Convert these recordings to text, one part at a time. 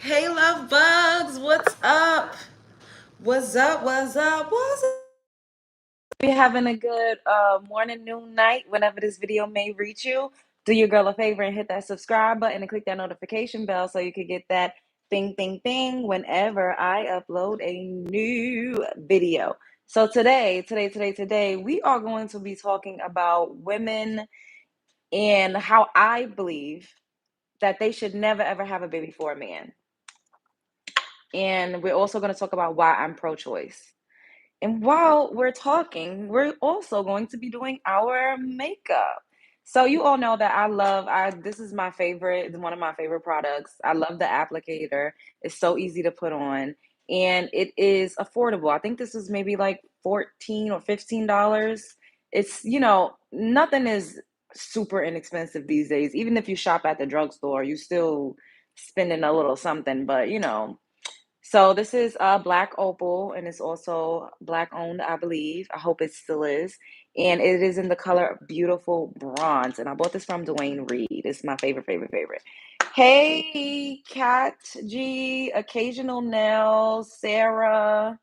Hey, love bugs, what's up? What's up? What's up? What's up? You having a good morning, noon, night, whenever this video may reach you. Do your girl a favor and hit that subscribe button and click that notification bell so you can get that thing, thing, thing whenever I upload a new video. So today, we are going to be talking about women and how I believe that they should never ever have a baby for a man. And we're also going to talk about why I'm pro choice. And while we're talking, we're also going to be doing our makeup. So you all know that I this is my favorite, one of my favorite products. I love the applicator. It's so easy to put on and it is affordable. I think this is maybe like 14 or $15. It's, nothing is super inexpensive these days. Even if you shop at the drugstore, you still spending a little something, but so this is Black Opal, and it's also Black owned, I believe. I hope it still is. And it is in the color Beautiful Bronze. And I bought this from Dwayne Reed. It's my favorite, favorite, favorite. Hey, Kat G, Occasional Nails, Sarah.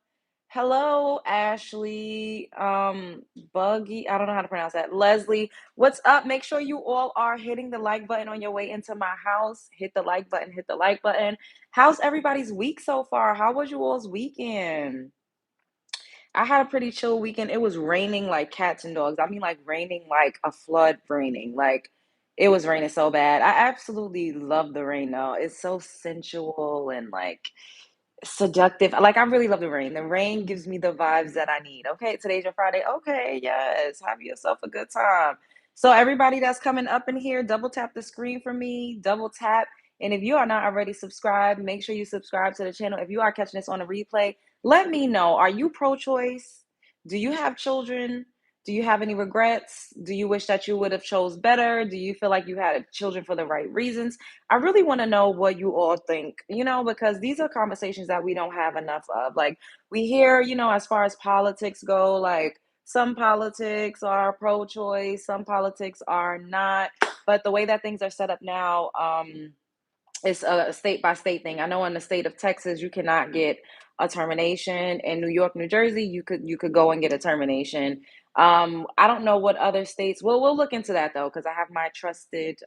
Hello, Ashley. Buggy. I don't know how to pronounce that. Leslie, what's up? Make sure you all are hitting the like button on your way into my house. Hit the like button, hit the like button. How's everybody's week so far? How was you all's weekend? I had a pretty chill weekend. It was raining like cats and dogs. I mean, like raining like a flood raining. Like it was raining so bad. I absolutely love the rain though. It's so sensual and like seductive. Like I really love the rain. The rain gives me the vibes that I need. Okay, today's your Friday. Okay, yes. Have yourself a good time. So everybody that's coming up in here, double tap the screen for me, double tap. And if you are not already subscribed, make sure you subscribe to the channel. If you are catching this on a replay, let me know. Are you pro-choice? Do you have children? Do you have any regrets? Do you wish that you would have chose better? Do you feel like you had children for the right reasons? I really want to know what you all think, because these are conversations that we don't have enough of. Like we hear, as far as politics go, like some politics are pro-choice, some politics are not. But the way that things are set up now, it's a state by state thing. I know in the state of Texas, you cannot get a termination. In New York, New Jersey, you could go and get a termination. I don't know what other states. Well, we'll look into that though, because I have my trusted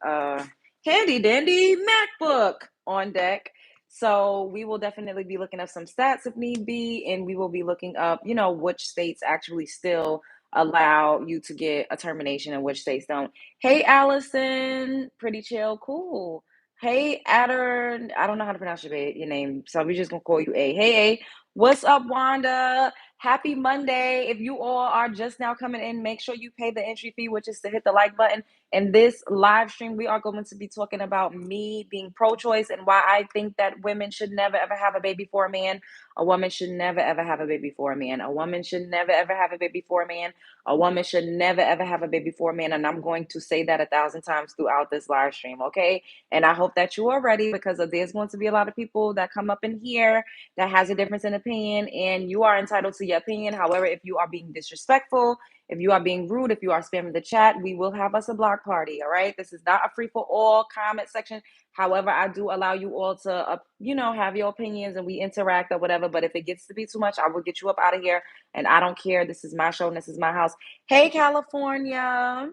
handy dandy MacBook on deck. So we will definitely be looking up some stats if need be, and we will be looking up, which states actually still allow you to get a termination and which states don't. Hey, Allison, pretty chill, cool. Hey, Adder, I don't know how to pronounce your name, so we're just gonna call you A. Hey, A, what's up, Wanda? Happy Monday. If you all are just now coming in, make sure you pay the entry fee, which is to hit the like button. In this live stream, we are going to be talking about me being pro-choice and why I think that women should never ever have a baby for a man. A woman should never ever have a baby for a man. A woman should never ever have a baby for a man. A woman should never ever have a baby for a man. And I'm going to say that 1,000 times throughout this live stream, okay? And I hope that you are ready because there's going to be a lot of people that come up in here that has a difference in opinion, and you are entitled to your opinion. However, if you are being disrespectful, if you are being rude, if you are spamming the chat, we will have us a block party. All right. This is not a free for all comment section. However, I do allow you all to, have your opinions and we interact or whatever. But if it gets to be too much, I will get you up out of here. And I don't care. This is my show and this is my house. Hey, California.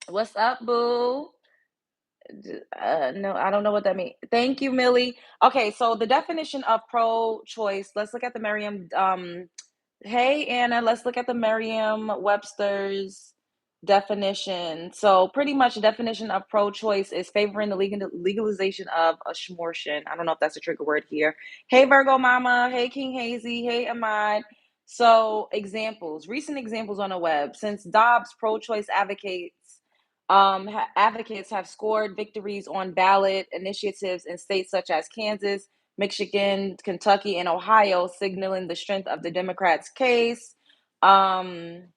What's up, boo? No, I don't know what that means. Thank you, Millie. Okay, so the definition of pro-choice. Let's look at the Merriam. Hey, Anna. Let's look at the Merriam-Webster's definition. So, pretty much, the definition of pro-choice is favoring the legalization of abortion. I don't know if that's a trigger word here. Hey, Virgo Mama. Hey, King Hazy. Hey, Ahmad. So, examples, recent examples on the web. Since Dobbs, pro-choice advocates have scored victories on ballot initiatives in states such as Kansas, Michigan, Kentucky, and Ohio, signaling the strength of the Democrats' case. Um,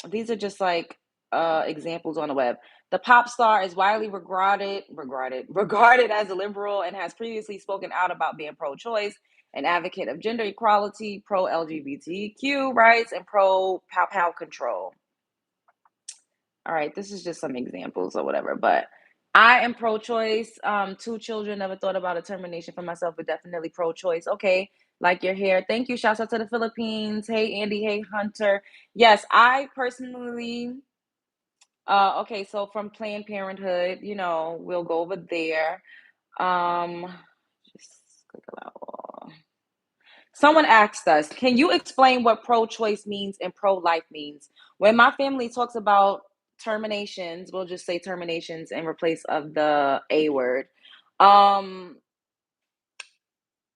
these are just like examples on the web. The pop star is widely regarded as a liberal and has previously spoken out about being pro-choice, an advocate of gender equality, pro-LGBTQ rights, and pro-pow control. All right, this is just some examples or whatever, but I am pro-choice. Two children, never thought about a termination for myself, but definitely pro-choice. Okay, like your hair. Thank you. Shouts out to the Philippines. Hey Andy. Hey Hunter. Yes, I personally. Okay, so from Planned Parenthood, we'll go over there. Um, just click allow. Someone asked us, can you explain what pro choice means and pro life means? When my family talks about terminations, we'll just say terminations in replace of the A word. Um,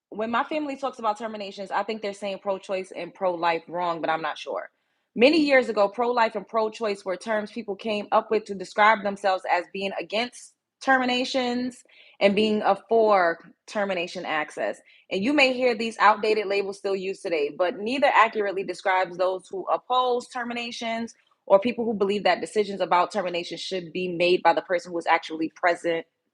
when my family talks about terminations, I think they're saying pro choice and pro life wrong, but I'm not sure. Many years ago, pro life and pro choice were terms people came up with to describe themselves as being against terminations and being a for termination access. And you may hear these outdated labels still used today, but neither accurately describes those who oppose terminations or people who believe that decisions about termination should be made by the person who is actually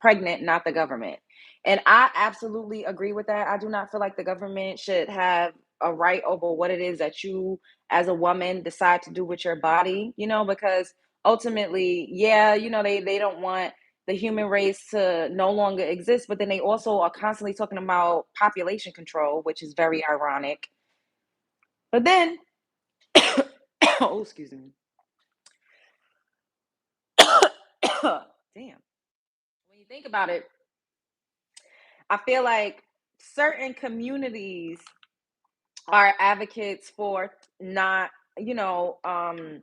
pregnant, not the government. And I absolutely agree with that. I do not feel like the government should have a right over what it is that you, as a woman, decide to do with your body, because ultimately, yeah, they don't want the human race to no longer exist, but then they also are constantly talking about population control, which is very ironic. But then, oh, excuse me. Damn. When you think about it, I feel like certain communities are advocates for not, you know, um,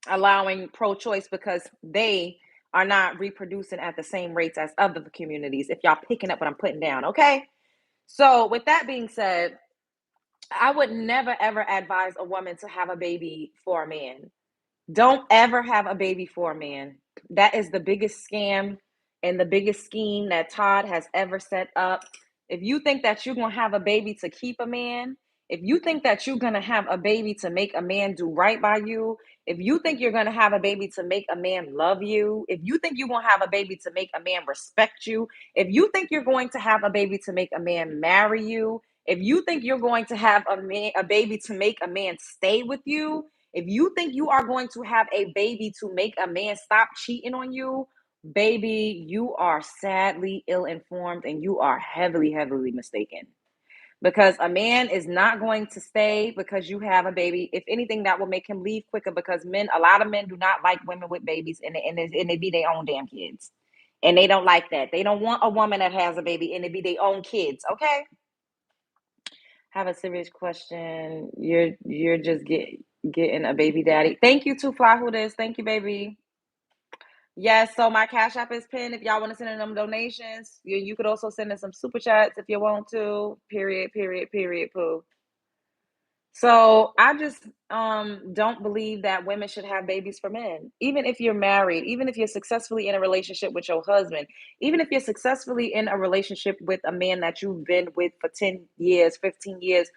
allowing pro-choice because they are not reproducing at the same rates as other communities. If y'all picking up what I'm putting down, okay? So, with that being said, I would never ever advise a woman to have a baby for a man. Don't ever have a baby for a man. That is the biggest scam and the biggest scheme that Todd has ever set up. If you think that you're going to have a baby to keep a man, if you think that you're going to have a baby to make a man do right by you, if you think you're going to have a baby to make a man love you, if you think you're going to have a baby to make a man respect you, if you think you're going to have a baby to make a man marry you, if you think you're going to have a baby to make a man stay with you, if you think you are going to have a baby to make a man stop cheating on you, baby, you are sadly ill informed and you are heavily, heavily mistaken. Because a man is not going to stay because you have a baby. If anything, that will make him leave quicker because a lot of men do not like women with babies and they be their own damn kids. And they don't like that. They don't want a woman that has a baby and it be their own kids, okay? Have a serious question. You're just getting a baby daddy. Thank you to Fly Who This. Thank you, baby. Yes, so my Cash App is pinned. If y'all want to send in them donations, you could also send in some super chats if you want to. Period, period, period, poo. So I just don't believe that women should have babies for men. Even if you're married, even if you're successfully in a relationship with your husband, even if you're successfully in a relationship with a man that you've been with for 10 years, 15 years,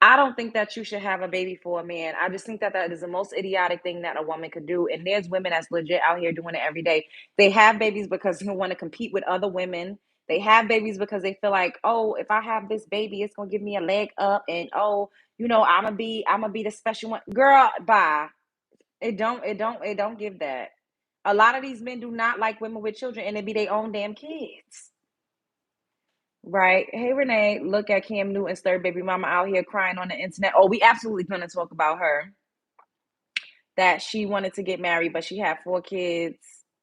I don't think that you should have a baby for a man. I just think that that is the most idiotic thing that a woman could do. And there's women that's legit out here doing it every day. They have babies because they want to compete with other women. They have babies because they feel like, oh, if I have this baby, it's gonna give me a leg up, and oh, I'm gonna be the special one. Girl, bye. It don't give that. A lot of these men do not like women with children and they be their own damn kids. Right. Hey Renee, look at Cam Newton's third baby mama out here crying on the internet. Oh, we absolutely gonna talk about her. That she wanted to get married, but she had 4 kids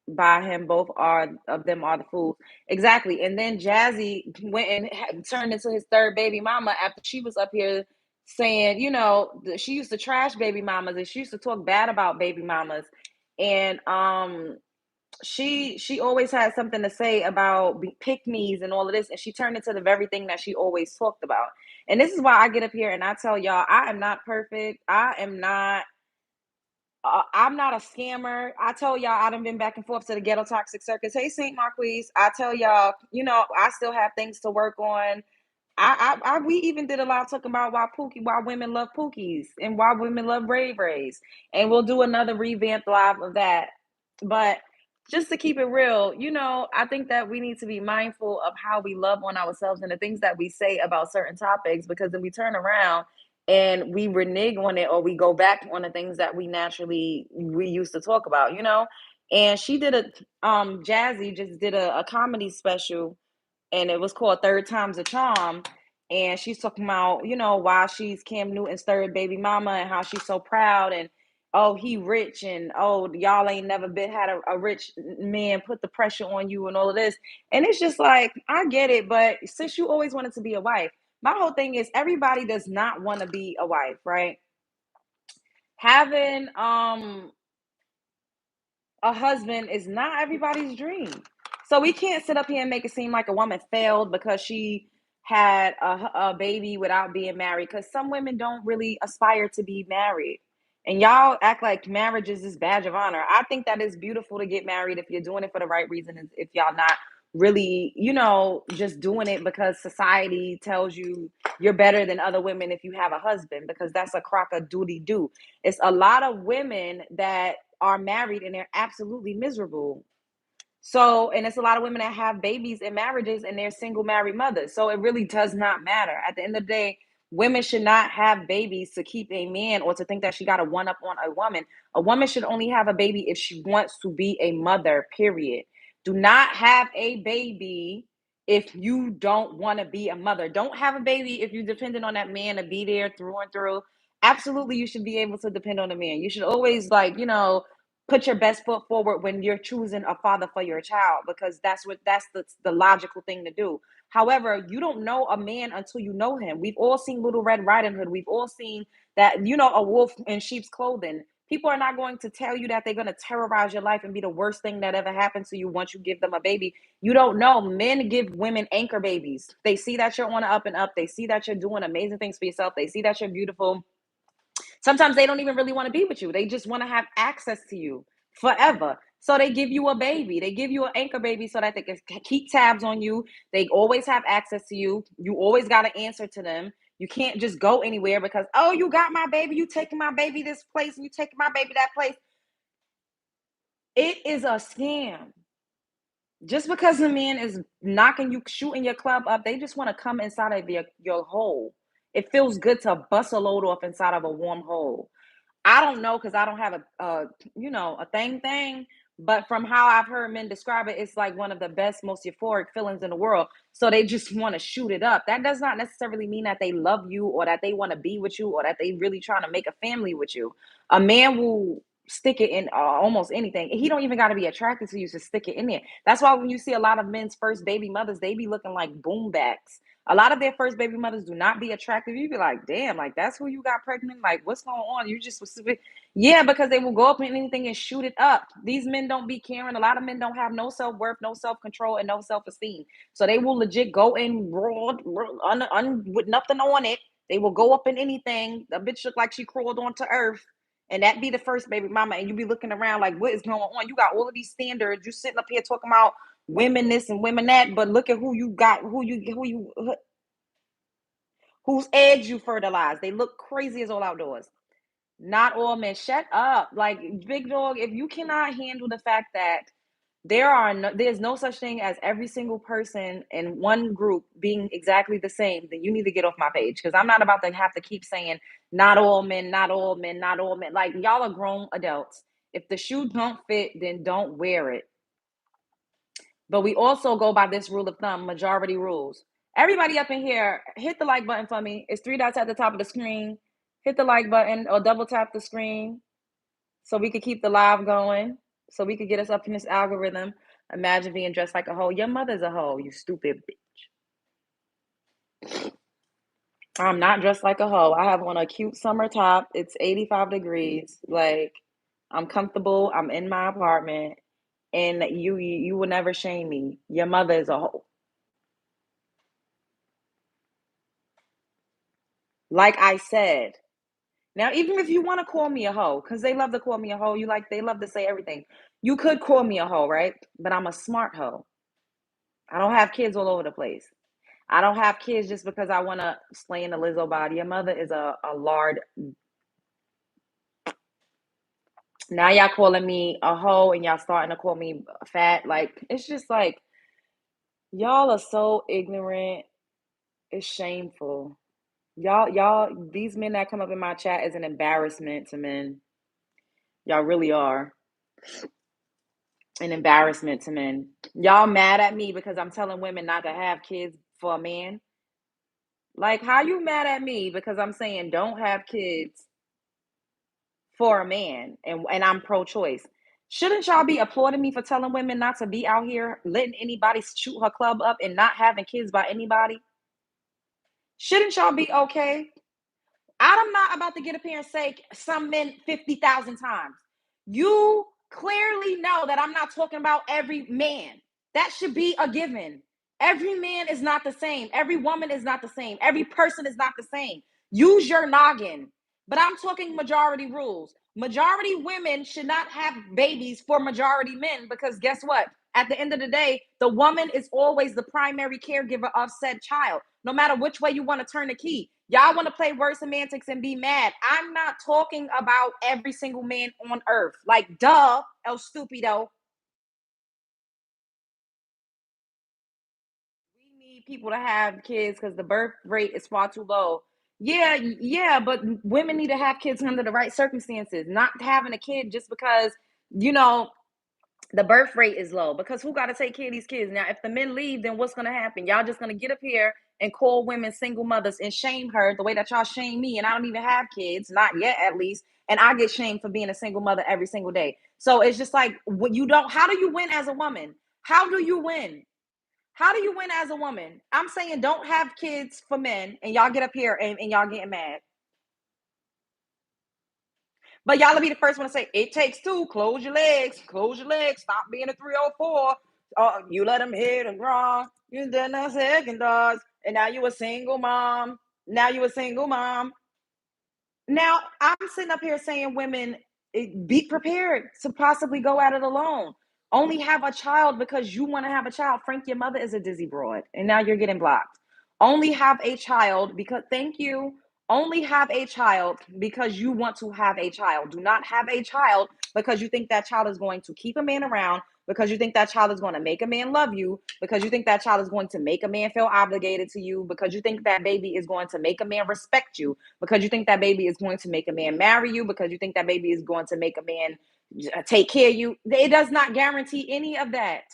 by him. Both are of them are the fools. Exactly. And then Jazzy went and turned into his third baby mama after she was up here saying, she used to trash baby mamas and she used to talk bad about baby mamas. And she always had something to say about pick me's and all of this, and she turned into the very thing that she always talked about. And this is why I get up here and I tell y'all I am not perfect. I'm not a scammer. I tell y'all I done been back and forth to the ghetto toxic circus. Hey, St. Marquise, I tell y'all, I still have things to work on. We even did a lot talking about why women love Pookies and why women love Ray Rays, and we'll do another revamp live of that. But just to keep it real, I think that we need to be mindful of how we love on ourselves and the things that we say about certain topics, because then we turn around and we renege on it or we go back on the things that we used to talk about. And she did Jazzy just did a comedy special, and it was called Third Time's a Charm. And she's talking about, why she's Cam Newton's third baby mama and how she's so proud, and oh, he rich, and oh, y'all ain't never been had a rich man put the pressure on you and all of this. And it's just like, I get it, but since you always wanted to be a wife, my whole thing is everybody does not want to be a wife, right? Having a husband is not everybody's dream. So we can't sit up here and make it seem like a woman failed because she had a baby without being married. Because some women don't really aspire to be married. And y'all act like marriage is this badge of honor. I think that is beautiful to get married if you're doing it for the right reason. If y'all not really, just doing it because society tells you you're better than other women if you have a husband, because that's a crock of doody do. It's a lot of women that are married and they're absolutely miserable. So, and it's a lot of women that have babies in marriages and they're single married mothers. So it really does not matter. At the end of the day, women should not have babies to keep a man or to think that she got to one up on a woman. A woman should only have a baby if she wants to be a mother, period. Do not have a baby if you don't want to be a mother. Don't have a baby if you're dependent on that man to be there through and through. Absolutely, you should be able to depend on a man. You should always, like, put your best foot forward when you're choosing a father for your child, because that's the logical thing to do. However, you don't know a man until you know him. We've all seen Little Red Riding Hood. We've all seen that, a wolf in sheep's clothing. People are not going to tell you that they're going to terrorize your life and be the worst thing that ever happened to you once you give them a baby. You don't know. Men give women anchor babies. They see that you're on the up and up. They see that you're doing amazing things for yourself. They see that you're beautiful. Sometimes they don't even really want to be with you. They just want to have access to you forever. So they give you a baby. They give you an anchor baby so that they can keep tabs on you. They always have access to you. You always got to answer to them. You can't just go anywhere because, oh, you got my baby. You taking my baby this place and you taking my baby that place. It is a scam. Just because the man is knocking you, shooting your club up, they just want to come inside of your hole. It feels good to bust a load off inside of a warm hole. I don't know because I don't have a thing. But from how I've heard men describe it, it's like one of the best, most euphoric feelings in the world. So they just want to shoot it up. That does not necessarily mean that they love you or that they want to be with you or that they really trying to make a family with you. A man will stick it in almost anything. He don't even got to be attracted to you to stick it in there. That's why when you see a lot of men's first baby mothers, they be looking like boombacks. A lot of their first baby mothers do not be attractive. You be like, damn, like that's who you got pregnant. Like, what's going on? You just was, yeah, because they will go up in anything and shoot it up. These men don't be caring. A lot of men don't have no self worth, no self control, and no self esteem. So they will legit go in raw, with nothing on it. They will go up in anything. The bitch look like she crawled onto earth. And that be the first baby mama, and you be looking around like, what is going on? You got all of these standards. You sitting up here talking about women this and women that, but look at who you got, whose eggs you fertilize. They look crazy as all outdoors. Not all men. Shut up. Like, big dog, if you cannot handle the fact that there's no such thing as every single person in one group being exactly the same, then you need to get off my page, because I'm not about to have to keep saying not all men, not all men, not all men. Like, y'all are grown adults. If the shoe don't fit, then don't wear it. But we also go by this rule of thumb, majority rules. Everybody up in here, hit the like button for me. It's three dots at the top of the screen. Hit the like button or double tap the screen so we could keep the live going, so we could get us up in this algorithm. Imagine being dressed like a hoe. Your mother's a hoe, you stupid bitch. I'm not dressed like a hoe. I have on a cute summer top. It's 85 degrees. Like, I'm comfortable. I'm in my apartment. And you will never shame me. Your mother is a hoe. Like I said. Now, even if you want to call me a hoe, because they love to call me a hoe, they love to say everything. You could call me a hoe, right? But I'm a smart hoe. I don't have kids all over the place. I don't have kids just because I want to slay in the Lizzo body. Your mother is a lard. Now y'all calling me a hoe and y'all starting to call me fat. Like, it's just like, y'all are so ignorant. It's shameful. These men that come up in my chat is an embarrassment to men. Y'all really are. An embarrassment to men. Y'all mad at me because I'm telling women not to have kids for a man? Like, how you mad at me because I'm saying don't have kids for a man and I'm pro-choice? Shouldn't y'all be applauding me for telling women not to be out here letting anybody shoot her club up and not having kids by anybody? Shouldn't y'all be okay? I'm not about to get up here and say some men 50,000 times. You clearly know that I'm not talking about every man. That should be a given. Every man is not the same. Every woman is not the same. Every person is not the same. Use your noggin. But I'm talking majority rules. Majority women should not have babies for majority men because guess what? At the end of the day, the woman is always the primary caregiver of said child, no matter which way you want to turn the key. Y'all want to play word semantics and be mad. I'm not talking about every single man on earth. Like, duh, el stupido. We need people to have kids because the birth rate is far too low. Yeah, yeah, but women need to have kids under the right circumstances, not having a kid just because, you know, the birth rate is low because who got to take care of these kids now? If the men leave, then what's going to happen? Y'all just going to get up here and call women single mothers and shame her the way that y'all shame me, and I don't even have kids, not yet at least, and I get shamed for being a single mother every single day. So it's just like when you don't, how do you win as a woman? How do you win? How do you win as a woman? I'm saying don't have kids for men, and y'all get up here and y'all getting mad. But y'all will be the first one to say, it takes two. Close your legs. Close your legs. Stop being a 304. You let them hit and wrong. You done a second thoughts. And now you a single mom. Now you a single mom. Now, I'm sitting up here saying women, be prepared to possibly go at it alone. Only have a child because you want to have a child. Frank, your mother is a dizzy broad, and now you're getting blocked. Only have a child because, thank you. Only have a child because you want to have a child. Do not have a child because you think that child is going to keep a man around, because you think that child is going to make a man love you, because you think that child is going to make a man feel obligated to you, because you think that baby is going to make a man respect you, because you think that baby is going to make a man marry you, because you think that baby is going to make a man take care of you. It does not guarantee any of that.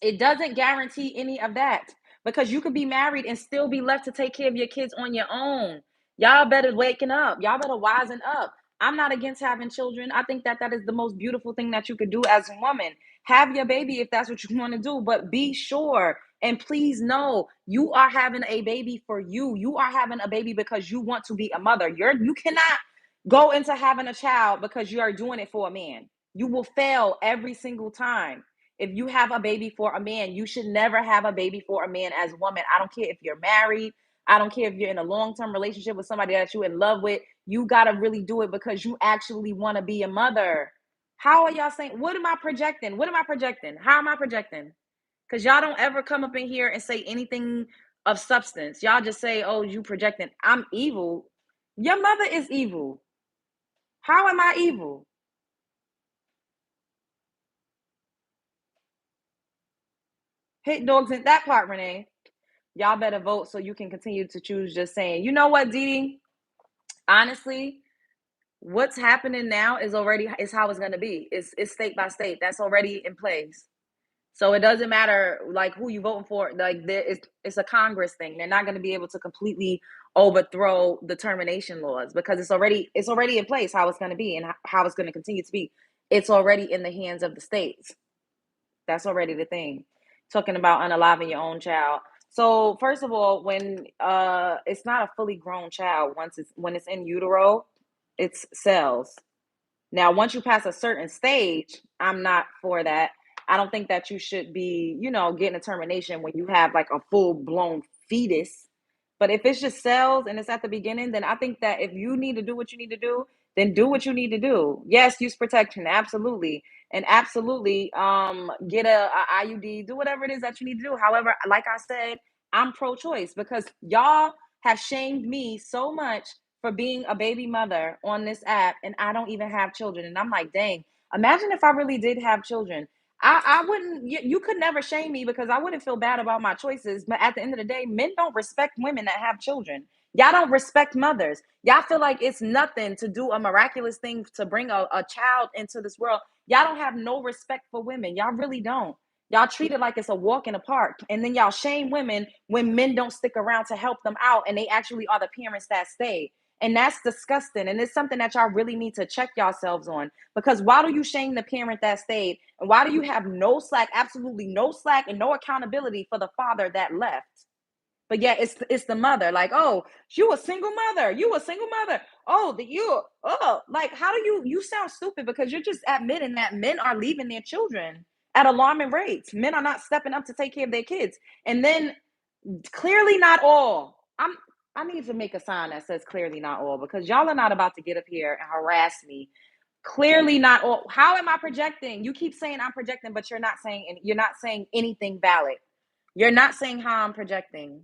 It doesn't guarantee any of that because you could be married and still be left to take care of your kids on your own. Y'all better waken up. Y'all better wisen up. I'm not against having children. I think that that is the most beautiful thing that you could do as a woman. Have your baby if that's what you want to do, but be sure and please know you are having a baby for you. You are having a baby because you want to be a mother. You cannot go into having a child because you are doing it for a man. You will fail every single time. If you have a baby for a man, you should never have a baby for a man as a woman. I don't care if you're married. I don't care if you're in a long-term relationship with somebody that you're in love with. You got to really do it because you actually want to be a mother. How are y'all saying? What am I projecting? What am I projecting? How am I projecting? Because y'all don't ever come up in here and say anything of substance. Y'all just say, oh, you projecting. I'm evil. Your mother is evil. How am I evil? Hit dogs in that part, Renee. Y'all better vote so you can continue to choose just saying, you know what, Dee? Honestly, what's happening now is how it's gonna be. It's state by state. That's already in place. So it doesn't matter like who you voting for. Like it's a Congress thing. They're not gonna be able to completely overthrow the termination laws because it's already in place how it's gonna be and how it's gonna continue to be. It's already in the hands of the states. That's already the thing. Talking about unaliving your own child. So first of all, when it's not a fully grown child, when it's in utero, it's cells. Now, once you pass a certain stage, I'm not for that. I don't think that you should be, getting a termination when you have like a full blown fetus. But if it's just cells and it's at the beginning, then I think that if you need to do what you need to do, then do what you need to do. Yes, use protection, absolutely. And absolutely get a IUD, do whatever it is that you need to do. However, like I said, I'm pro choice because y'all have shamed me so much for being a baby mother on this app and I don't even have children. And I'm like, dang, imagine if I really did have children. I wouldn't, you could never shame me because I wouldn't feel bad about my choices. But at the end of the day, men don't respect women that have children. Y'all don't respect mothers. Y'all feel like it's nothing to do a miraculous thing to bring a child into this world. Y'all don't have no respect for women. Y'all really don't. Y'all treat it like it's a walk in the park. And then y'all shame women when men don't stick around to help them out and they actually are the parents that stay. And that's disgusting. And it's something that y'all really need to check yourselves on. Because why do you shame the parent that stayed? And why do you have no slack, absolutely no slack and no accountability for the father that left? But yeah, it's the mother. Like, oh, you a single mother. You a single mother. Oh, like how do you sound stupid because you're just admitting that men are leaving their children at alarming rates. Men are not stepping up to take care of their kids. And then clearly not all. I need to make a sign that says clearly not all because y'all are not about to get up here and harass me. Clearly not all. How am I projecting? You keep saying I'm projecting, but you're not saying anything valid. You're not saying how I'm projecting.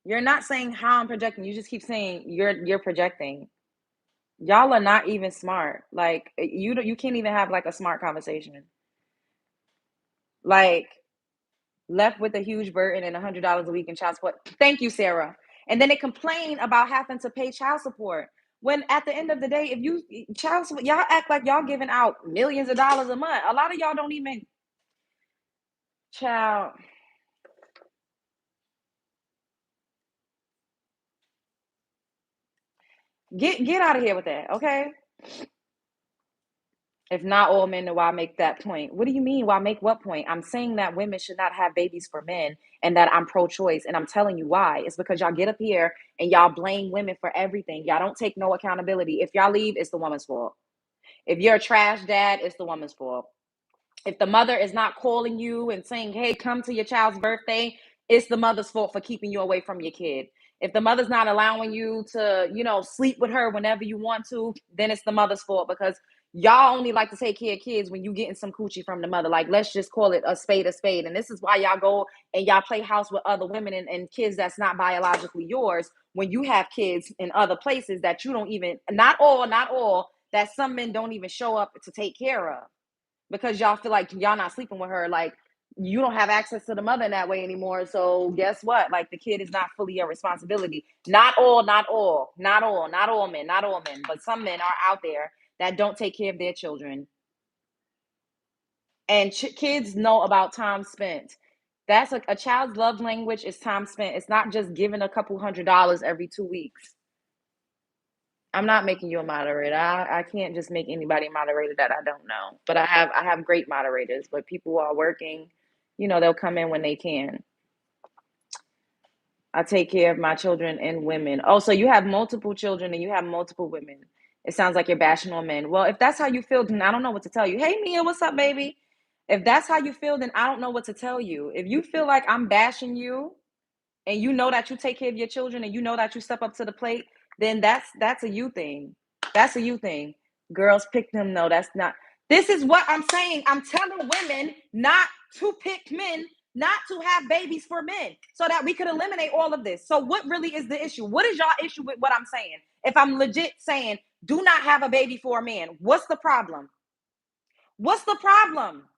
You're not saying how I'm projecting. You just keep saying you're projecting. Y'all are not even smart. Like you can't even have like a smart conversation. Like left with a huge burden and $100 a week in child support. Thank you, Sarah. And then they complain about having to pay child support. When at the end of the day, if you child support, y'all act like y'all giving out millions of dollars a month. A lot of y'all don't even child. Get out of here with that, okay? If not all men, then why make that point? What do you mean? Why make what point? I'm saying that women should not have babies for men and that I'm pro choice. And I'm telling you why. It's because y'all get up here and y'all blame women for everything. Y'all don't take no accountability. If y'all leave, it's the woman's fault. If you're a trash dad, it's the woman's fault. If the mother is not calling you and saying, hey, come to your child's birthday, it's the mother's fault for keeping you away from your kid. If the mother's not allowing you to, sleep with her whenever you want to, then it's the mother's fault because y'all only like to take care of kids when you getting some coochie from the mother. Like, let's just call it a spade a spade. And this is why y'all go and y'all play house with other women and kids that's not biologically yours when you have kids in other places that you don't even, not all, that some men don't even show up to take care of because y'all feel like y'all not sleeping with her. Like you don't have access to the mother in that way anymore. So guess what? Like the kid is not fully your responsibility. Not all, not all men, but some men are out there that don't take care of their children. And kids know about time spent. That's a child's love language is time spent. It's not just giving a couple $100 every 2 weeks. I'm not making you a moderator. I can't just make anybody a moderator that I don't know. But I have great moderators. But people who are working, they'll come in when they can. I take care of my children and women. Oh, so you have multiple children and you have multiple women. It sounds like you're bashing on men. Well, if that's how you feel, then I don't know what to tell you. Hey, Mia, what's up, baby? If that's how you feel, then I don't know what to tell you. If you feel like I'm bashing you, and you know that you take care of your children and you know that you step up to the plate, then that's a you thing. That's a you thing. Girls pick them. No, that's not. This is what I'm saying. I'm telling women not to pick men, not to have babies for men, so that we could eliminate all of this. So what really is the issue? What is y'all issue with what I'm saying? If I'm legit saying do not have a baby for a man, what's the problem? What's the problem?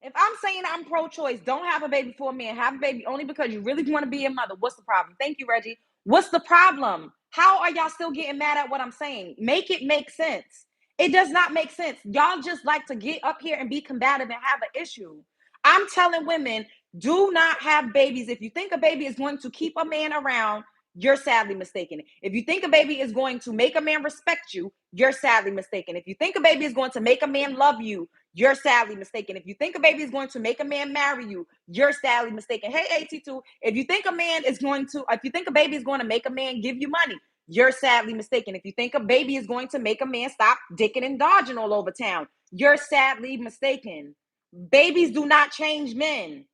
If I'm saying I'm pro-choice, don't have a baby for a man, have a baby only because you really want to be a mother. What's the problem? Thank you, Reggie. What's the problem? How are y'all still getting mad at what I'm saying? Make it make sense. It does not make sense. Y'all just like to get up here and be combative and have an issue. I'm telling women, do not have babies. If you think a baby is going to keep a man around, you're sadly mistaken. If you think a baby is going to make a man respect you, you're sadly mistaken. If you think a baby is going to make a man love you, you're sadly mistaken. If you think a baby is going to make a man marry you, you're sadly mistaken. Hey, AT2, if you think a baby is going to make a man give you money, you're sadly mistaken. If you think a baby is going to make a man stop dicking and dodging all over town, you're sadly mistaken. Babies do not change men.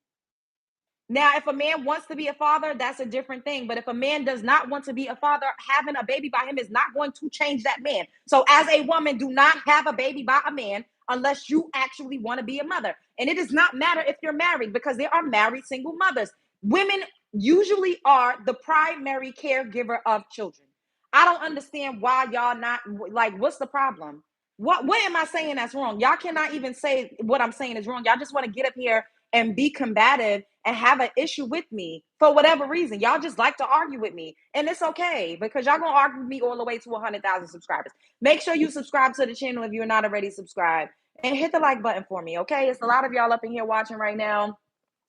Now, if a man wants to be a father, that's a different thing. But if a man does not want to be a father, having a baby by him is not going to change that man. So, as a woman, do not have a baby by a man unless you actually want to be a mother. And it does not matter if you're married because there are married single mothers. Women usually are the primary caregiver of children. I don't understand why y'all not like, what's the problem? What am I saying that's wrong? Y'all cannot even say what I'm saying is wrong. Y'all just want to get up here and be combative and have an issue with me for whatever reason. Y'all just like to argue with me. And it's okay because y'all gonna argue with me all the way to 100,000 subscribers. Make sure you subscribe to the channel if you're not already subscribed. And hit the like button for me, okay? It's a lot of y'all up in here watching right now.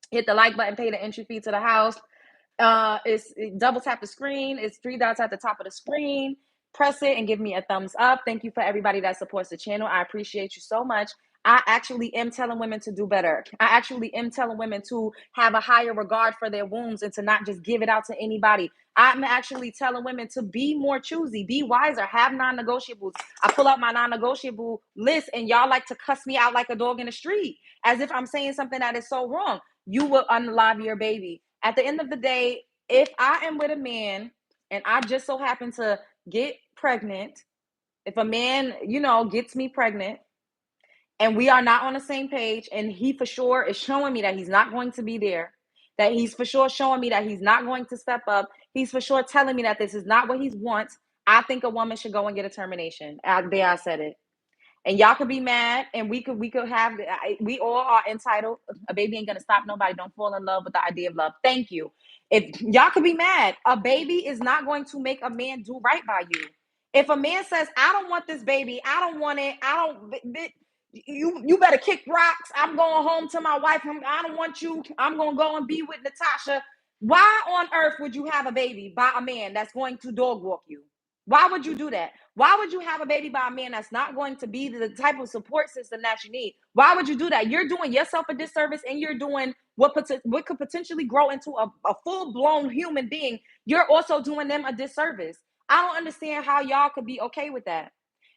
Hit the like button, pay the entry fee to the house. It's double tap the screen. It's three dots at the top of the screen. Press it and give me a thumbs up. Thank you for everybody that supports the channel. I appreciate you so much. I actually am telling women to do better. I actually am telling women to have a higher regard for their wombs and to not just give it out to anybody. I'm actually telling women to be more choosy, be wiser, have non-negotiables. I pull out my non-negotiable list and y'all like to cuss me out like a dog in the street as if I'm saying something that is so wrong. You will unalive your baby. At the end of the day, if I am with a man and I just so happen to get pregnant, if a man, gets me pregnant and we are not on the same page and he for sure is showing me that he's not going to be there, that he's for sure showing me that he's not going to step up, he's for sure telling me that this is not what he wants, I think a woman should go and get a termination. There, I said it. And y'all could be mad, and we could have. We all are entitled. A baby ain't gonna stop nobody. Don't fall in love with the idea of love. Thank you. If y'all could be mad, a baby is not going to make a man do right by you. If a man says, "I don't want this baby. I don't want it. I don't." You better kick rocks. I'm going home to my wife. I don't want you. I'm gonna go and be with Natasha. Why on earth would you have a baby by a man that's going to dog walk you? Why would you do that? Why would you have a baby by a man that's not going to be the type of support system that you need? Why would you do that? You're doing yourself a disservice and you're doing what could potentially grow into a full-blown human being. You're also doing them a disservice. I don't understand how y'all could be okay with that.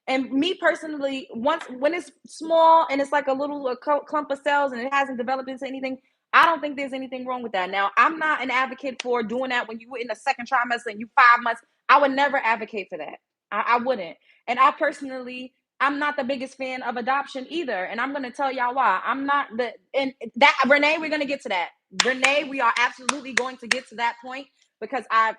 And me personally, when it's small and it's like a little clump of cells and it hasn't developed into anything, I don't think there's anything wrong with that. Now, I'm not an advocate for doing that when you were in the second trimester and you 5 months. I would never advocate for that. I wouldn't. And I'm not the biggest fan of adoption either. And I'm going to tell y'all why. Renee, we're going to get to that. Renee, we are absolutely going to get to that point because let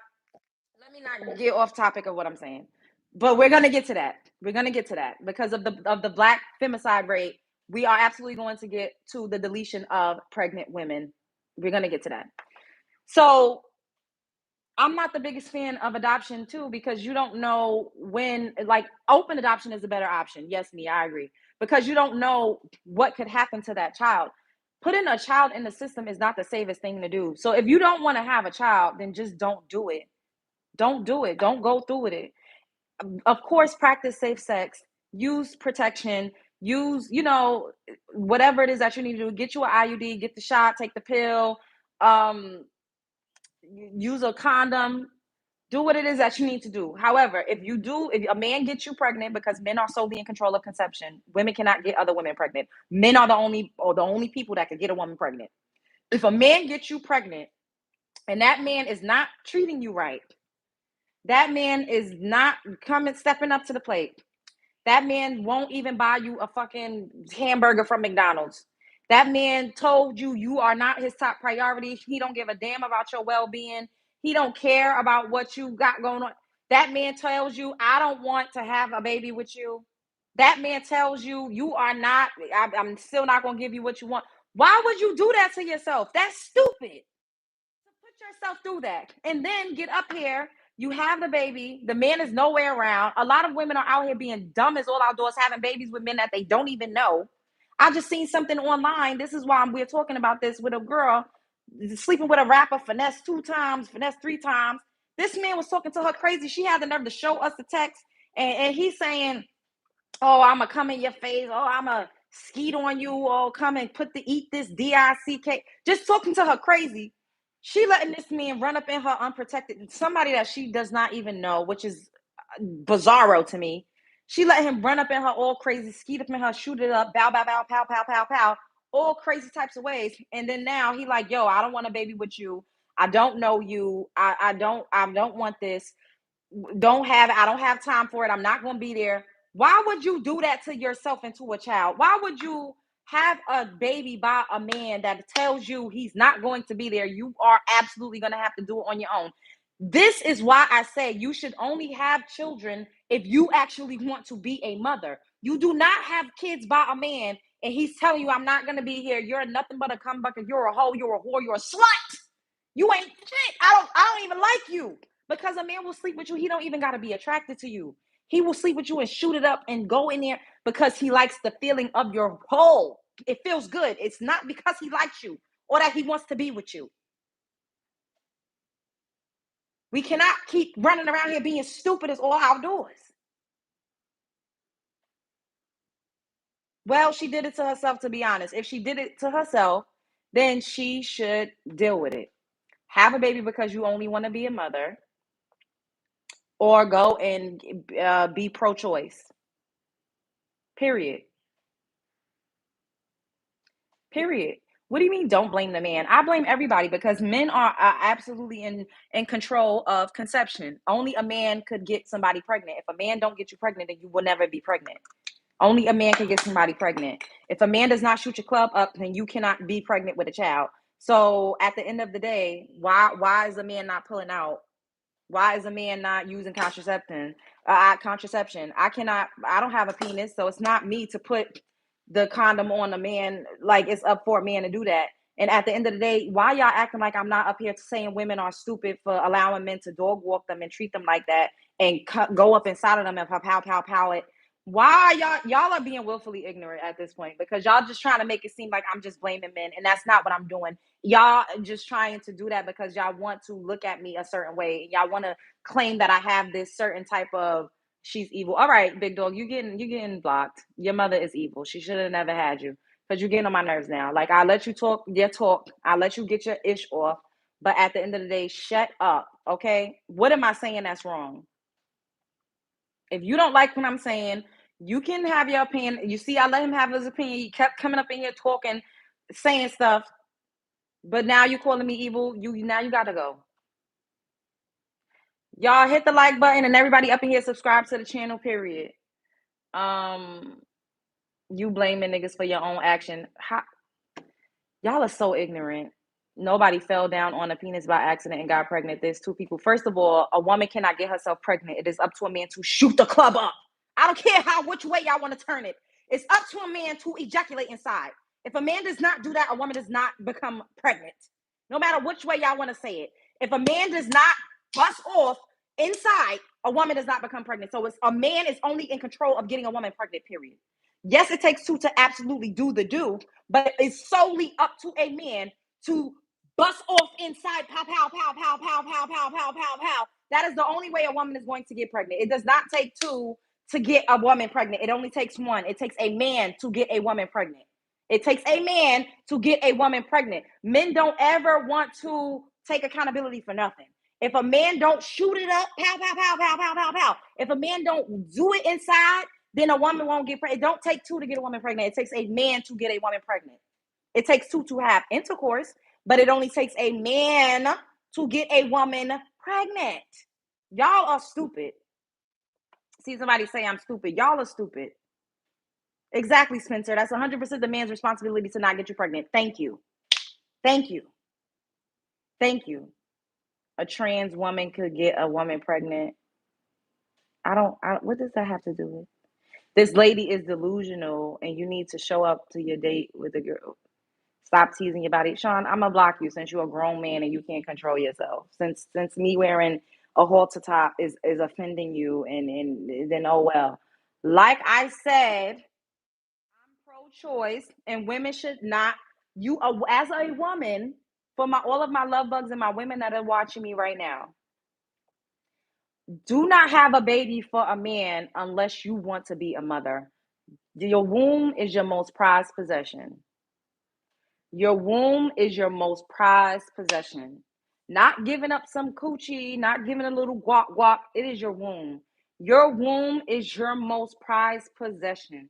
me not get off topic of what I'm saying. But we're going to get to that. We're going to get to that because of the black femicide rate. We are absolutely going to get to the deletion of pregnant women. We're going to get to that. So I'm not the biggest fan of adoption too, because you don't know when, like, open adoption is a better option. Yes, I agree. Because you don't know what could happen to that child. Putting a child in the system is not the safest thing to do. So if you don't want to have a child, then just don't do it. Don't do it. Don't go through with it. Of course, practice safe sex, use protection, use, whatever it is that you need to do. Get you an IUD, get the shot, take the pill, use a condom, do what it is that you need to do. However, if a man gets you pregnant, because men are solely in control of conception, women cannot get other women pregnant. Men are the only people that can get a woman pregnant. If a man gets you pregnant and that man is not treating you right, that man is not stepping up to the plate. That man won't even buy you a fucking hamburger from McDonald's. That man told you you are not his top priority. He don't give a damn about your well-being. He don't care about what you got going on. That man tells you, I don't want to have a baby with you. That man tells you, I'm still not going to give you what you want. Why would you do that to yourself? That's stupid. Put yourself through that and then get up here. You have the baby. The man is nowhere around. A lot of women are out here being dumb as all outdoors, having babies with men that they don't even know. I just seen something online. This is why we're talking about this with a girl sleeping with a rapper, finesse 2 times, finesse 3 times. This man was talking to her crazy. She had the nerve to show us the text, and he's saying, "Oh, I'm gonna come in your face. Oh, I'm gonna skeet on you. Oh, come and eat this DICK." Just talking to her crazy. She letting this man run up in her unprotected, somebody that she does not even know, which is bizarro to me. She let him run up in her all crazy, skeet up in her, shoot it up, bow, bow, bow, pow, pow, pow, pow, all crazy types of ways. And then now he like, yo, I don't want a baby with you. I don't know you. I don't want this. I don't have time for it. I'm not going to be there. Why would you do that to yourself and to a child? Why would you have a baby by a man that tells you he's not going to be there? You are absolutely going to have to do it on your own. This is why I say you should only have children if you actually want to be a mother. You do not have kids by a man and he's telling you, I'm not going to be here. You're nothing but a cum bucket. You're a hoe. You're a whore. You're a slut. You ain't shit. I don't even like you. Because a man will sleep with you. He don't even got to be attracted to you. He will sleep with you and shoot it up and go in there because he likes the feeling of your hole. It feels good. It's not because he likes you or that he wants to be with you. We cannot keep running around here being stupid as all outdoors. Well, she did it to herself, to be honest. If she did it to herself, then she should deal with it. Have a baby because you only want to be a mother, or go and be pro choice. Period. Period. What do you mean don't blame the man? I blame everybody because men are absolutely in control of conception. Only a man could get somebody pregnant. If a man don't get you pregnant, then you will never be pregnant. Only a man can get somebody pregnant. If a man does not shoot your club up, then you cannot be pregnant with a child. So at the end of the day, why is a man not pulling out? Why is a man not using contraception? Contraception. I cannot. I don't have a penis, so it's not me to put the condom on a man. Like it's up for a man to do that. And at the end of the day, why y'all acting like I'm not up here saying women are stupid for allowing men to dog walk them and treat them like that and go up inside of them and pow it. Why y'all are being willfully ignorant at this point because y'all just trying to make it seem like I'm just blaming men, and that's not what I'm doing. Y'all just trying to do that because y'all want to look at me a certain way. Y'all want to claim that I have this certain type of she's evil. All right, big dog, you getting blocked. Your mother is evil. She should have never had you because you're getting on my nerves now. Like I let you talk your talk. I let you get your ish off, but at the end of the day, shut up. Okay, what am I saying that's wrong? If you don't like what I'm saying, you can have your opinion. You see, I let him have his opinion. He kept coming up in here talking, saying stuff, but now you calling me evil. You gotta go. Y'all hit the like button and everybody up in here subscribe to the channel, period. Um, you blaming niggas for your own action. Y'all are so ignorant. Nobody fell down on a penis by accident and got pregnant. There's two people. First of all, a woman cannot get herself pregnant. It is up to a man to shoot the club up. I don't care which way y'all want to turn it. It's up to a man to ejaculate inside. If a man does not do that, a woman does not become pregnant. No matter which way y'all want to say it. If a man does not bust off inside, a woman does not become pregnant. So a man is only in control of getting a woman pregnant, period. Yes, it takes two to absolutely do the do, but it's solely up to a man to bust off inside, pow, pow, pow, pow, pow, pow, pow, pow, pow, pow. That is the only way a woman is going to get pregnant. It does not take two to get a woman pregnant. It only takes one. It takes a man to get a woman pregnant. It takes a man to get a woman pregnant. Men don't ever want to take accountability for nothing. If a man don't shoot it up, pow, pow, pow, pow, pow, pow, pow. If a man don't do it inside, then a woman won't get pregnant. It don't take two to get a woman pregnant. It takes a man to get a woman pregnant. It takes two to have intercourse, but it only takes a man to get a woman pregnant. Y'all are stupid. See somebody say I'm stupid. Y'all are stupid. Exactly, Spencer. That's 100% the man's responsibility to not get you pregnant. Thank you. Thank you. Thank you. A trans woman could get a woman pregnant. What does that have to do with? This lady is delusional and you need to show up to your date with a girl. Stop teasing your body. Sean, I'm gonna block you since you're a grown man and you can't control yourself. Since me wearing a halter top is offending you and then oh well. Like I said, I'm pro-choice and women should not you as a woman, for my all of my love bugs and my women that are watching me right now, do not have a baby for a man unless you want to be a mother. Your womb is your most prized possession. Your womb is your most prized possession. Not giving up some coochie, not giving a little guap guap. It is your womb. Your womb is your most prized possession.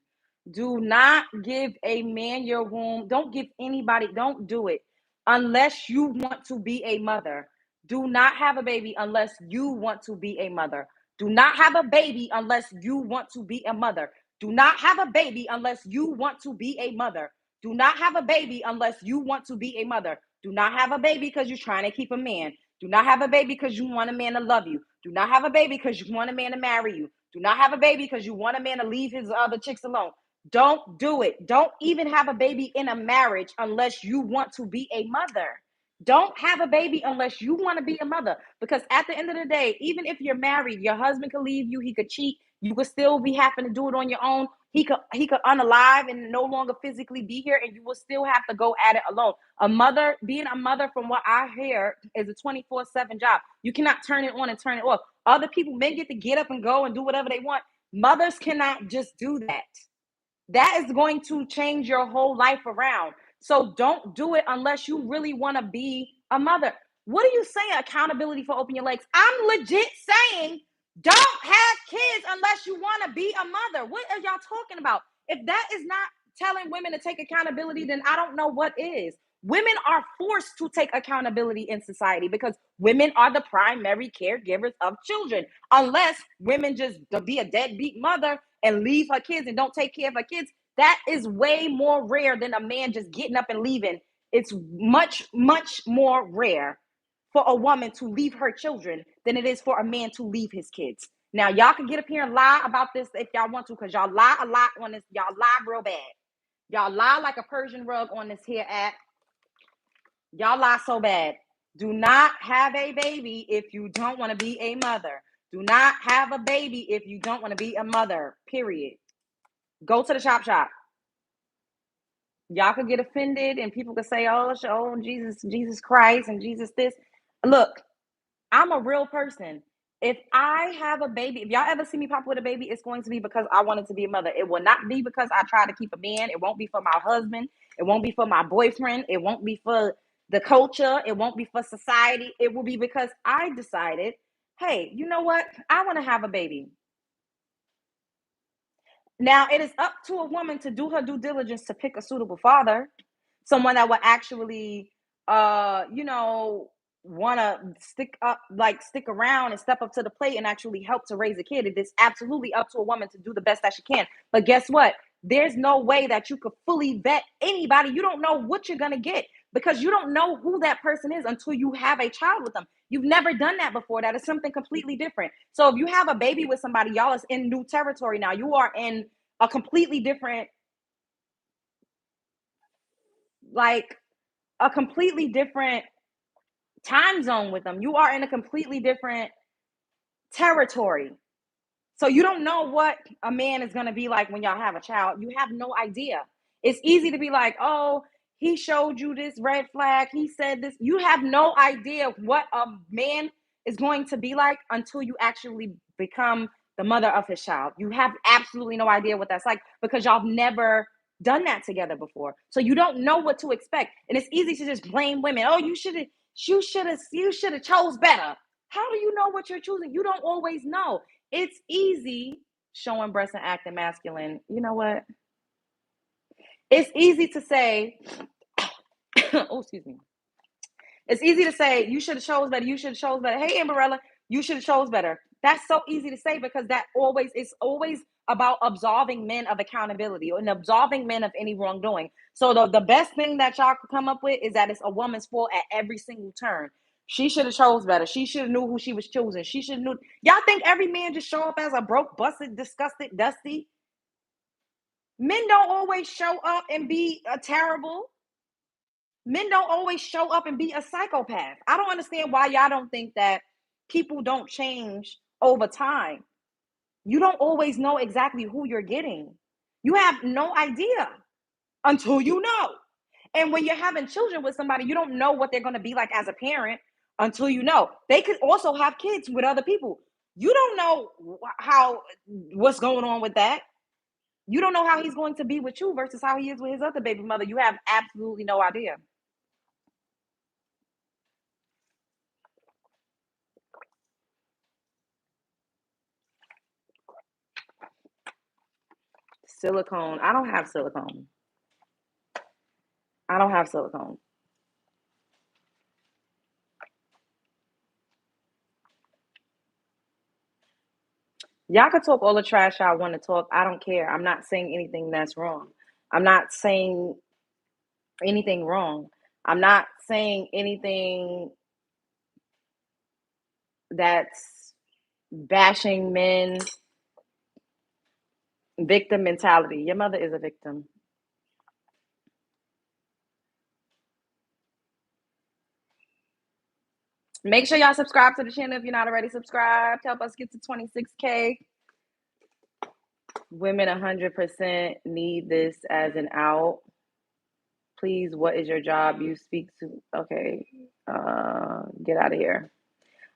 Do not give a man your womb. Don't give anybody, don't do it unless you want to be a mother. Do not have a baby unless you want to be a mother. Do not have a baby unless you want to be a mother. Do not have a baby unless you want to be a mother. Do not have a baby unless you want to be a mother. Do not have a baby because you're trying to keep a man. Do not have a baby because you want a man to love you. Do not have a baby because you want a man to marry you. Do not have a baby because you want a man to leave his other chicks alone. Don't do it. Don't even have a baby in a marriage unless you want to be a mother. Don't have a baby unless you want to be a mother. Because at the end of the day, even if you're married, your husband could leave you, he could cheat, you could still be having to do it on your own. He could unalive and no longer physically be here, and you will still have to go at it alone. A mother, being a mother, from what I hear, is a 24/7 job. You cannot turn it on and turn it off. Other people, men, get to get up and go and do whatever they want. Mothers cannot just do that. That is going to change your whole life around. So don't do it unless you really want to be a mother. What are you saying? Accountability for open your legs. I'm legit saying don't have kids unless you want to be a mother. What are y'all talking about? If that is not telling women to take accountability, then I don't know what is. Women are forced to take accountability in society because women are the primary caregivers of children. Unless women just be a deadbeat mother and leave her kids and don't take care of her kids, that is way more rare than a man just getting up and leaving. It's much, much more rare for a woman to leave her children than it is for a man to leave his kids. Now, y'all can get up here and lie about this if y'all want to, because y'all lie a lot on this. Y'all lie real bad. Y'all lie like a Persian rug on this here app. Y'all lie so bad. Do not have a baby if you don't want to be a mother. Do not have a baby if you don't want to be a mother, period. Go to the chop shop. Y'all could get offended and people could say, oh, Jesus Christ and Jesus this. Look, I'm a real person. If I have a baby, if y'all ever see me pop with a baby, it's going to be because I wanted to be a mother. It will not be because I try to keep a man. It won't be for my husband. It won't be for my boyfriend. It won't be for the culture. It won't be for society. It will be because I decided, hey, you know what? I want to have a baby. Now, it is up to a woman to do her due diligence to pick a suitable father, someone that will actually, you know, want to stick around and step up to the plate and actually help to raise a kid. It is absolutely up to a woman to do the best that she can. But guess what? There's no way that you could fully vet anybody. You don't know what you're going to get because you don't know who that person is until you have a child with them. You've never done that before. That is something completely different. So if you have a baby with somebody, y'all is in new territory now. You are in a completely different, like a completely different time zone with them. You are in a completely different territory. So you don't know what a man is going to be like when y'all have a child. You have no idea. It's easy to be like, oh, he showed you this red flag. He said this. You have no idea what a man is going to be like until you actually become the mother of his child. You have absolutely no idea what that's like because y'all have never done that together before. So you don't know what to expect. And it's easy to just blame women. Oh, you should have chose better. How do you know what you're choosing? You don't always know. It's easy showing breasts and acting masculine. You know what? It's easy to say, oh, excuse me. It's easy to say, you should have chose better. You should have chose better. Hey, Amberella, you should have chose better. That's so easy to say because it's always about absolving men of accountability and absolving men of any wrongdoing. So the best thing that y'all could come up with is that it's a woman's fault at every single turn. She should have chose better. She should have knew who she was choosing. She should have knew. Y'all think every man just show up as a broke, busted, disgusted, dusty? Men don't always show up and be a terrible. Men don't always show up and be a psychopath. I don't understand why y'all don't think that people don't change over time. You don't always know exactly who you're getting. You have no idea until you know. And when you're having children with somebody, you don't know what they're going to be like as a parent until you know. They could also have kids with other people. You don't know what's going on with that. You don't know how he's going to be with you versus how he is with his other baby mother. You have absolutely no idea. Silicone. I don't have silicone. I don't have silicone. Y'all can talk all the trash y'all want to talk. I don't care. I'm not saying anything that's wrong. I'm not saying anything wrong. I'm not saying anything that's bashing men. Victim mentality. Your mother is a victim. Make sure y'all subscribe to the channel if you're not already subscribed. Help us get to 26K. Women 100% need this as an out. Please, what is your job? You speak to, okay, get out of here.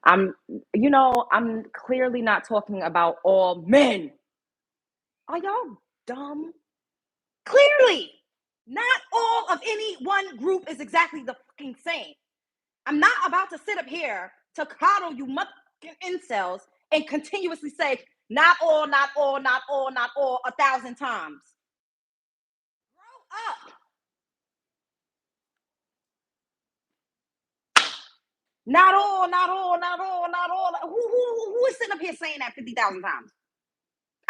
I'm clearly not talking about all men. Are y'all dumb? Clearly, not all of any one group is exactly the fucking same. I'm not about to sit up here to coddle you motherfucking incels and continuously say, not all, not all, not all, not all, 1,000 times. Grow up. Not all, not all, not all, not all. Who is sitting up here saying that 50,000 times?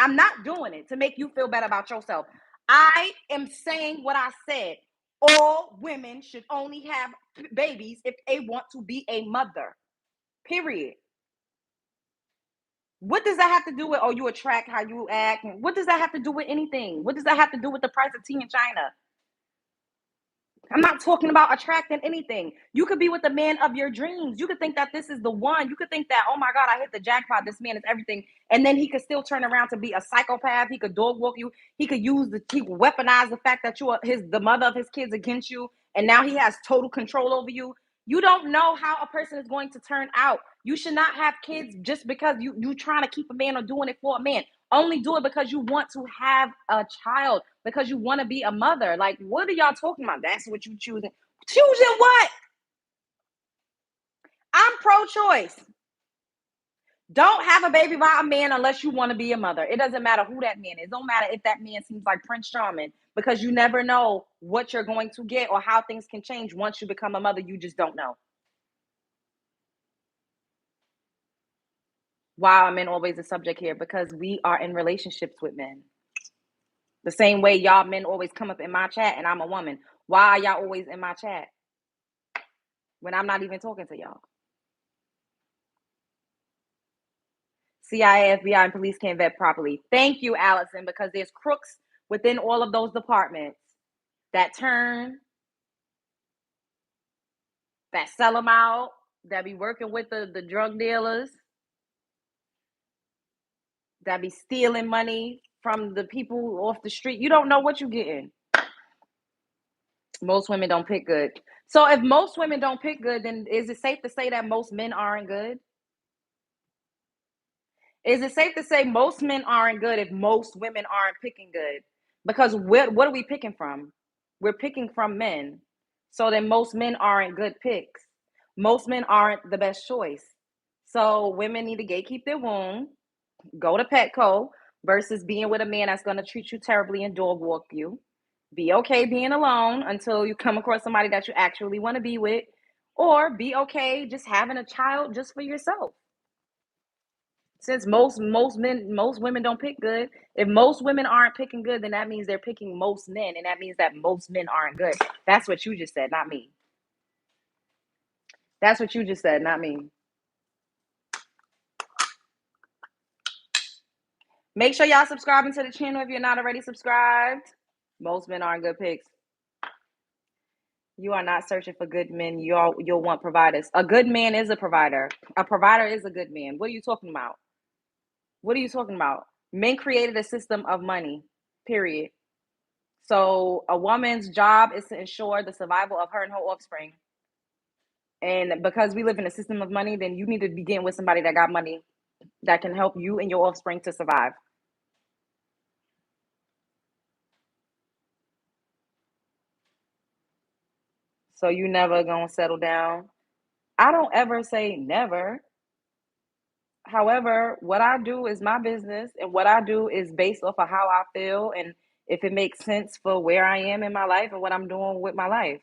I'm not doing it to make you feel better about yourself. I am saying what I said. All women should only have babies if they want to be a mother. Period. What does that have to do with, oh, you attract how you act? What does that have to do with anything? What does that have to do with the price of tea in China? I'm not talking about attracting anything. You could be with the man of your dreams. You could think that this is the one. You could think that, oh my God, I hit the jackpot. This man is everything. And then he could still turn around to be a psychopath. He could dog walk you. He could weaponize the fact that you are the mother of his kids against you. And now he has total control over you. You don't know how a person is going to turn out. You should not have kids just because you trying to keep a man or doing it for a man. Only do it because you want to have a child, because you want to be a mother. Like, what are y'all talking about? That's what you choosing. Choosing what? I'm pro-choice. Don't have a baby by a man unless you want to be a mother. It doesn't matter who that man is. It don't matter if that man seems like Prince Charming, because you never know what you're going to get or how things can change once you become a mother. You just don't know. Why are men always a subject here? Because we are in relationships with men. The same way y'all men always come up in my chat and I'm a woman. Why are y'all always in my chat when I'm not even talking to y'all? CIA, FBI, and police can't vet properly. Thank you, Allison, because there's crooks within all of those departments that sell them out, that be working with the drug dealers, that be stealing money from the people off the street. You don't know what you're getting. Most women don't pick good. So if most women don't pick good, then is it safe to say that most men aren't good? Is it safe to say most men aren't good if most women aren't picking good? Because what are we picking from? We're picking from men. So then most men aren't good picks. Most men aren't the best choice. So women need to gatekeep their womb, go to Petco versus being with a man that's going to treat you terribly and dog walk you. Be okay being alone until you come across somebody that you actually want to be with, or be okay just having a child just for yourself. Since most women don't pick good, if most women aren't picking good, then that means they're picking most men, and that means that most men aren't good. That's what you just said, not me. That's what you just said, not me. Make sure y'all subscribing to the channel if you're not already subscribed. Most men aren't good picks. You are not searching for good men. You'll want providers. A good man is a provider. A provider is a good man. What are you talking about? What are you talking about? Men created a system of money. Period. So a woman's job is to ensure the survival of her and her offspring. And because we live in a system of money, then you need to begin with somebody that got money that can help you and your offspring to survive. So you never gonna settle down. I don't ever say never. However, what I do is my business, and what I do is based off of how I feel and if it makes sense for where I am in my life and what I'm doing with my life.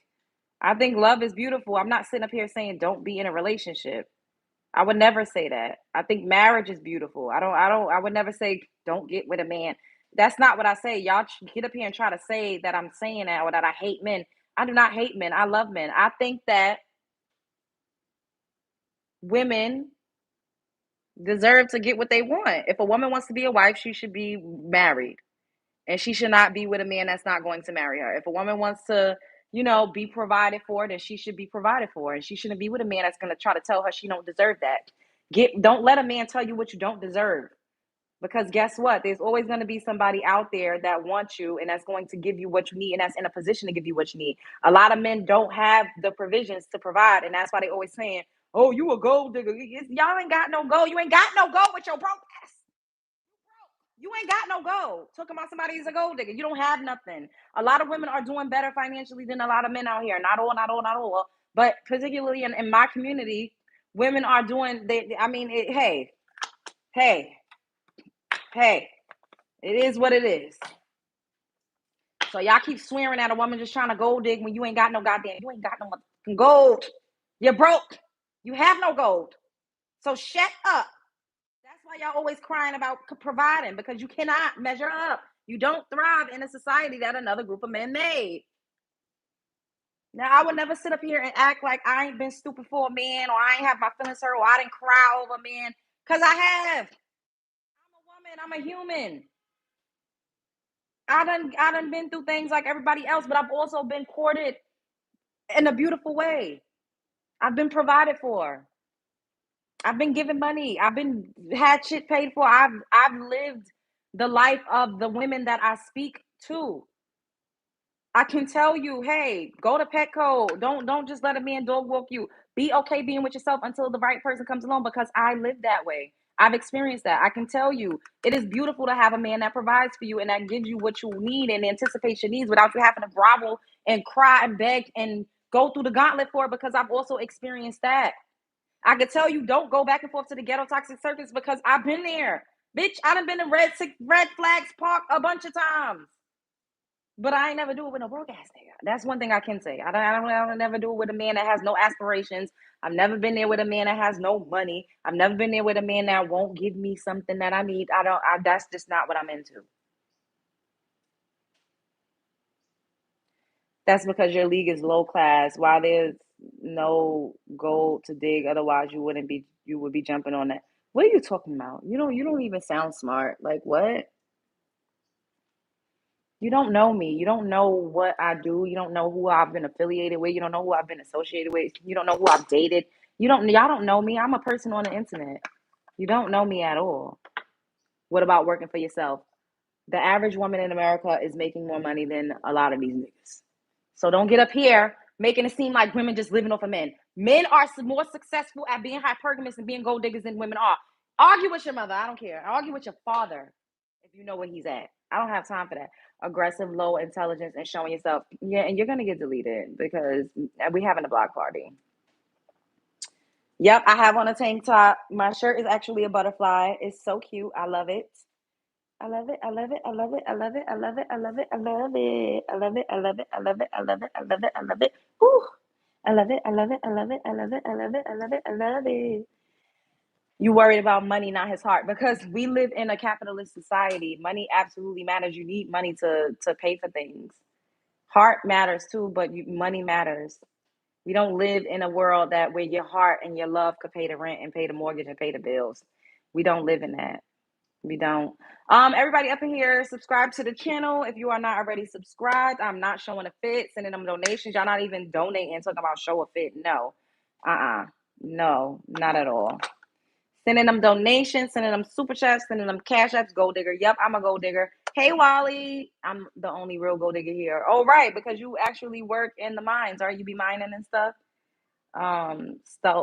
I think love is beautiful. I'm not sitting up here saying don't be in a relationship. I would never say that. I think marriage is beautiful. I would never say don't get with a man. That's not what I say. Y'all get up here and try to say that I'm saying that or that I hate men. I do not hate men. I love men. I think that women deserve to get what they want. If a woman wants to be a wife, she should be married. And she should not be with a man that's not going to marry her. If a woman wants to, be provided for, then she should be provided for. And she shouldn't be with a man that's going to try to tell her she don't deserve that. Don't let a man tell you what you don't deserve. Because guess what? There's always going to be somebody out there that wants you and that's going to give you what you need and that's in a position to give you what you need. A lot of men don't have the provisions to provide, and that's why they always saying, "Oh, you a gold digger." Y'all ain't got no gold. You ain't got no gold with your broke ass. You ain't got no gold. Talking about somebody who's a gold digger. You don't have nothing. A lot of women are doing better financially than a lot of men out here. Not all, not all, not all. But particularly in my community, women are doing, hey, hey, hey, it is what it is. So y'all keep swearing at a woman just trying to gold dig when you ain't got no gold. You're broke. You have no gold. So shut up. That's why y'all always crying about providing, because you cannot measure up. You don't thrive in a society that another group of men made. Now, I would never sit up here and act like I ain't been stupid for a man, or I ain't have my feelings hurt, or I didn't cry over a man, because I have. I'm a woman. I'm a human. I done been through things like everybody else, but I've also been courted in a beautiful way. I've been provided for. I've been given money. I've been had shit paid for. I've lived the life of the women that I speak to. I can tell you, hey, go to Petco. Don't just let a man dog walk you. Be okay being with yourself until the right person comes along, because I live that way. I've experienced that. I can tell you, it is beautiful to have a man that provides for you and that gives you what you need and anticipates your needs without you having to grovel and cry and beg and go through the gauntlet for it, because I've also experienced that. I could tell you, don't go back and forth to the ghetto toxic circus, because I've been there. Bitch, I done been to Red Flags Park a bunch of times. But I ain't never do it with no broke ass nigga. That's one thing I can say. I don't never do it with a man that has no aspirations. I've never been there with a man that has no money. I've never been there with a man that won't give me something that I need. That's just not what I'm into. That's because your league is low class. While there's no gold to dig, otherwise you would be jumping on that. What are you talking about? You don't even sound smart. Like what? You don't know me. You don't know what I do. You don't know who I've been affiliated with. You don't know who I've been associated with. You don't know who I've dated. Y'all don't know me. I'm a person on the internet. You don't know me at all. What about working for yourself? The average woman in America is making more money than a lot of these niggas. So don't get up here making it seem like women just living off of men. Men are more successful at being hypergamous and being gold diggers than women are. Argue with your mother. I don't care. Argue with your father if you know where he's at. I don't have time for that. Aggressive, low intelligence, and showing yourself. Yeah, and you're gonna get deleted because we having a block party. Yep, I have on a tank top. My shirt is actually a butterfly. It's so cute. I love it. I love it. I love it. I love it. I love it. I love it. I love it. I love it. I love it. I love it. I love it. I love it. I love it. I love it. Ooh. I love it. I love it. I love it. I love it. I love it. I love it. I love it. You worried about money, not his heart, because we live in a capitalist society. Money absolutely matters. You need money to pay for things. Heart matters too, but money matters. We don't live in a world that where your heart and your love could pay the rent and pay the mortgage and pay the bills. We don't live in that. We don't. Everybody up in here, subscribe to the channel if you are not already subscribed. I'm not showing a fit, sending them donations. Y'all not even donating, talking about show a fit. No. No, not at all. Sending them donations, sending them super chats, sending them cash apps. Gold digger. Yep, I'm a gold digger. Hey, Wally. I'm the only real gold digger here. Oh, right, because you actually work in the mines. Are you be mining and stuff?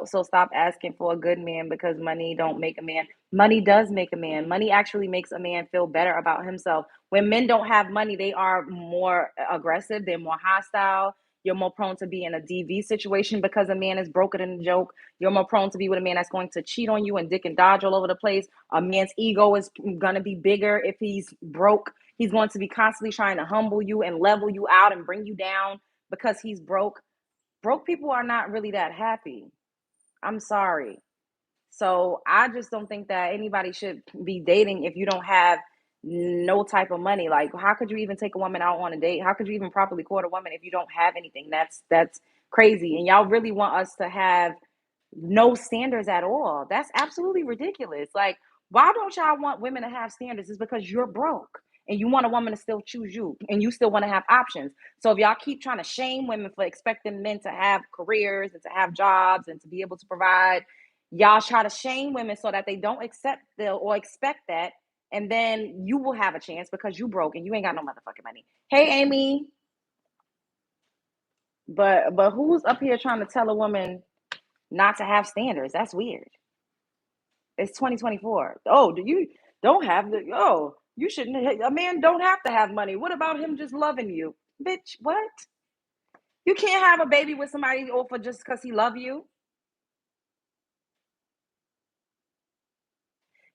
So stop asking for a good man, because money don't make a man. Money does make a man. Money actually makes a man feel better about himself. When men don't have money, they are more aggressive, they're more hostile. You're more prone to be in a DV situation because a man is broken in the joke. You're more prone to be with a man that's going to cheat on you and dick and dodge all over the place. A man's ego is going to be bigger if he's broke. He's going to be constantly trying to humble you and level you out and bring you down because he's broke. Broke people are not really that happy. I'm sorry. So I just don't think that anybody should be dating if you don't have no type of money. Like, how could you even take a woman out on a date? How could you even properly court a woman if you don't have anything? That's crazy. And y'all really want us to have no standards at all. That's absolutely ridiculous. Like, why don't y'all want women to have standards? It's because you're broke. and you want a woman to still choose you, and you still want to have options. So if y'all keep trying to shame women for expecting men to have careers and to have jobs and to be able to provide, y'all try to shame women so that they don't accept the or expect that, and then you will have a chance because you broke and you ain't got no motherfucking money. Hey, Amy. But who's up here trying to tell a woman not to have standards? That's weird. It's 2024. Oh, do you don't have the oh, you shouldn't, a man don't have to have money. What about him just loving you? Bitch, what? You can't have a baby with somebody or for just because he love you.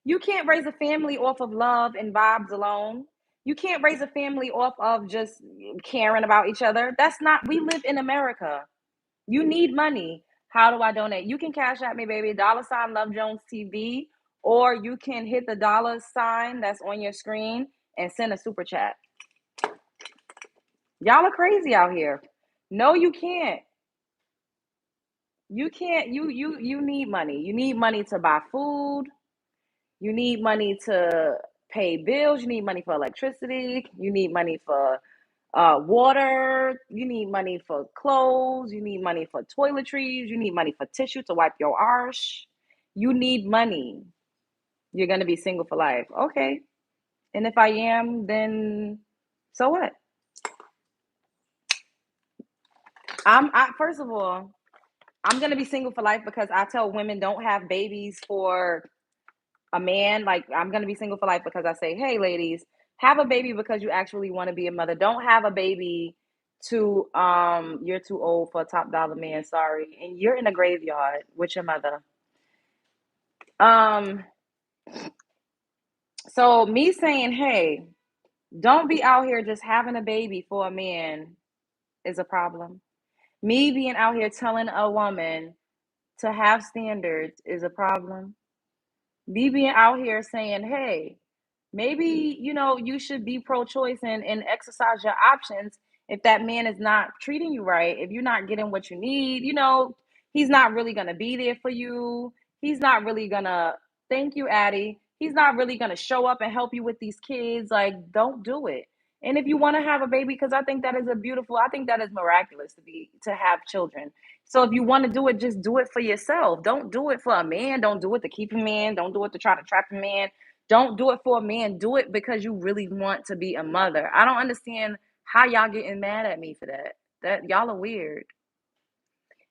You can't raise a family off of love and vibes alone. You can't raise a family off of just caring about each other. That's not, we live in America. You need money. How do I donate? You can cash at me, baby. $ Love Jones TV, or you can hit the dollar sign that's on your screen and send a super chat. Y'all are crazy out here. No, you can't. You can't. You need money. You need money to buy food. You need money to pay bills. You need money for electricity. You need money for water. You need money for clothes. You need money for toiletries. You need money for tissue to wipe your arse. You need money. You're gonna be single for life. Okay. And if I am, then so what? First of all, I'm gonna be single for life because I tell women don't have babies for a man. Like, I'm gonna be single for life because I say, hey, ladies, have a baby because you actually want to be a mother. Don't have a baby to you're too old for a top dollar man. Sorry, and you're in a graveyard with your mother. Um, so me saying, hey, don't be out here just having a baby for a man is a problem. Me being out here telling a woman to have standards is a problem. Me being out here saying, hey, maybe, you should be pro-choice and exercise your options. If that man is not treating you right, if you're not getting what you need, he's not really going to be there for you. He's not really going to, thank you, Addie. He's not really going to show up and help you with these kids. Like, don't do it. And if you want to have a baby, because I think that is miraculous to have children. So if you want to do it, just do it for yourself. Don't do it for a man. Don't do it to keep a man. Don't do it to try to trap a man. Don't do it for a man. Do it because you really want to be a mother. I don't understand how y'all getting mad at me for that. That y'all are weird.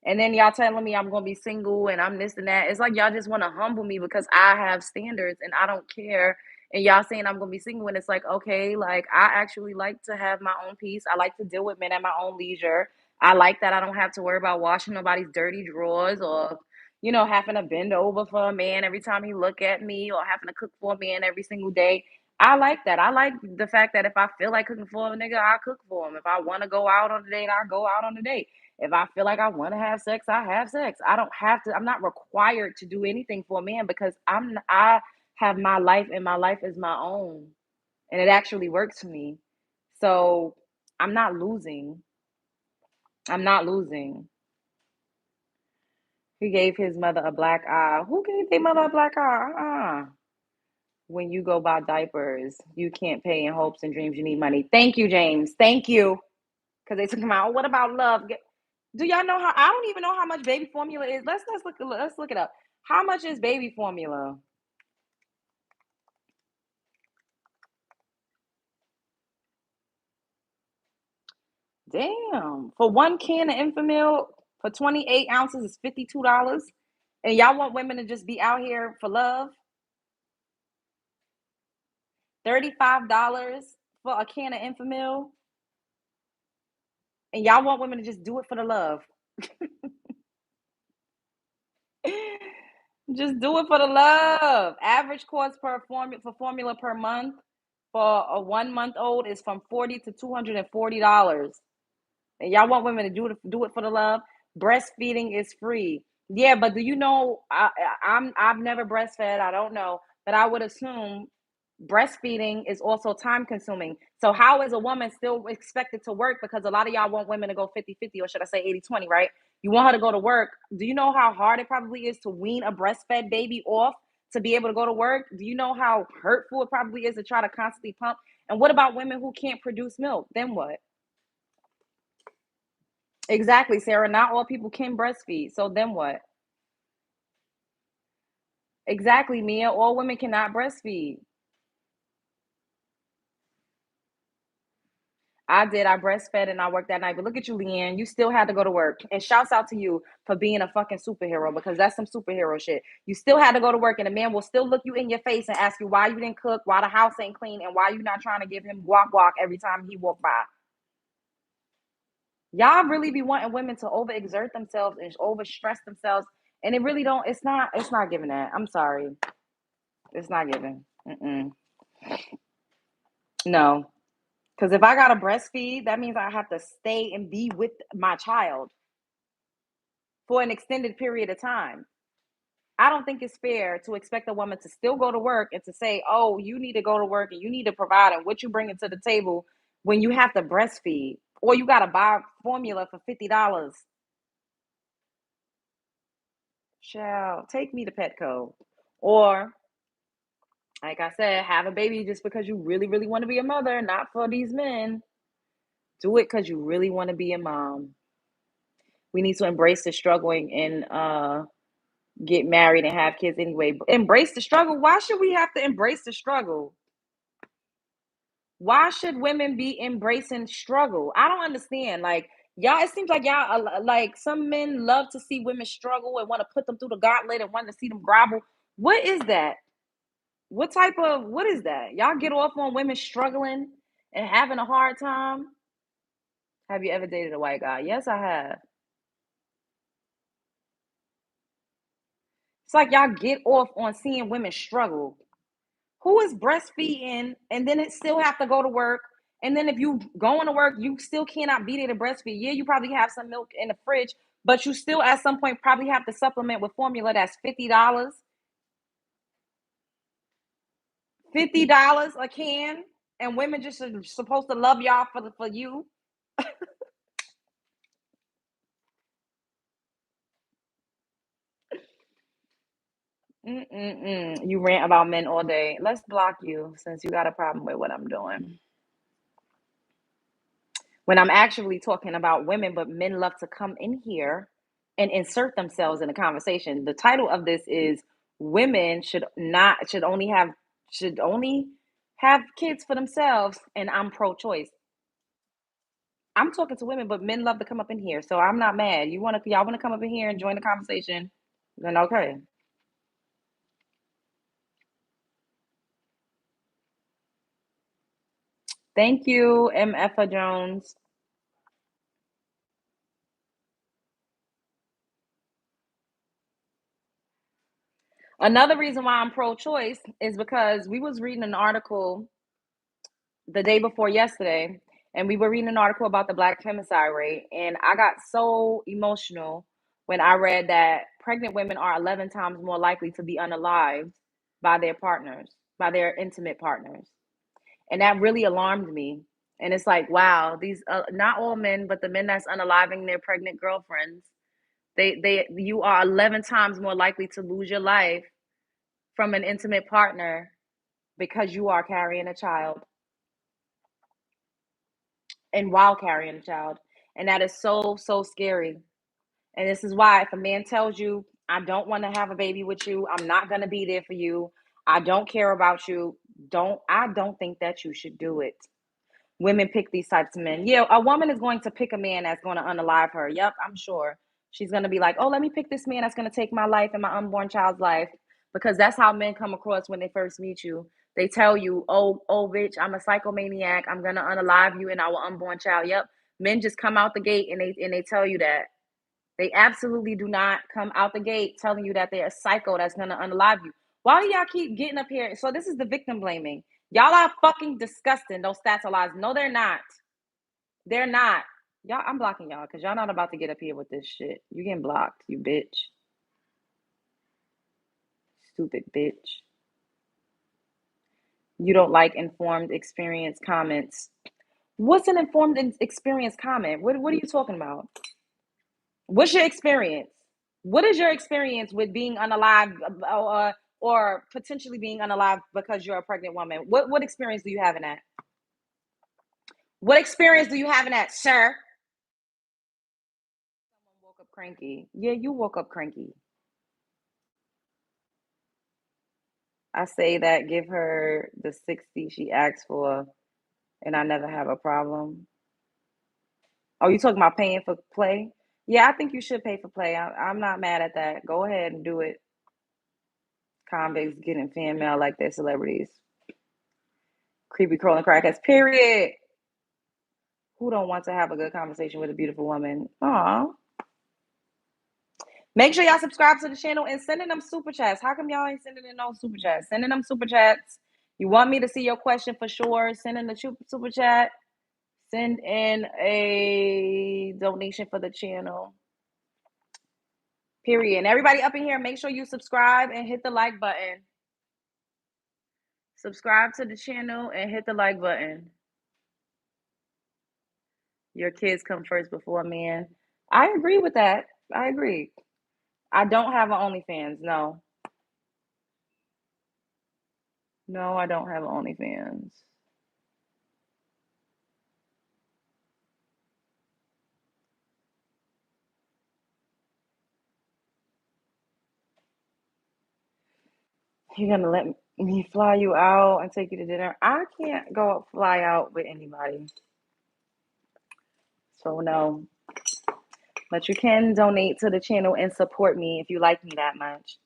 And then y'all telling me I'm gonna be single and I'm this and that. It's like y'all just want to humble me because I have standards and I don't care. And y'all saying I'm gonna be single, and it's like, okay, like I actually like to have my own peace. I like to deal with men at my own leisure. I like that I don't have to worry about washing nobody's dirty drawers or having to bend over for a man every time he look at me or having to cook for a man every single day. I like that. I like the fact that if I feel like cooking for a nigga, I cook for him. If I want to go out on a date, I go out on a date. If I feel like I want to have sex, I have sex. I don't have to, I'm not required to do anything for a man because I have my life and my life is my own. And it actually works for me. So I'm not losing. I'm not losing. He gave his mother a black eye. Who gave their mother a black eye? When you go buy diapers, you can't pay in hopes and dreams. You need money. Thank you, James. Thank you. Because they took him out. What about love? Do y'all know how? I don't even know how much baby formula is. Let's look it up. How much is baby formula? Damn. For one can of Infamil for 28 ounces is $52. And y'all want women to just be out here for love? $35 for a can of Infamil? And y'all want women to just do it for the love? Just do it for the love. Average cost for formula per month for a 1 month old is from $40 to $240. And y'all want women to do it for the love? Breastfeeding is free. Yeah, but do you know? I've never breastfed. I don't know, but I would assume breastfeeding is also time consuming. So how is a woman still expected to work? Because a lot of y'all want women to go 50-50, or should I say 80-20, right? You want her to go to work. Do you know how hard it probably is to wean a breastfed baby off to be able to go to work? Do you know how hurtful it probably is to try to constantly pump? And what about women who can't produce milk? Then what? Exactly, Sarah. Not all people can breastfeed. So then what? Exactly, Mia. All women cannot breastfeed. I did. I breastfed and I worked that night. But look at you, Leanne. You still had to go to work. And shouts out to you for being a fucking superhero because that's some superhero shit. You still had to go to work and the man will still look you in your face and ask you why you didn't cook, why the house ain't clean, and why you not trying to give him guac guac every time he walk by. Y'all really be wanting women to overexert themselves and overstress themselves. And it really don't, it's not giving that. I'm sorry. It's not giving. Mm-mm. No. Because if I got to breastfeed, that means I have to stay and be with my child for an extended period of time. I don't think it's fair to expect a woman to still go to work and to say, oh, you need to go to work and you need to provide and what you bring to the table when you have to breastfeed or you got to buy formula for $50. Child, take me to Petco. Or, like I said, have a baby just because you really, really want to be a mother, not for these men. Do it because you really want to be a mom. We need to embrace the struggling and get married and have kids anyway. Embrace the struggle. Why should we have to embrace the struggle? Why should women be embracing struggle? I don't understand. Like y'all, it seems like y'all like some men love to see women struggle and want to put them through the gauntlet and want to see them grovel. What is that? What is that? Y'all get off on women struggling and having a hard time? Have you ever dated a white guy? Yes, I have. It's like y'all get off on seeing women struggle. Who is breastfeeding and then it still have to go to work? And then if you going to work, you still cannot be there to breastfeed. Yeah, you probably have some milk in the fridge, but you still at some point probably have to supplement with formula that's $50. $50 a can, and women just are supposed to love y'all for you. Mm-mm-mm. You rant about men all day. Let's block you since you got a problem with what I'm doing. When I'm actually talking about women, but men love to come in here and insert themselves in the conversation. The title of this is Women should only have kids for themselves, and I'm pro-choice. I'm talking to women, but men love to come up in here, so I'm not mad. Y'all wanna come up in here and join the conversation? Then okay. Thank you, MF Jones. Another reason why I'm pro-choice is because we was reading an article the day before yesterday, and we were reading an article about the black femicide rate, and I got so emotional when I read that pregnant women are 11 times more likely to be unalived by their partners, by their intimate partners, and that really alarmed me. And it's like, wow, these not all men, but the men that's unaliving their pregnant girlfriends, you are 11 times more likely to lose your life from an intimate partner because you are carrying a child and while carrying a child. And that is so, so scary. And this is why if a man tells you, I don't want to have a baby with you, I'm not going to be there for you, I don't care about you, I don't think that you should do it. Women pick these types of men. Yeah, a woman is going to pick a man that's going to unalive her. Yep, I'm sure. She's going to be like, oh, let me pick this man that's going to take my life and my unborn child's life. Because that's how men come across when they first meet you. They tell you, oh, bitch, I'm a psychomaniac. I'm going to unalive you and our unborn child. Yep. Men just come out the gate and they tell you that. They absolutely do not come out the gate telling you that they're a psycho that's going to unalive you. Why do y'all keep getting up here? So this is the victim blaming. Y'all are fucking disgusting. Those stats are lies. No, they're not. They're not. Y'all, I'm blocking y'all because y'all not about to get up here with this shit. You getting blocked, you bitch. Stupid bitch. You don't like informed experience comments. What's an informed experience comment? What are you talking about? What's your experience? What is your experience with being unalive or potentially being unalive because you're a pregnant woman? What experience do you have in that? What experience do you have in that, sir? Someone woke up cranky. Yeah, you woke up cranky. I say that, give her the 60 she asked for, and I never have a problem. Oh, you talking about paying for play? Yeah, I think you should pay for play. I'm not mad at that. Go ahead and do it. Convicts getting fan mail like they're celebrities. Creepy crawling crackheads. Period. Who don't want to have a good conversation with a beautiful woman? Aw. Make sure y'all subscribe to the channel and sending them super chats. How come y'all ain't sending in no super chats? Sending them super chats. You want me to see your question for sure? Send in the super chat. Send in a donation for the channel. Period. And everybody up in here, make sure you subscribe and hit the like button. Subscribe to the channel and hit the like button. Your kids come first before a man. I agree with that. I agree. I don't have an OnlyFans. No. No, I don't have an OnlyFans. You're gonna let me fly you out and take you to dinner? I can't go fly out with anybody. So no. But you can donate to the channel and support me if you like me that much.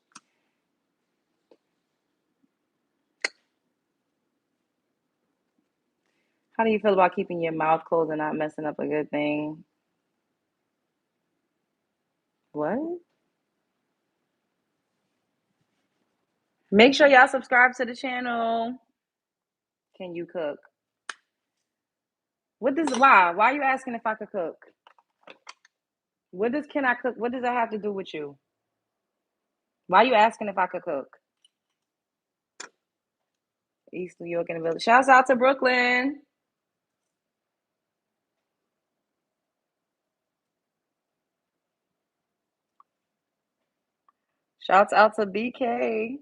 How do you feel about keeping your mouth closed and not messing up a good thing? What? Make sure y'all subscribe to the channel. Can you cook? What does why? Why are you asking if I could cook? What does can I cook? What does that have to do with you? Why are you asking if I could cook? East New York and the Village. Shouts out to Brooklyn. Shouts out to BK.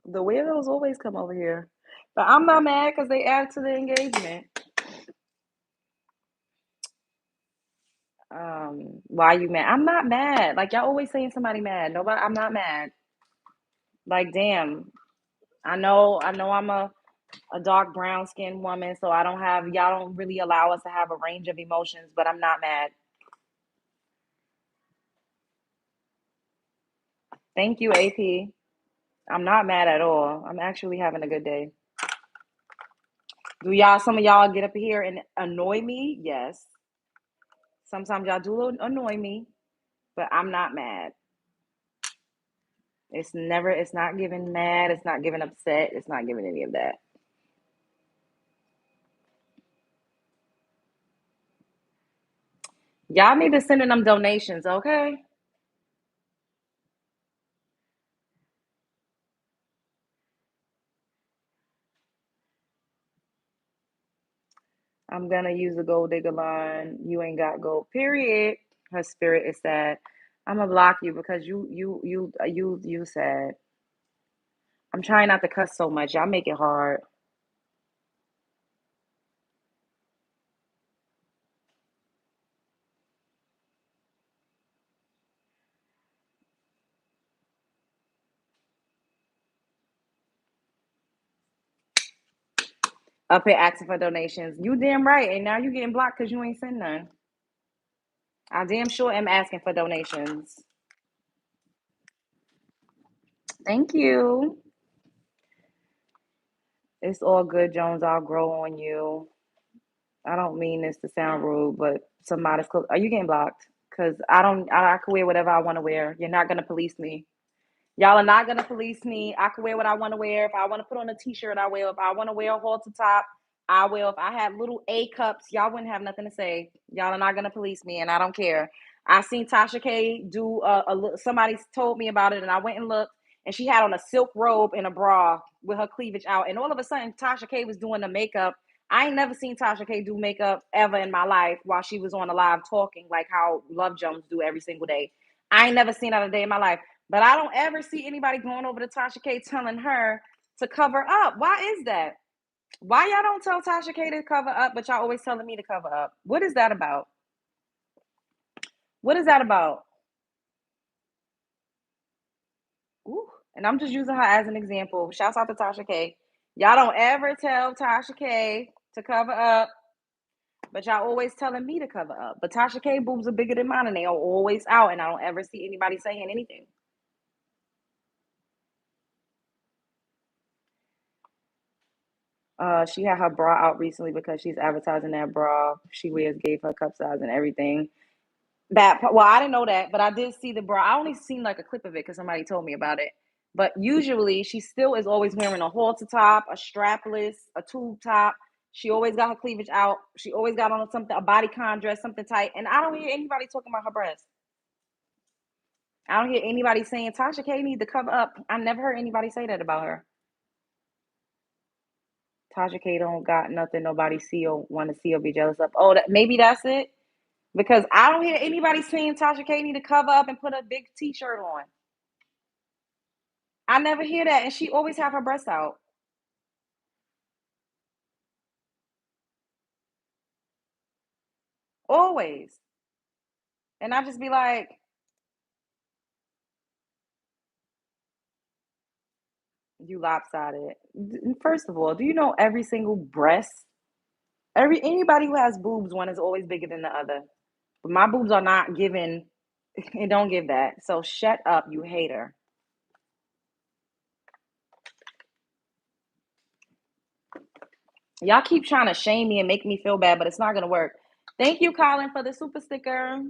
The weirdos always come over here. But I'm not mad because they added to the engagement. Why you mad? I'm not mad. Like y'all always saying somebody mad. Nobody I'm not mad. Like damn. I know I'm a dark brown skinned woman, so I don't have y'all don't really allow us to have a range of emotions, but I'm not mad. Thank you, AP. I'm not mad at all. I'm actually having a good day. Do y'all some of y'all get up here and annoy me? Yes. Sometimes y'all do annoy me, but I'm not mad. It's not giving mad, it's not giving upset, it's not giving any of that. Y'all need to send in them donations, okay? I'm gonna use the gold digger line. You ain't got gold. Period. Her spirit is sad. I'm gonna block you because you sad. I'm trying not to cuss so much. Y'all make it hard. Up here asking for donations. You damn right. And now you getting blocked because you ain't send none. I damn sure am asking for donations. Thank you. It's all good, Jones. I'll grow on you. I don't mean this to sound rude, but somebody's close. Are you getting blocked? Because I can wear whatever I want to wear. You're not going to police me. Y'all are not gonna police me. I can wear what I want to wear. If I want to put on a t-shirt, I will. If I want to wear a halter top, I will. If I had little A cups, y'all wouldn't have nothing to say. Y'all are not gonna police me, and I don't care. I seen Tasha K do somebody told me about it, and I went and looked, and she had on a silk robe and a bra with her cleavage out, and all of a sudden Tasha K was doing the makeup. I ain't never seen Tasha K do makeup ever in my life while she was on the live talking like how Love Jones do every single day. I ain't never seen that a day in my life. But I don't ever see anybody going over to Tasha K telling her to cover up. Why is that? Why y'all don't tell Tasha K to cover up, but y'all always telling me to cover up? What is that about? What is that about? Ooh. And I'm just using her as an example. Shouts out to Tasha K. Y'all don't ever tell Tasha K to cover up, but y'all always telling me to cover up. But Tasha K boobs are bigger than mine, and they are always out, and I don't ever see anybody saying anything. She had her bra out recently because she's advertising that bra she wears gave her cup size and everything. Well, I didn't know that, but I did see the bra. I only seen like a clip of it because somebody told me about it. But usually, she still is always wearing a halter top, a strapless, a tube top. She always got her cleavage out. She always got on something, a bodycon dress, something tight. And I don't hear anybody talking about her breasts. I don't hear anybody saying Tasha K need to cover up. I never heard anybody say that about her. Tasha K don't got nothing nobody see or want to see or be jealous of. Oh, maybe that's it. Because I don't hear anybody saying Tasha K need to cover up and put a big T-shirt on. I never hear that, and she always have her breasts out. Always. And I just be like, you lopsided. First of all, do you know every single breast? Anybody who has boobs, one is always bigger than the other. But my boobs are not given. It don't give that. So shut up, you hater. Y'all keep trying to shame me and make me feel bad, but it's not gonna work. Thank you, Colin, for the super sticker.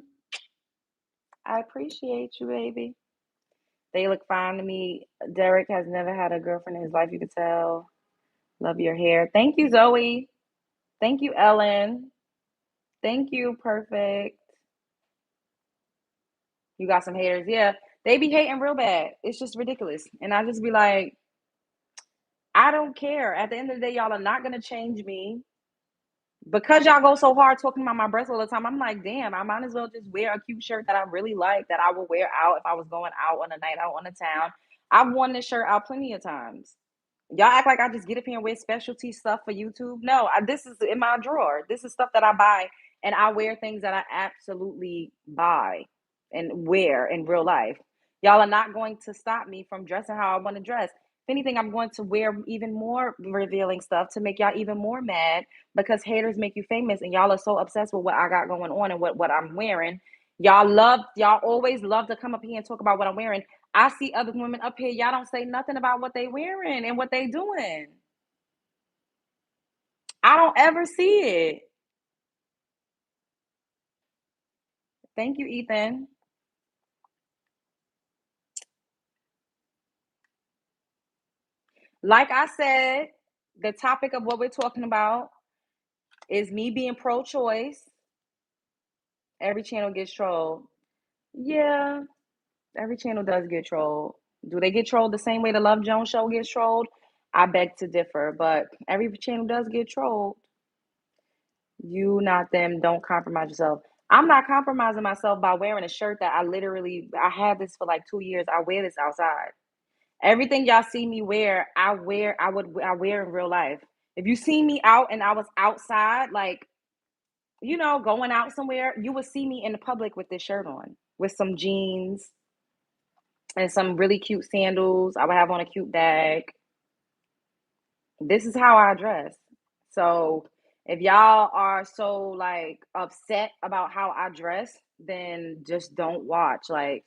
I appreciate you, baby. They look fine to me. Derek has never had a girlfriend in his life, you could tell. Love your hair. Thank you, Zoe. Thank you, Ellen. Thank you, Perfect. You got some haters. Yeah, they be hating real bad. It's just ridiculous. And I just be like, I don't care. At the end of the day, y'all are not going to change me. Because y'all go so hard talking about my breasts all the time, I'm like, damn, I might as well just wear a cute shirt that I really like, that I would wear out if I was going out on a night out on the town. I've worn this shirt out plenty of times. Y'all act like I just get up here and wear specialty stuff for YouTube. No, this is in my drawer. This is stuff that I buy, and I wear things that I absolutely buy and wear in real life. Y'all are not going to stop me from dressing how I want to dress. If anything, I'm going to wear even more revealing stuff to make y'all even more mad because haters make you famous, and y'all are so obsessed with what I got going on and what I'm wearing. Y'all always love to come up here and talk about what I'm wearing. I see other women up here. Y'all don't say nothing about what they wearing and what they doing. I don't ever see it. Thank you, Ethan. Like I said, the topic of what we're talking about is me being pro-choice. Every channel gets trolled. Yeah, every channel does get trolled. Do they get trolled the same way the Love Jones show gets trolled? I beg to differ, but every channel does get trolled. You, not them. Don't compromise yourself. I'm not compromising myself by wearing a shirt that I had this for like 2 years. I wear this outside. Everything y'all see me wear, I wear in real life. If you see me out and I was outside, like, going out somewhere, you would see me in the public with this shirt on, with some jeans and some really cute sandals. I would have on a cute bag. This is how I dress. So if y'all are so like upset about how I dress, then just don't watch. Like,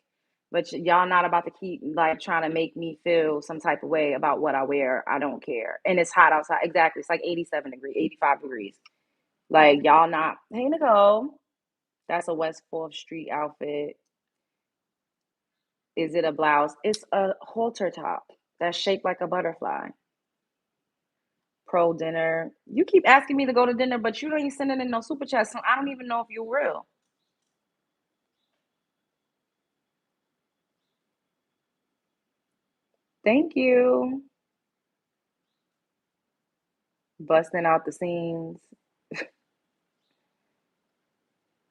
but y'all not about to keep like trying to make me feel some type of way about what I wear. I don't care. And it's hot outside. Exactly. It's like 87 degrees, 85 degrees. Like y'all not, hey Nicole. That's a West 4th Street outfit. Is it a blouse? It's a halter top that's shaped like a butterfly. Pro dinner. You keep asking me to go to dinner, but you don't even send it in no super chat, so I don't even know if you're real. Thank you. Busting out the seams.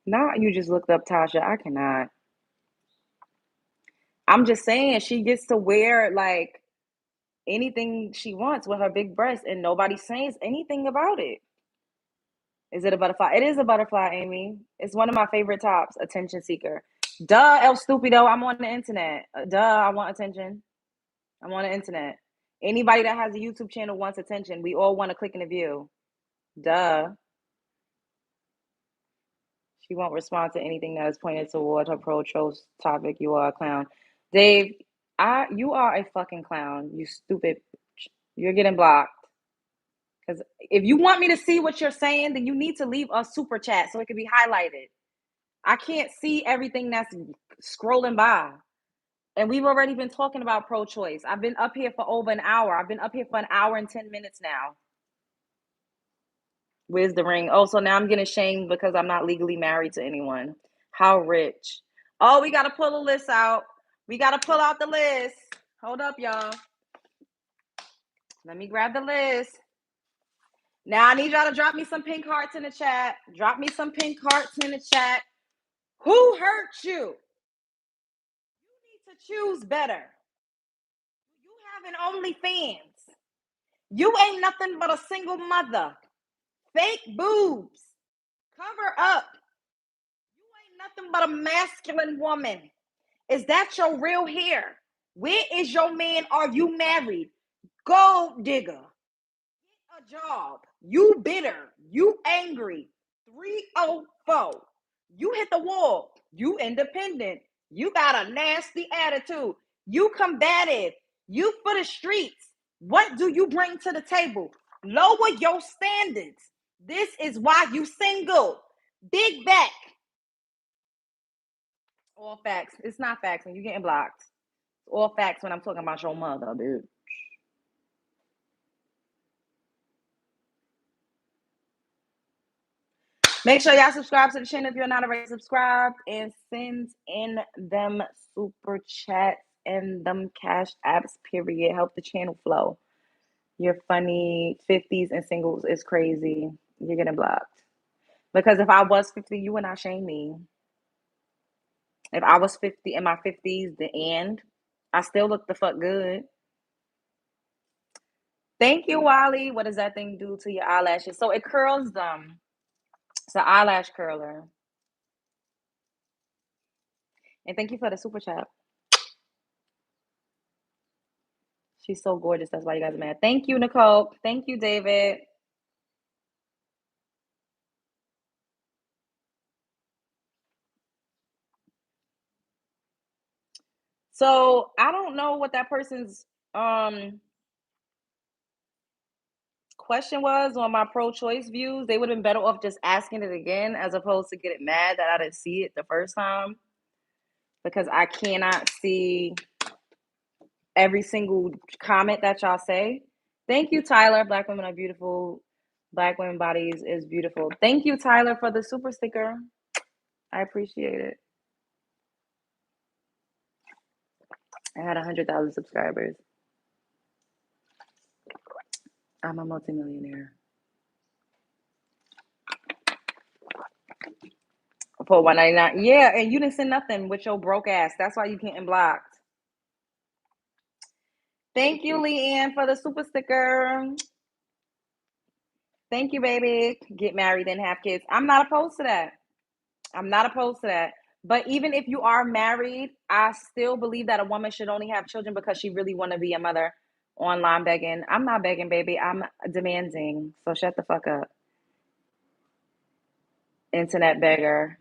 Now you just looked up Tasha. I cannot. I'm just saying she gets to wear like anything she wants with her big breasts, and nobody says anything about it. Is it a butterfly? It is a butterfly, Amy. It's one of my favorite tops. Attention seeker. Duh, El Stupido. I'm on the internet. Duh, I want attention. I'm on the internet. Anybody that has a YouTube channel wants attention. We all want to click and view. Duh. She won't respond to anything that is pointed toward her pro-choice topic. You are a clown. Dave, you are a fucking clown. You stupid. You're getting blocked. Because if you want me to see what you're saying, then you need to leave a super chat so it can be highlighted. I can't see everything that's scrolling by. And we've already been talking about pro-choice. I've been up here for over an hour. I've been up here for an hour and 10 minutes now. Where's the ring? Oh, so now I'm getting shamed because I'm not legally married to anyone. How rich. Oh, we got to pull the list out. We got to pull out the list. Hold up, y'all. Let me grab the list. Now I need y'all to drop me some pink hearts in the chat. Drop me some pink hearts in the chat. Who hurt you? You need to choose better. You have an OnlyFans. You ain't nothing but a single mother. Fake boobs. Cover up. You ain't nothing but a masculine woman. Is that your real hair? Where is your man? Are you married? Gold digger. Get a job. You bitter. You angry. 304. You hit the wall. You independent. You got a nasty attitude. You combative. You for the streets. What do you bring to the table? Lower your standards. This is why you single. Big back. All facts. It's not facts when you're getting blocked. All facts when I'm talking about your mother, dude. Make sure y'all subscribe to the channel if you're not already subscribed, and send in them super chats and them cash apps, period. Help the channel flow. You're funny. 50s and singles is crazy. You're getting blocked. Because if I was 50, you would not shame me. If I was 50 in my 50s, I still look the fuck good. Thank you, Wally. What does that thing do to your eyelashes? So it curls them. It's an eyelash curler. And thank you for the super chat. She's so gorgeous. That's why you guys are mad. Thank you, Nicole. Thank you, David. So I don't know what that person's question was on my pro-choice views. They would have been better off just asking it again as opposed to getting mad that I didn't see it the first time, because I cannot see every single comment that y'all say. Thank you, Tyler. Black women are beautiful. Black women bodies is beautiful. Thank you, Tyler, for the super sticker. I appreciate it. I had 100,000 subscribers. I'm a multimillionaire. For 199. Yeah, and you didn't send nothing with your broke ass. That's why you getting blocked. Thank you, Leanne, for the super sticker. Thank you, baby. Get married and have kids. I'm not opposed to that. I'm not opposed to that. But even if you are married, I still believe that a woman should only have children because she really want to be a mother. Online begging. I'm not begging, baby. I'm demanding. So shut the fuck up. Internet beggar.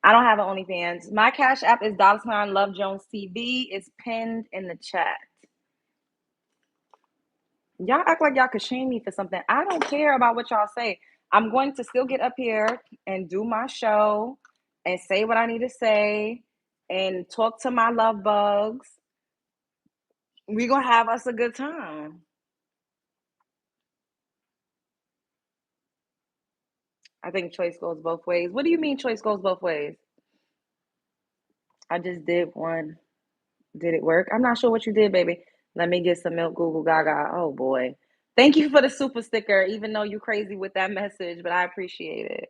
I don't have an OnlyFans. My Cash App is $ Love Jones TV. It's pinned in the chat. Y'all act like y'all could shame me for something. I don't care about what y'all say. I'm going to still get up here and do my show and say what I need to say and talk to my love bugs. We're going to have us a good time. I think choice goes both ways. What do you mean choice goes both ways? I just did one. Did it work? I'm not sure what you did, baby. Let me get some milk, Google Gaga. Oh, boy. Thank you for the super sticker, even though you're crazy with that message, but I appreciate it.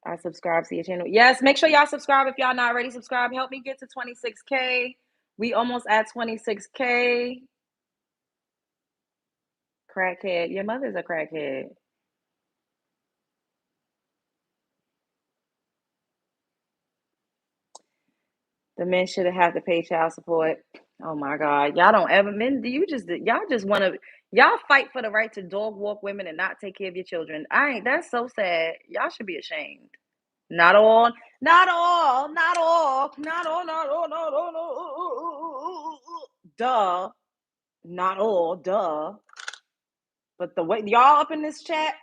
I subscribe to your channel. Yes, make sure y'all subscribe if y'all not already subscribed. Help me get to 26K. We almost at 26K. Crackhead. Your mother's a crackhead. The men shouldn't have to pay child support. Oh my God. Y'all don't ever men do you just y'all just wanna y'all fight for the right to dog walk women and not take care of your children. I ain't that's so sad. Y'all should be ashamed. Not all, not all, not all, not all, not all, not all, no. Duh. Not all, duh. But the way y'all up in this chat,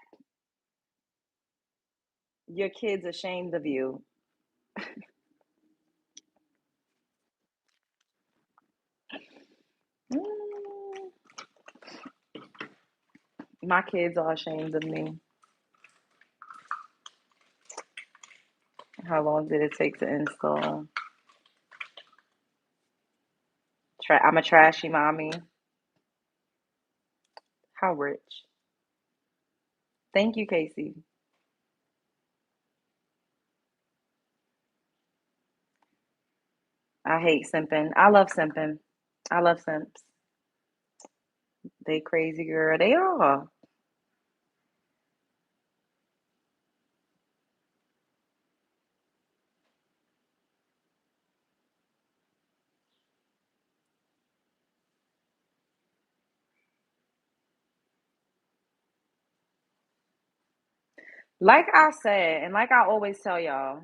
your kids ashamed of you. Mm, my kids are ashamed of me. How long did it take to install? I'm a trashy mommy. How rich? Thank you, Casey. I hate simping. I love simping. I love simps. They crazy girl. They are. Like I said, and like I always tell y'all,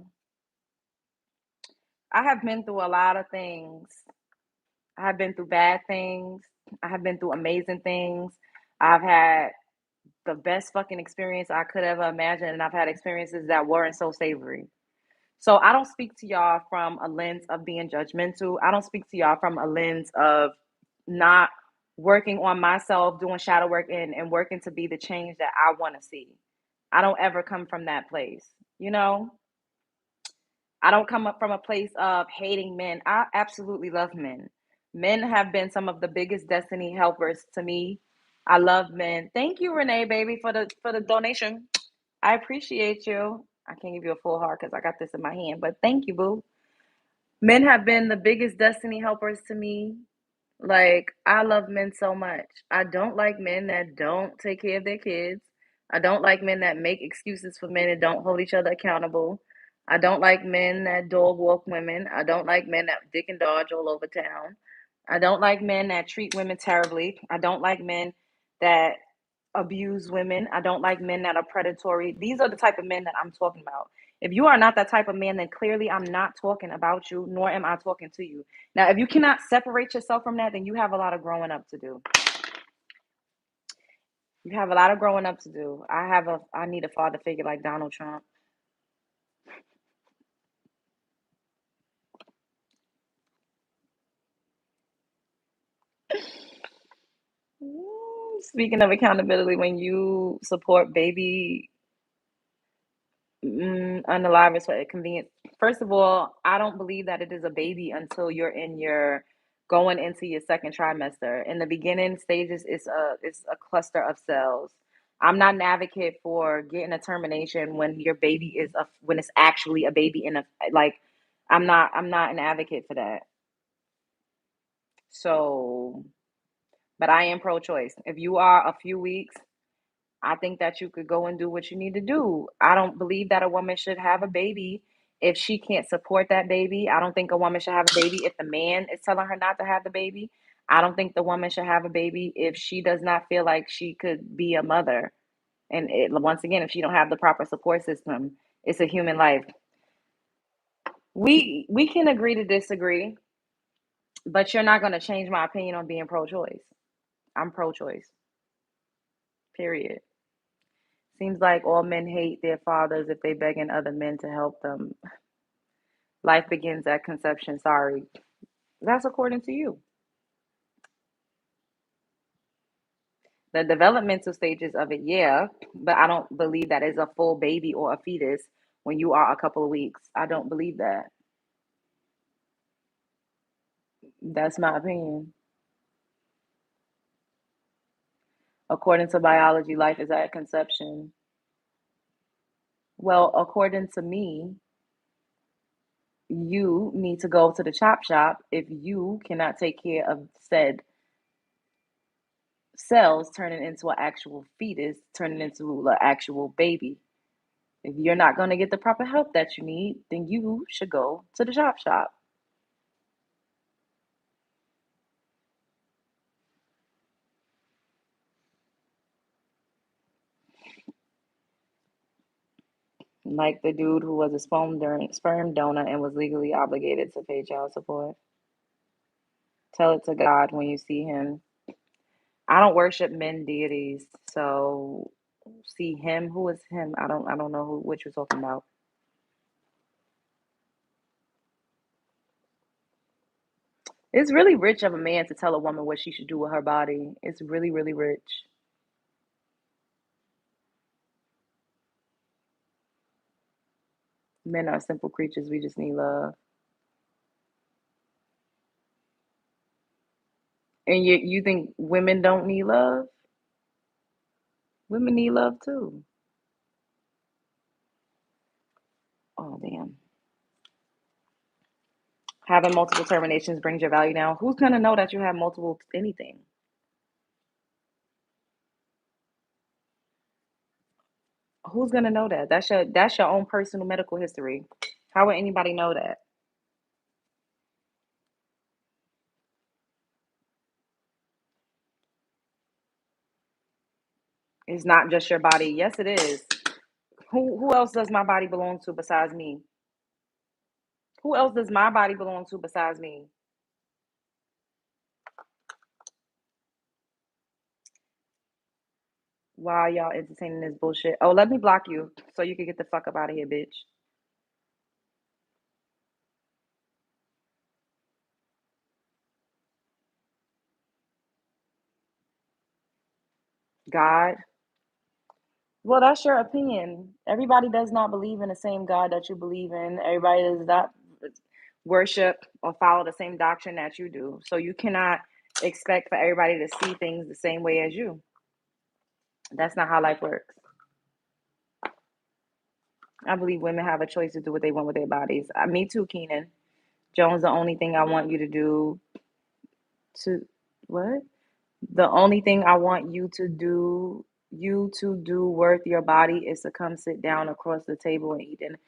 I have been through a lot of things. I have been through bad things. I have been through amazing things. I've had the best fucking experience I could ever imagine, and I've had experiences that weren't so savory. So I don't speak to y'all from a lens of being judgmental. I don't speak to y'all from a lens of not working on myself, doing shadow work and working to be the change that I want to see. I don't ever come from that place. You know, I don't come up from a place of hating men. I absolutely love men. Men have been some of the biggest destiny helpers to me. I love men. Thank you, Renee, baby, for the donation. I appreciate you. I can't give you a full heart because I got this in my hand, but thank you, boo. Men have been the biggest destiny helpers to me. Like, I love men so much. I don't like men that don't take care of their kids. I don't like men that make excuses for men and don't hold each other accountable. I don't like men that dog walk women. I don't like men that dick and dodge all over town. I don't like men that treat women terribly. I don't like men that abuse women. I don't like men that are predatory. These are the type of men that I'm talking about. If you are not that type of man, then clearly I'm not talking about you, nor am I talking to you. Now, if you cannot separate yourself from that, then you have a lot of growing up to do. You have a lot of growing up to do. I need a father figure like Donald Trump. Speaking of accountability, when you support baby unalive for convenience. First of all, I don't believe that it is a baby until you're in your going into your second trimester. In the beginning stages, it's a cluster of cells. I'm not an advocate for getting a termination when your baby is a when it's actually a baby in a like. I'm not an advocate for that. So, but I am pro-choice. If you are a few weeks, I think that you could go and do what you need to do. I don't believe that a woman should have a baby if she can't support that baby. I don't think a woman should have a baby if the man is telling her not to have the baby. I don't think the woman should have a baby if she does not feel like she could be a mother. Once again, if she don't have the proper support system, it's a human life. We can agree to disagree, but you're not going to change my opinion on being pro-choice. I'm pro-choice. Period. Seems like all men hate their fathers if they begging other men to help them. Life begins at conception. Sorry. That's according to you. The developmental stages of it, yeah, but I don't believe that is a full baby or a fetus when you are a couple of weeks. I don't believe that. That's my opinion. According to biology, life is at conception. Well, according to me, you need to go to the chop shop if you cannot take care of said cells turning into an actual fetus, turning into an actual baby. If you're not going to get the proper help that you need, then you should go to the chop shop. Like the dude who was a sperm donor and was legally obligated to pay child support. Tell it to God when you see him. I don't worship men deities, so see him. Who is him? I don't know what you're talking about. It's really rich of a man to tell a woman what she should do with her body. It's really, really rich. Men are simple creatures. We just need love. And you think women don't need love? Women need love too. Oh damn. Having multiple terminations brings your value down. Who's gonna know that you have multiple anything? Who's gonna know that? That's your own personal medical history. How would anybody know that? It's not just your body. Yes, it is. Who else does my body belong to besides me? Who else does my body belong to besides me? Why y'all entertaining this bullshit? Oh, let me block you so you can get the fuck up out of here, bitch. God. Well, that's your opinion. Everybody does not believe in the same God that you believe in. Everybody does not worship or follow the same doctrine that you do. So you cannot expect for everybody to see things the same way as you. That's not how life works. I believe women have a choice to do what they want with their bodies. Me too, Keenan. Jones, the only thing I want you to do to what? The only thing I want you to do worth your body is to come sit down across the table and eat dinner.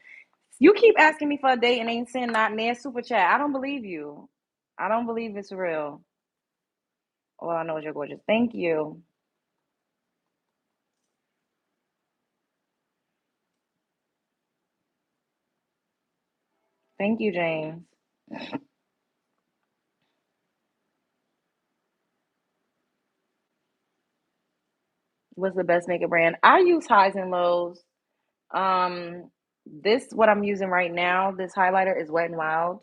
You keep asking me for a date and ain't sending not near super chat. I don't believe you. I don't believe it's real. All I know is you're gorgeous. Thank you. Thank you, James. What's the best makeup brand? I use Highs and Lows. This what I'm using right now. This highlighter is Wet and Wild.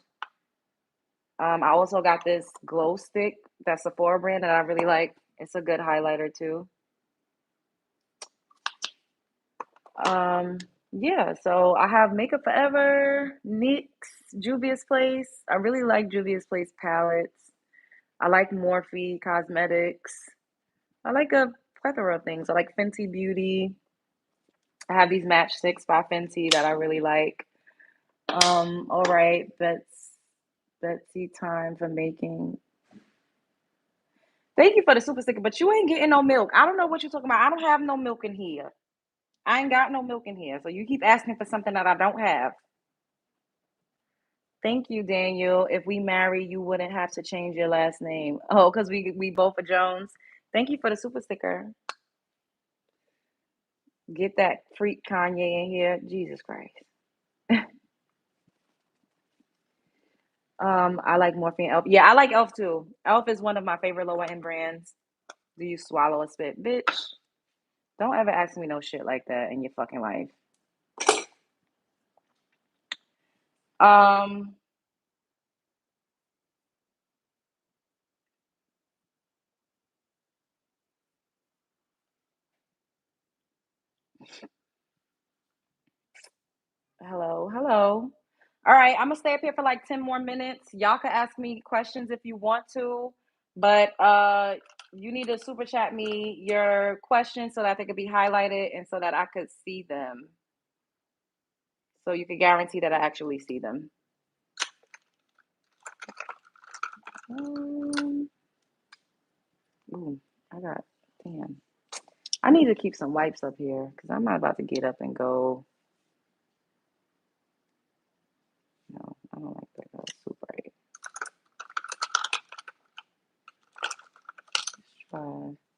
I also got this glow stick that's Sephora brand that I really like. It's a good highlighter too. Um, yeah, so I have Makeup Forever, NYX, Juvia's Place. I really like Juvia's Place palettes. I like Morphe Cosmetics. I like a plethora of things. I like Fenty Beauty. I have these Matchsticks by Fenty that I really like. All right, Betsy time for making. Thank you for the super sticker, but you ain't getting no milk. I don't know what you're talking about. I don't have no milk in here. I ain't got no milk in here. So you keep asking for something that I don't have. Thank you, Daniel. If we marry, you wouldn't have to change your last name. Oh, because we both are Jones. Thank you for the super sticker. Get that freak Kanye in here. Jesus Christ. I like Morphine Elf. Yeah, I like Elf too. Elf is one of my favorite lower end brands. Do you swallow a spit, bitch? Don't ever ask me no shit like that in your fucking life. Um, hello, hello. All right, I'm gonna stay up here for like 10 more minutes. Y'all can ask me questions if you want to, but you need to super chat me your questions so that they could be highlighted and so that I could see them. so you can guarantee that I actually see them. Um, ooh, I got, damn. I need to keep some wipes up here because I'm not about to get up and go. No, I don't like that. That was super bright. Try.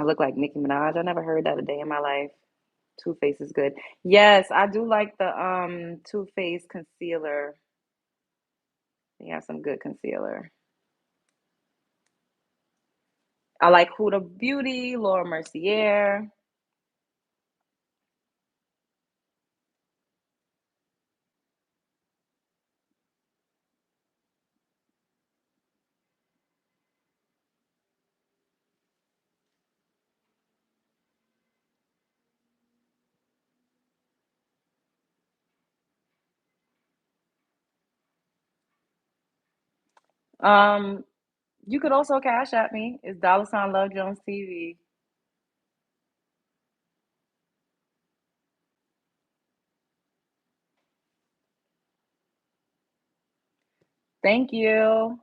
I look like Nicki Minaj. I never heard that a day in my life. Too Faced is good. Yes, I do like the Too Faced concealer. They have some good concealer. I like Huda Beauty, Laura Mercier. Um, you could also cash at me. It's dollar sign Love Jones TV. Thank you.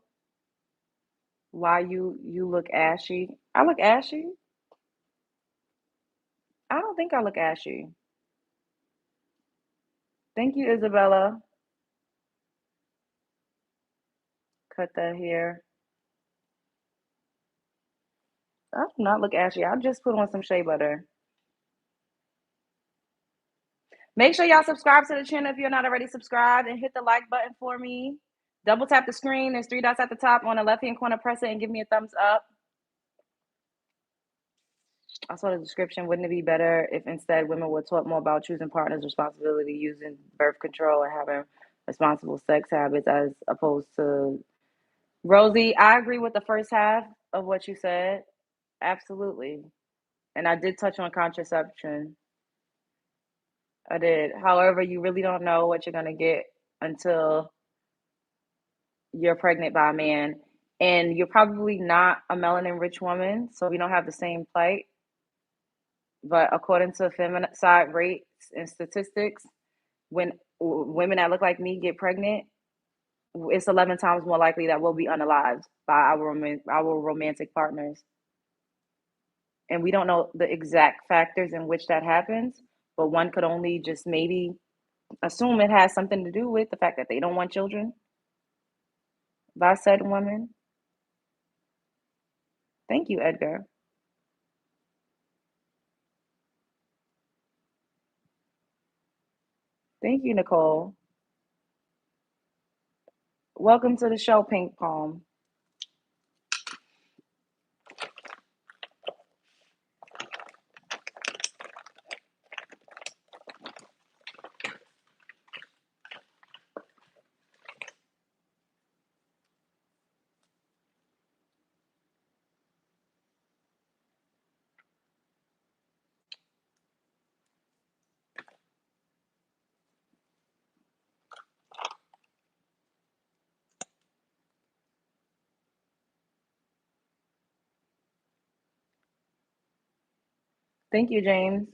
Why you look ashy? I look ashy? I don't think I look ashy. Thank you, Isabella. Cut that hair. I do not look ashy. I just put on some shea butter. Make sure y'all subscribe to the channel if you're not already subscribed and hit the like button for me. Double tap the screen. There's three dots at the top on the left hand corner. Press it and give me a thumbs up. I saw the description. Wouldn't it be better if instead women were taught more about choosing partners, responsibility, using birth control, and having responsible sex habits as opposed to Rosie? I agree with the first half of what you said. Absolutely. And I did touch on contraception. I did. However, you really don't know what you're going to get until you're pregnant by a man. And you're probably not a melanin rich woman, so we don't have the same plight. But according to femicide rates and statistics, when women that look like me get pregnant, it's 11 times more likely that we'll be unalived by our romantic partners. And we don't know the exact factors in which that happens, but one could only just maybe assume it has something to do with the fact that they don't want children by said woman. Thank you, Edgar. Thank you, Nicole. Welcome to the show, Pink Palm. Thank you, James.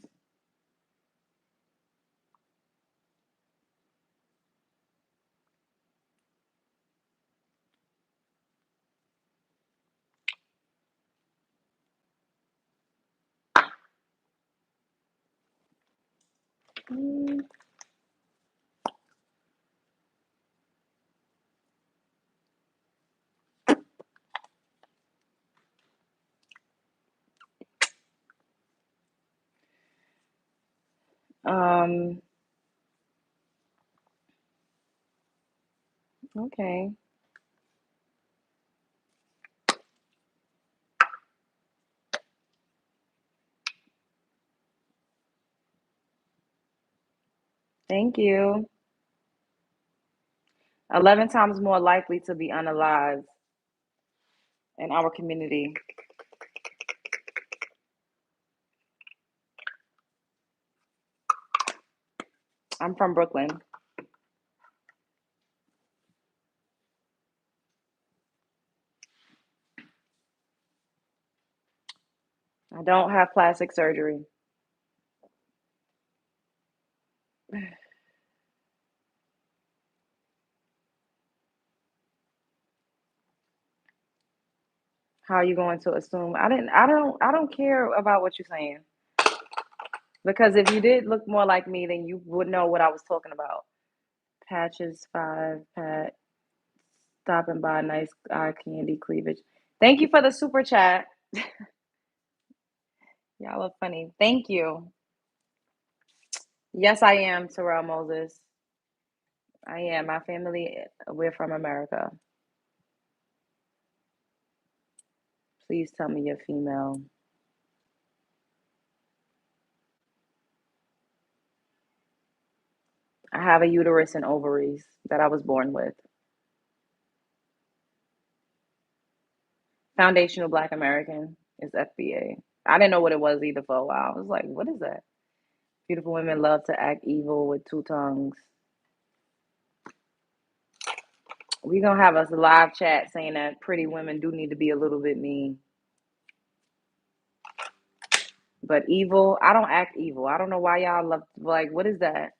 Mm, Um, okay. Thank you. 11 times more likely to be unalive in our community. I'm from Brooklyn. I don't have plastic surgery. How are you going to assume? I don't care about what you're saying. Because if you did look more like me, then you would know what I was talking about. Patches 5, Pat, stopping by, nice eye candy cleavage. Thank you for the super chat. Y'all are funny. Thank you. Yes, I am, Terrell Moses. I am. My family, we're from America. Please tell me you're female. I have a uterus and ovaries that I was born with. Foundational Black American is FBA. I didn't know what it was either for a while. I was like, what is that? Beautiful women love to act evil with two tongues. We gonna have a live chat saying that pretty women do need to be a little bit mean. But evil, I don't act evil. I don't know why y'all love, like, what is that?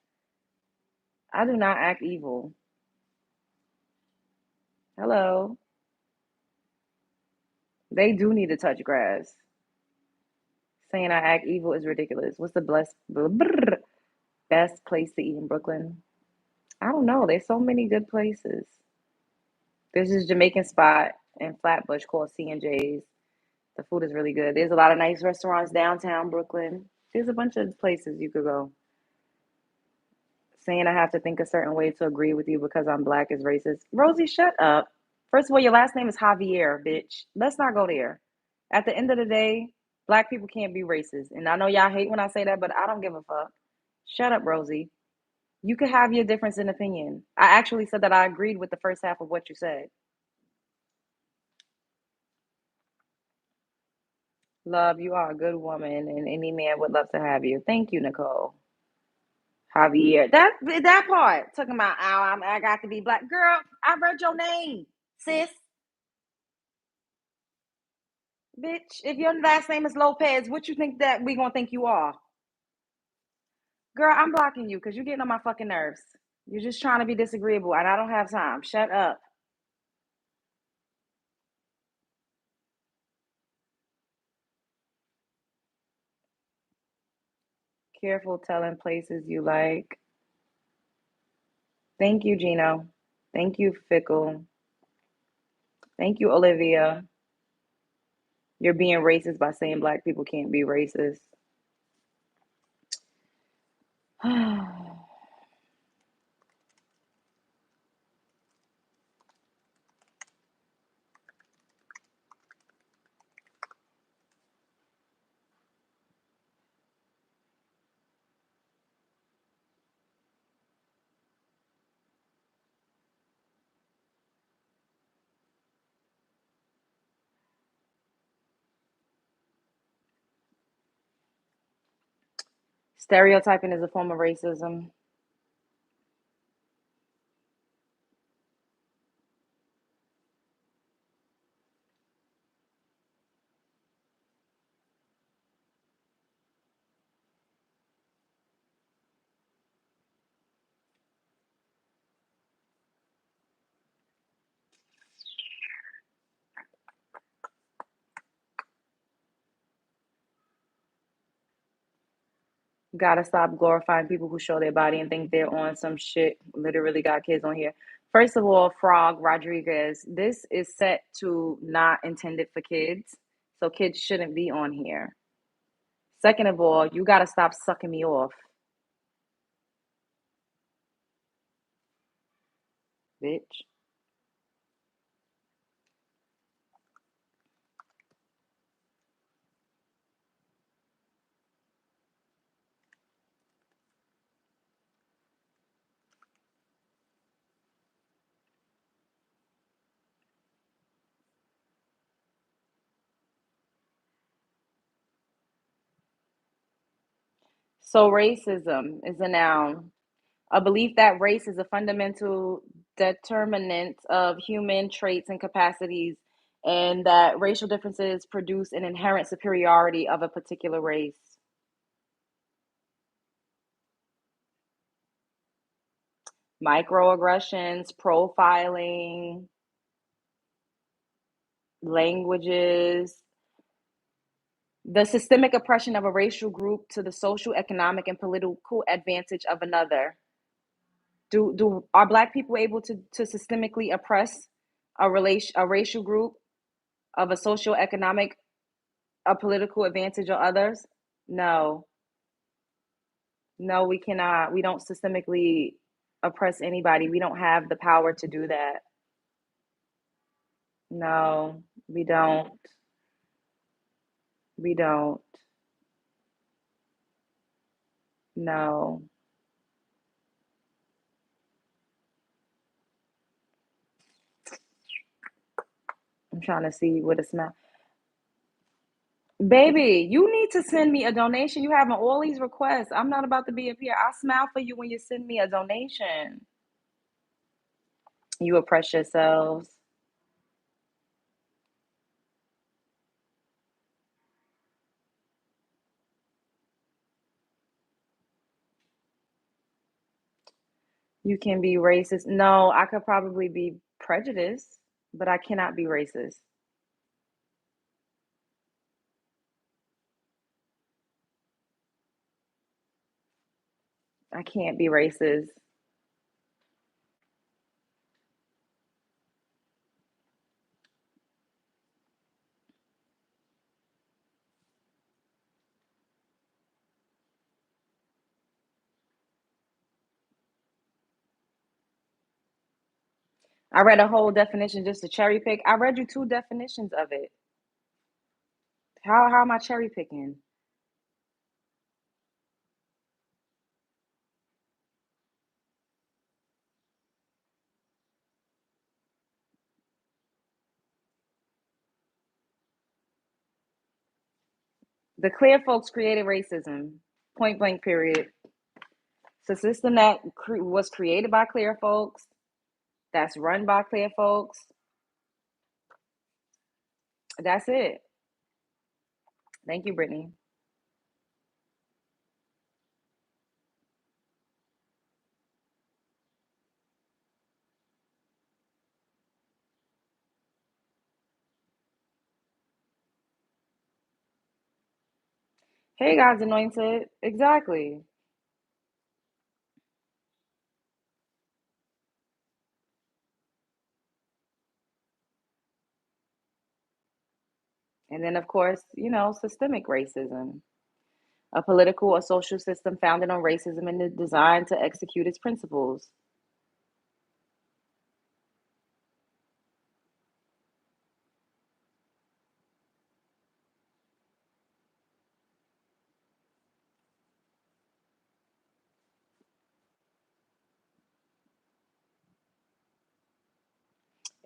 I do not act evil. Hello. They do need to touch grass. Saying I act evil is ridiculous. What's the best place to eat in Brooklyn? I don't know. There's so many good places. There's this Jamaican spot in Flatbush called C&J's. The food is really good. There's a lot of nice restaurants downtown Brooklyn. There's a bunch of places you could go. Saying I have to think a certain way to agree with you because I'm black is racist. Rosie, shut up. First of all, your last name is Javier, bitch. Let's not go there. At the end of the day, black people can't be racist. And I know y'all hate when I say that, but I don't give a fuck. Shut up, Rosie. You could have your difference in opinion. I actually said that I agreed with the first half of what you said. Love, you are a good woman, and any man would love to have you. Thank you, Nicole. Javier. That part. Talking about, oh, I got to be black. Girl, I read your name, sis. Bitch, if your last name is Lopez, what you think that we gonna think you are? Girl, I'm blocking you because you're getting on my fucking nerves. You're just trying to be disagreeable, and I don't have time. Shut up. Careful telling places you like. Thank you, Gino. Thank you, Fickle. Thank you, Olivia. You're being racist by saying black people can't be racist. Stereotyping is a form of racism. Gotta stop glorifying people who show their body and think they're on some shit. Literally got kids on here. First of all, Frog Rodriguez, this is set to not intended for kids. So kids shouldn't be on here. Second of all, you gotta stop sucking me off, bitch. So racism is a noun. A belief that race is a fundamental determinant of human traits and capacities, and that racial differences produce an inherent superiority of a particular race. Microaggressions, profiling. languages, the systemic oppression of a racial group to the social, economic, and political advantage of another. Do are Black people able to systemically oppress a racial group of a social, economic, a political advantage of others? No, no, we cannot. We don't systemically oppress anybody. We don't have the power to do that. No, we don't. We don't. No. I'm trying to see what it smells. Baby, you need to send me a donation. You having all these requests. I'm not about to be up here. I smile for you when you send me a donation. You oppress yourselves. You can be racist. No, I could probably be prejudiced, but I cannot be racist. I can't be racist. I read a whole definition just to cherry pick. I read you two definitions of it. How am I cherry picking? The clear folks created racism. Point blank period. It's a system that was created by clear folks, that's run by clear folks. That's it. Thank you, Brittany. Hey, God's anointed. Exactly. And then, of course, systemic racism, a political or social system founded on racism and designed to execute its principles.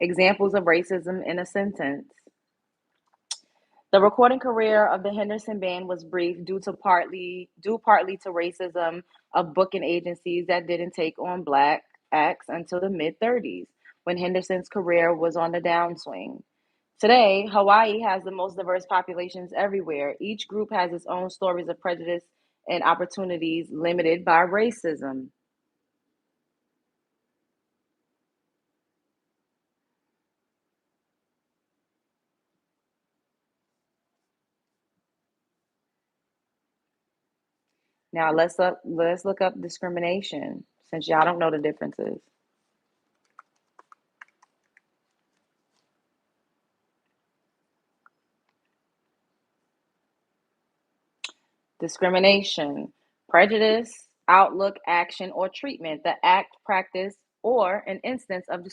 Examples of racism in a sentence. The recording career of the Henderson Band was brief due partly to racism of booking agencies that didn't take on black acts until the mid 30s, when Henderson's career was on the downswing. Today, Hawaii has the most diverse populations everywhere. Each group has its own stories of prejudice and opportunities limited by racism. Now let's look up discrimination since y'all don't know the differences. Discrimination, prejudice, outlook, action, or treatment, the act, practice, or an instance of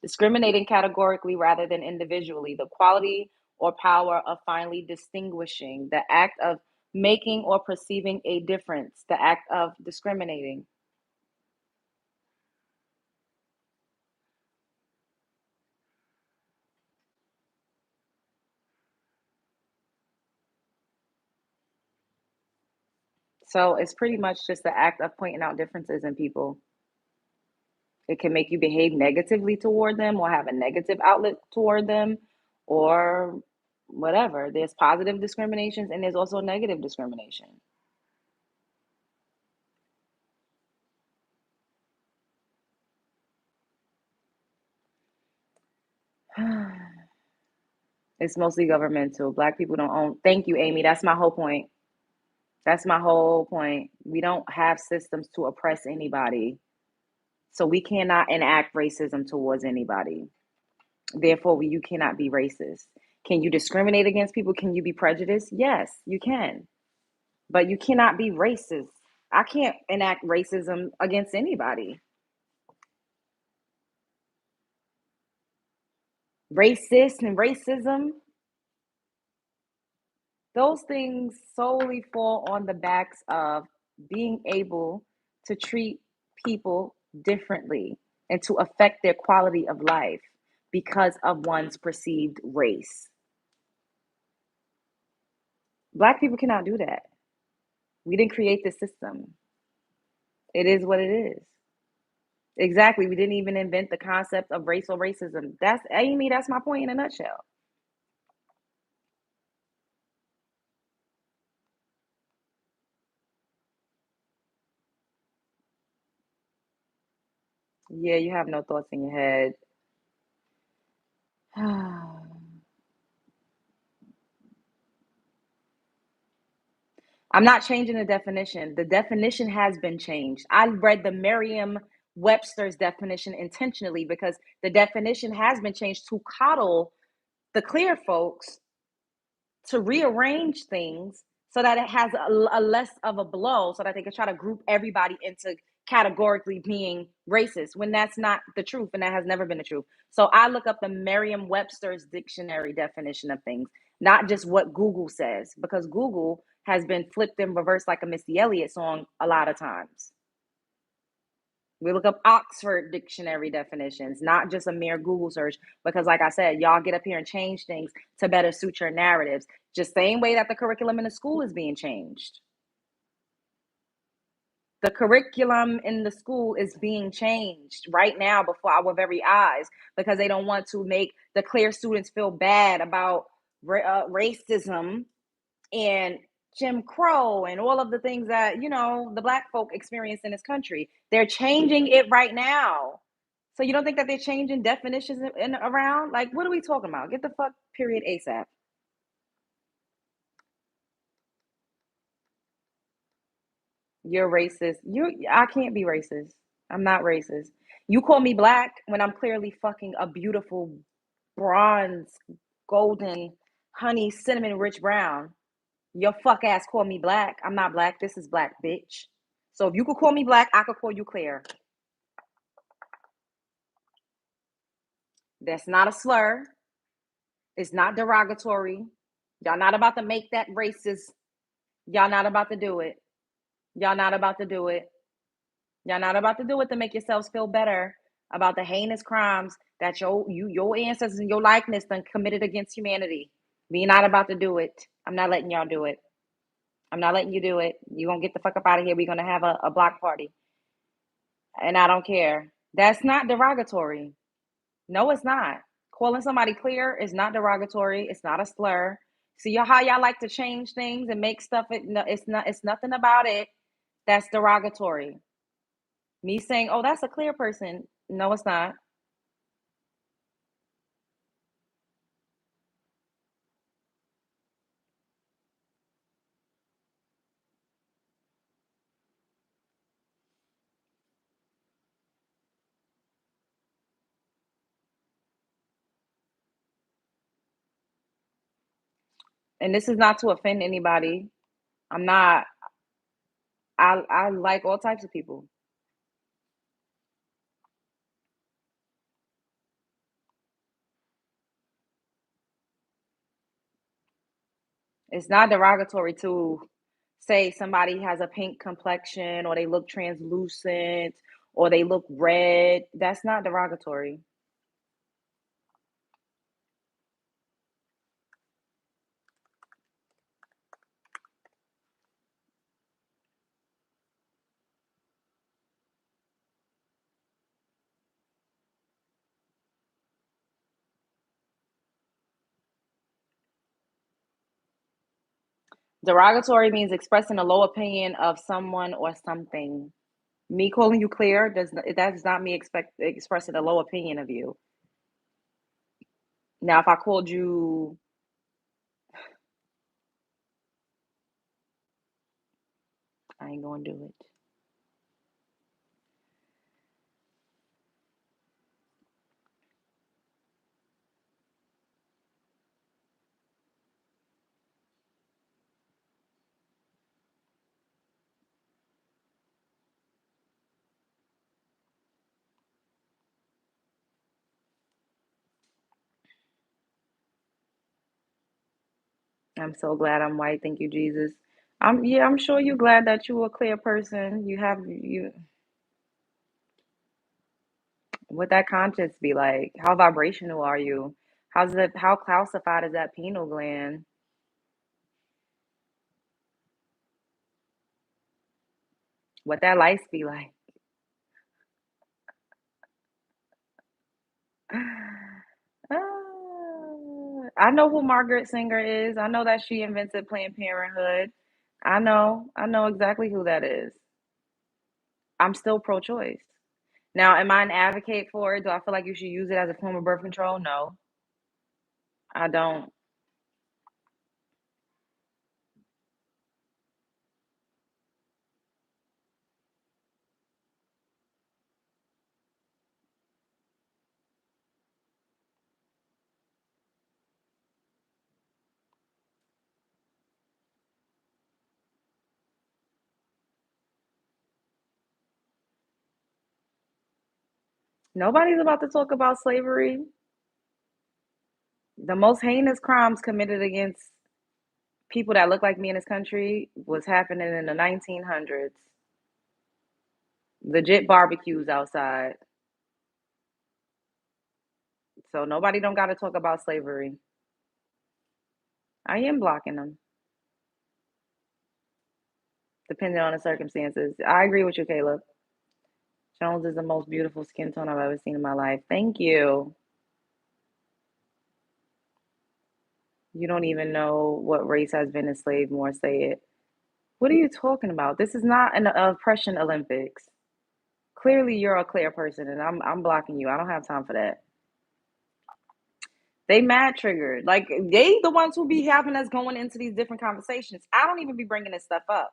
discriminating categorically rather than individually, the quality or power of finally distinguishing, the act of making or perceiving a difference, the act of discriminating. So it's pretty much just the act of pointing out differences in people. It can make you behave negatively toward them or have a negative outlet toward them or whatever. There's positive discriminations and there's also negative discrimination. It's mostly governmental. Black people don't own. Thank you, Amy. That's my whole point. That's my whole point. We don't have systems to oppress anybody. So we cannot enact racism towards anybody. Therefore, you cannot be racist. Can you discriminate against people? Can you be prejudiced? Yes, you can. But you cannot be racist. I can't enact racism against anybody. Racist and racism, those things solely fall on the backs of being able to treat people differently and to affect their quality of life because of one's perceived race. Black people cannot do that. We didn't create the system. It is what it is. Exactly. We didn't even invent the concept of race or racism. That's Amy, that's my point in a nutshell. Yeah, you have no thoughts in your head. I'm not changing the definition. The definition has been changed. I read the Merriam Webster's definition intentionally because the definition has been changed to coddle the clear folks, to rearrange things so that it has a less of a blow, so that they can try to group everybody into categorically being racist when that's not the truth and that has never been the truth. So I look up the Merriam Webster's dictionary definition of things, not just what Google says, because Google has been flipped and reversed like a Missy Elliott song a lot of times. We look up Oxford dictionary definitions, not just a mere Google search, because, like I said, y'all get up here and change things to better suit your narratives. Just same way that the curriculum in the school is being changed. The curriculum in the school is being changed right now before our very eyes because they don't want to make the clear students feel bad about racism and Jim Crow and all of the things that, the black folk experience in this country. They're changing it right now. So you don't think that they're changing definitions around? Like, what are we talking about? Get the fuck period ASAP. You're racist. I can't be racist. I'm not racist. You call me black when I'm clearly fucking a beautiful bronze, golden, honey, cinnamon rich brown. Your fuck ass call me black. I'm not black. This is black, bitch. So if you could call me black, I could call you clear. That's not a slur. It's not derogatory. Y'all not about to make that racist. Y'all not about to do it. Y'all not about to do it. Y'all not about to do it to make yourselves feel better about the heinous crimes that your ancestors and your likeness done committed against humanity. We not about to do it. I'm not letting y'all do it. I'm not letting you do it. You gonna get the fuck up out of here. We're gonna have a block party. And I don't care. That's not derogatory. No, it's not. Calling somebody clear is not derogatory. It's not a slur. See how y'all like to change things and make stuff. No, it's not. It's nothing about it that's derogatory. Me saying, "Oh, that's a clear person." No, it's not. And this is not to offend anybody. I'm not. I like all types of people. It's not derogatory to say somebody has a pink complexion or they look translucent or they look red. That's not derogatory. Derogatory means expressing a low opinion of someone or something. Me calling you clear does not me expressing a low opinion of you. Now, if I called you ain't gonna do it. I'm so glad I'm white. Thank you, Jesus. I'm sure you're glad that you're a clear person. You have you what that conscience be like? How vibrational are you? How calcified is that pineal gland? What that lights be like? I know who Margaret Singer is. I know that she invented Planned Parenthood. I know exactly who that is. I'm still pro-choice. Now, am I an advocate for it? Do I feel like you should use it as a form of birth control? No, I don't. Nobody's about to talk about slavery. The most heinous crimes committed against people that look like me in this country was happening in the 1900s. Legit barbecues outside. So nobody don't got to talk about slavery. I am blocking them, depending on the circumstances. I agree with you, Caleb. Jones is the most beautiful skin tone I've ever seen in my life. Thank you. You don't even know what race has been enslaved more. Say it. What are you talking about? This is not an oppression Olympics. Clearly, you're a clear person, and I'm blocking you. I don't have time for that. They mad triggered. Like they the ones who be having us going into these different conversations. I don't even be bringing this stuff up.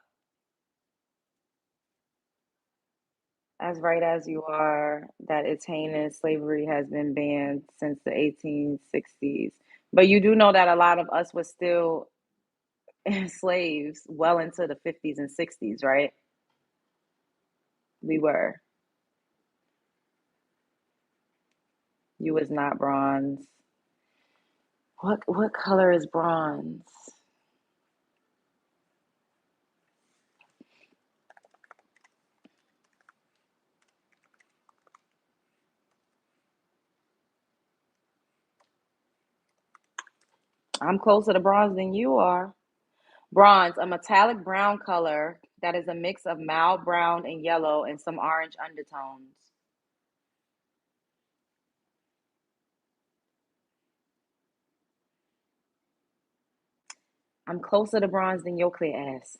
As right as you are, that it's heinous. Slavery has been banned since the 1860s. But you do know that a lot of us were still slaves well into the 50s and 60s, right? We were. You was not bronze. What color is bronze? I'm closer to bronze than you are. Bronze, a metallic brown color that is a mix of mild brown and yellow and some orange undertones. I'm closer to bronze than your clear ass.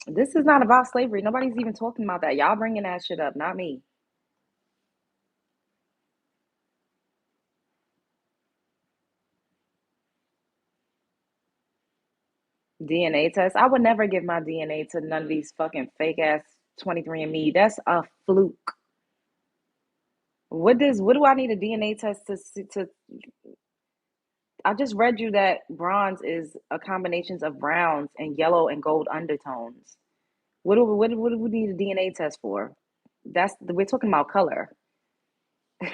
This is not about slavery. Nobody's even talking about that. Y'all bringing that shit up, not me. DNA test. I would never give my DNA to none of these fucking fake ass 23andMe. That's a fluke. What do I need a DNA test to I just read you that bronze is a combinations of browns and yellow and gold undertones. What do we need a DNA test for? That's we're talking about color.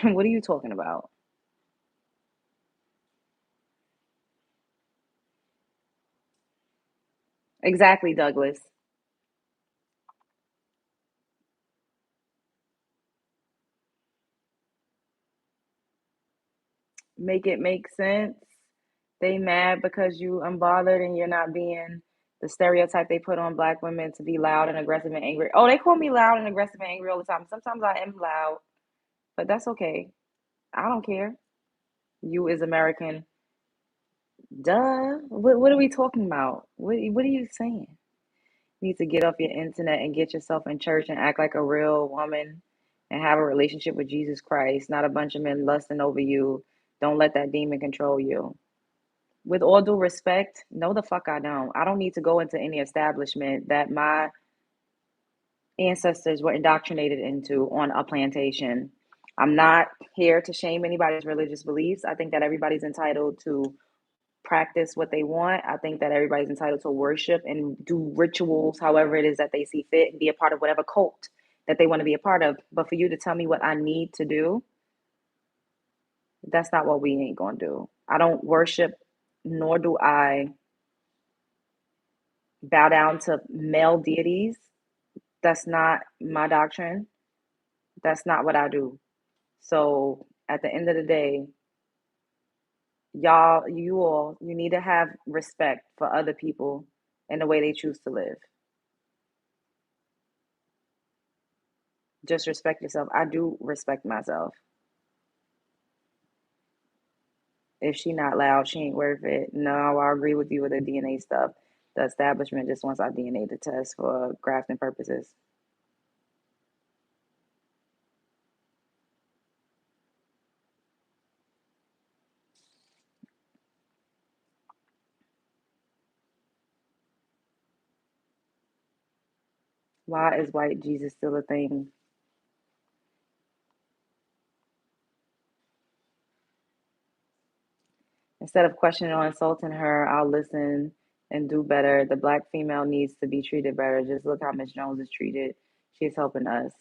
What are you talking about? Exactly, Douglas. Make it make sense. They mad because you unbothered and you're not being the stereotype they put on black women to be loud and aggressive and angry. Oh, they call me loud and aggressive and angry all the time. Sometimes I am loud, but that's okay. I don't care. You is American. Duh. What are we talking about? What are you saying? You need to get off your internet and get yourself in church and act like a real woman and have a relationship with Jesus Christ, not a bunch of men lusting over you. Don't let that demon control you. With all due respect, no the fuck I don't. I don't need to go into any establishment that my ancestors were indoctrinated into on a plantation. I'm not here to shame anybody's religious beliefs. I think that everybody's entitled to practice what they want. I think that everybody's entitled to worship and do rituals, however it is that they see fit, and be a part of whatever cult that they want to be a part of. But for you to tell me what I need to do, that's not what we ain't gonna do. I don't worship, nor do I bow down to male deities. That's not my doctrine. That's not what I do. So at the end of the day, y'all, you need to have respect for other people and the way they choose to live. Just respect yourself. I do respect myself. If she not loud, she ain't worth it. No, I agree with you with the DNA stuff. The establishment just wants our DNA to test for grafting purposes. Why is white Jesus still a thing? Instead of questioning or insulting her, I'll listen and do better. The black female needs to be treated better. Just look how Miss Jones is treated. She's helping us.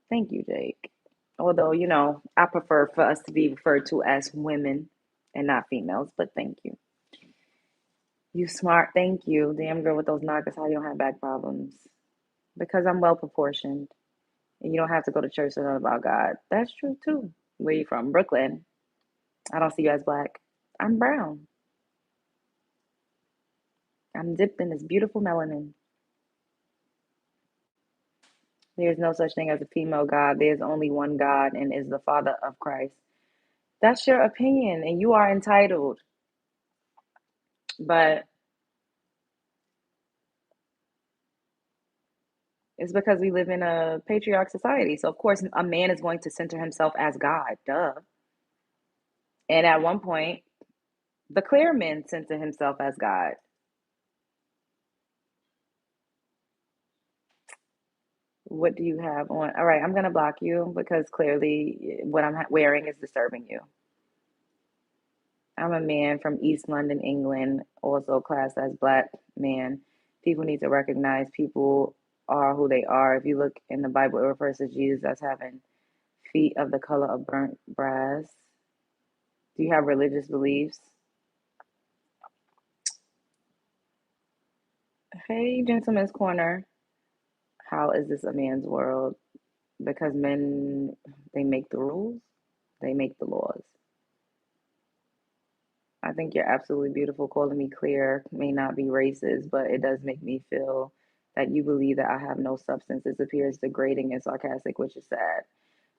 Thank you, Jake. Although, I prefer for us to be referred to as women and not females, but thank you. You smart, thank you. Damn girl with those knockers, how you don't have back problems? Because I'm well proportioned. And you don't have to go to church to learn about God. That's true too. Where you from? Brooklyn. I don't see you as black. I'm brown. I'm dipped in this beautiful melanin. There's no such thing as a female God. There's only one God and is the Father of Christ. That's your opinion and you are entitled. But it's because we live in a patriarch society. So of course a man is going to center himself as God. Duh. And at one point, the clear man center himself as God. What do you have on? All right, I'm gonna block you because clearly what I'm wearing is disturbing you. I'm a man from East London, England, also classed as black man. People need to recognize people are who they are. If you look in the Bible, it refers to Jesus as having feet of the color of burnt brass. Do you have religious beliefs? Hey, Gentleman's Corner. How is this a man's world? Because men, they make the rules, they make the laws. I think you're absolutely beautiful. Calling me clear may not be racist, but it does make me feel that you believe that I have no substance. This appears degrading and sarcastic, which is sad.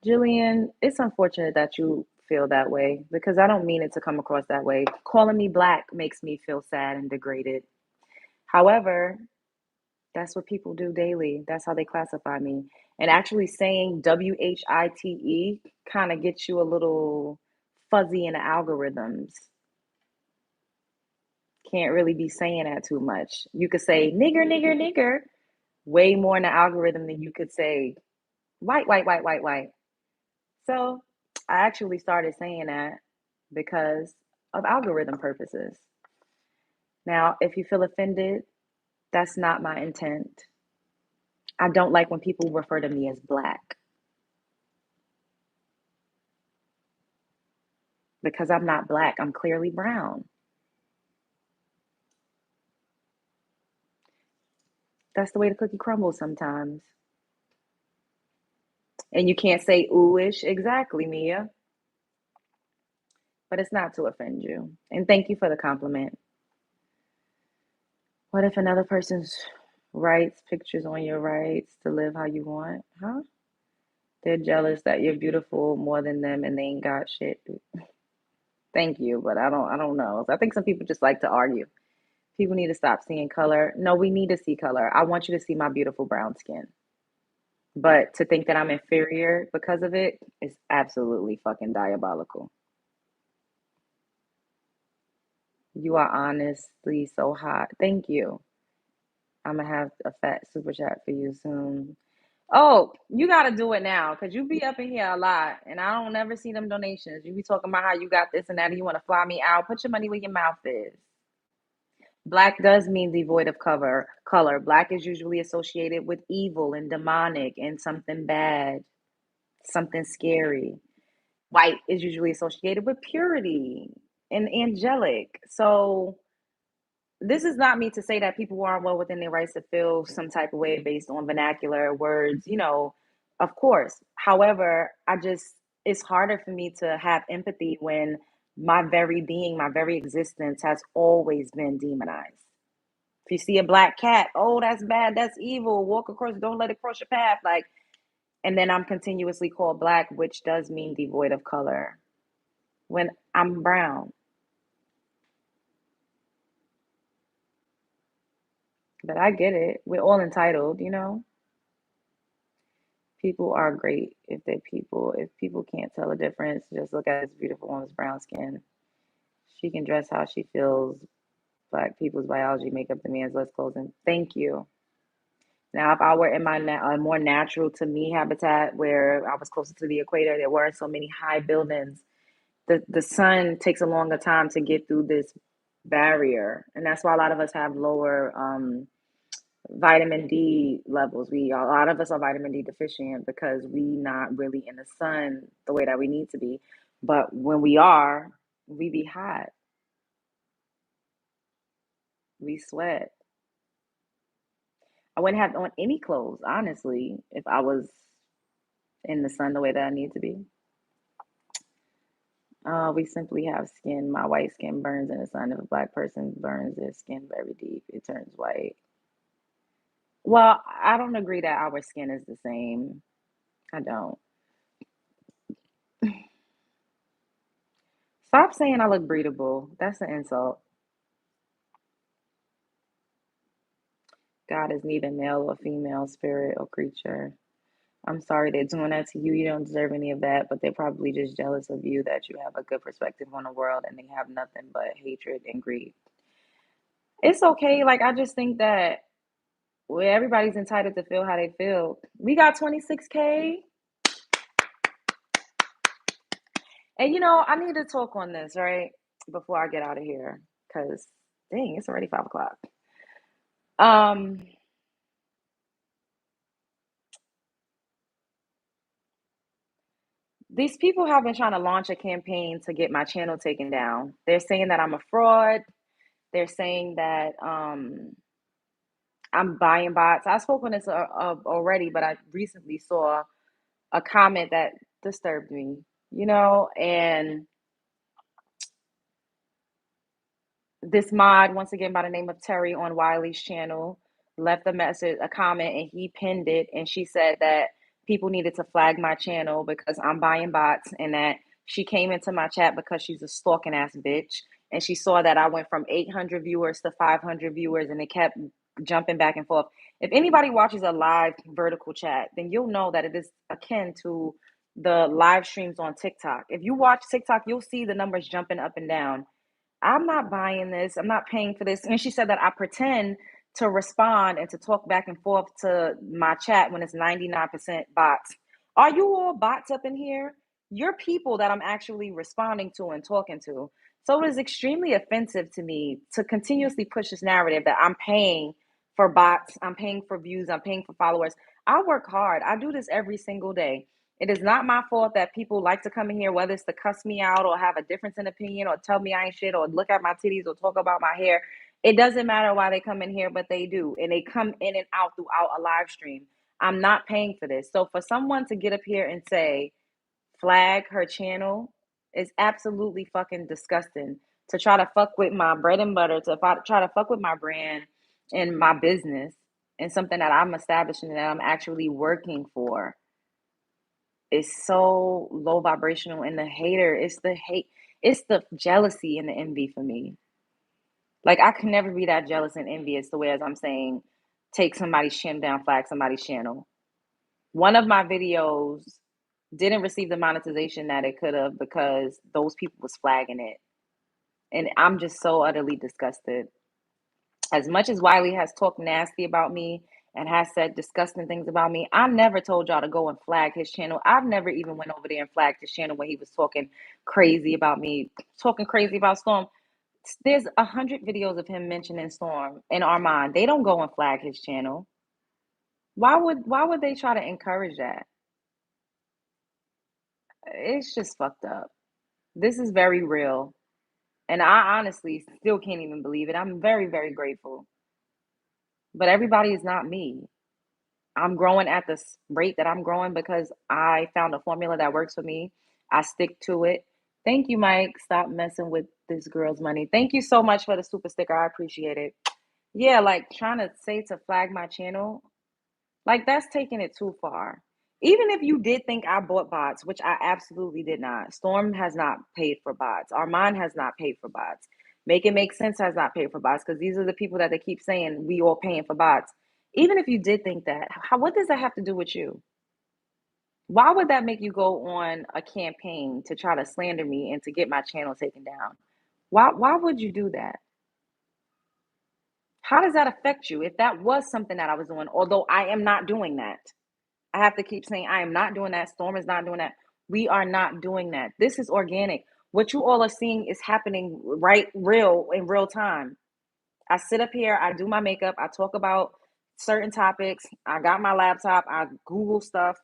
Jillian, it's unfortunate that you feel that way because I don't mean it to come across that way. Calling me black makes me feel sad and degraded. However, that's what people do daily. That's how they classify me. And actually saying WHITE kind of gets you a little fuzzy in the algorithms. Can't really be saying that too much. You could say nigger, nigger, nigger way more in the algorithm than you could say white, white, white, white, white. So I actually started saying that because of algorithm purposes. Now, if you feel offended, that's not my intent. I don't like when people refer to me as black because I'm not black. I'm clearly brown. That's the way the cookie crumbles sometimes. And you can't say ooish. Exactly, Mia. But it's not to offend you. And thank you for the compliment. What if another person's rights pictures on your rights to live how you want? Huh? They're jealous that you're beautiful more than them and they ain't got shit. Thank you, but I don't know. I think some people just like to argue. People need to stop seeing color. No, we need to see color. I want you to see my beautiful brown skin. But to think that I'm inferior because of it is absolutely fucking diabolical. You are honestly so hot. Thank you. I'm gonna have a fat super chat for you soon. Oh, you gotta do it now because you be up in here a lot and I don't never see them donations. You be talking about how you got this and that and you want to fly me out. Put your money where your mouth is. Black does mean devoid of color. Black is usually associated with evil and demonic and something bad, something scary. White is usually associated with purity and angelic. So this is not me to say that people aren't well within their rights to feel some type of way based on vernacular words, of course. However, it's harder for me to have empathy when my very being, my very existence has always been demonized. If you see a black cat, oh, that's bad, that's evil, walk across, don't let it cross your path. Like, and then I'm continuously called black, which does mean devoid of color when I'm brown. But I get it. We're all entitled. People are great if they people. If people can't tell a difference, just look at this beautiful woman's brown skin. She can dress how she feels. Black people's biology make up the man's less clothing. Thank you. Now, if I were in my more natural to me habitat where I was closer to the equator, there weren't so many high buildings. The sun takes a longer time to get through this barrier, and that's why a lot of us have lower vitamin D levels. A lot of us are vitamin D deficient because we not really in the sun the way that we need to be. But when we are, we be hot. We sweat. I wouldn't have on any clothes, honestly, if I was in the sun the way that I need to be. We simply have skin. My white skin burns in the sun. If a black person burns their skin very deep, it turns white. Well, I don't agree that our skin is the same. I don't. Stop saying I look breedable. That's an insult. God is neither male or female, spirit or creature. I'm sorry they're doing that to you. You don't deserve any of that, but they're probably just jealous of you that you have a good perspective on the world and they have nothing but hatred and greed. It's okay. Like, I just think that everybody's entitled to feel how they feel. We got 26K. And I need to talk on this, right? Before I get out of here. Because, dang, it's already 5 o'clock. Um, these people have been trying to launch a campaign to get my channel taken down. They're saying that I'm a fraud. They're saying that I'm buying bots. I spoke on this already, but I recently saw a comment that disturbed me, and this mod, once again by the name of Terry on Wiley's channel, left a comment, and he pinned it. And she said that people needed to flag my channel because I'm buying bots, and that she came into my chat because she's a stalking ass bitch. And she saw that I went from 800 viewers to 500 viewers, and it kept jumping back and forth. If anybody watches a live vertical chat, then you'll know that it is akin to the live streams on TikTok. If you watch TikTok, you'll see the numbers jumping up and down. I'm not buying this. I'm not paying for this. And she said that I pretend to respond and to talk back and forth to my chat when it's 99% bots. Are you all bots up in here? You're people that I'm actually responding to and talking to. So it is extremely offensive to me to continuously push this narrative that I'm paying for bots, I'm paying for views, I'm paying for followers. I work hard. I do this every single day. It is not my fault that people like to come in here, whether it's to cuss me out or have a difference in opinion or tell me I ain't shit or look at my titties or talk about my hair. It doesn't matter why they come in here, but they do. And they come in and out throughout a live stream. I'm not paying for this. So for someone to get up here and say, flag her channel is absolutely fucking disgusting. To try to fuck with my bread and butter, to try to fuck with my brand and my business and something that I'm establishing and that I'm actually working for is so low vibrational, and the hater, it's the hate, it's the jealousy and the envy for me. Like I could never be that jealous and envious the way as I'm saying, take somebody's chin down, flag somebody's channel. One of my videos didn't receive the monetization that it could have because those people was flagging it. And I'm just so utterly disgusted. As much as Wiley has talked nasty about me and has said disgusting things about me, I never told y'all to go and flag his channel. I've never even went over there and flagged his channel when he was talking crazy about me, talking crazy about Storm. There's 100 videos of him mentioning Storm and Armand. They don't go and flag his channel. Why would they try to encourage that? It's just fucked up. This is very real. And I honestly still can't even believe it. I'm very, very grateful. But everybody is not me. I'm growing at the rate that I'm growing because I found a formula that works for me. I stick to it. Thank you, Mike. Stop messing with this girl's money. Thank you so much for the super sticker. I appreciate it. Yeah, like trying to say to flag my channel, like that's taking it too far. Even if you did think I bought bots, which I absolutely did not. Storm has not paid for bots. Armand has not paid for bots. Make It Make Sense has not paid for bots because these are the people that they keep saying we all paying for bots. Even if you did think that, what does that have to do with you? Why would that make you go on a campaign to try to slander me and to get my channel taken down? Why would you do that? How does that affect you if that was something that I was doing, although I am not doing that? I have to keep saying, I am not doing that. Storm is not doing that. We are not doing that. This is organic. What you all are seeing is happening right real in real time. I sit up here, I do my makeup, I talk about certain topics. I got my laptop, I Google stuff,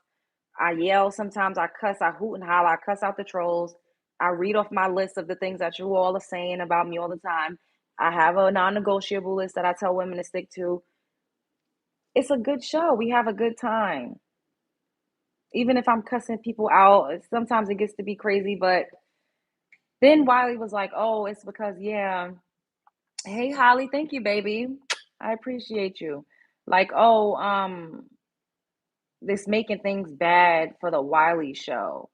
I yell sometimes, I cuss, I hoot and holler, I cuss out the trolls. I read off my list of the things that you all are saying about me all the time. I have a non negotiable list that I tell women to stick to. It's a good show. We have a good time. Even if I'm cussing people out, sometimes it gets to be crazy. But then Wiley was like, oh, it's because, yeah. Hey, Holly, thank you, baby. I appreciate you. Like, oh, this making things bad for the Wiley show.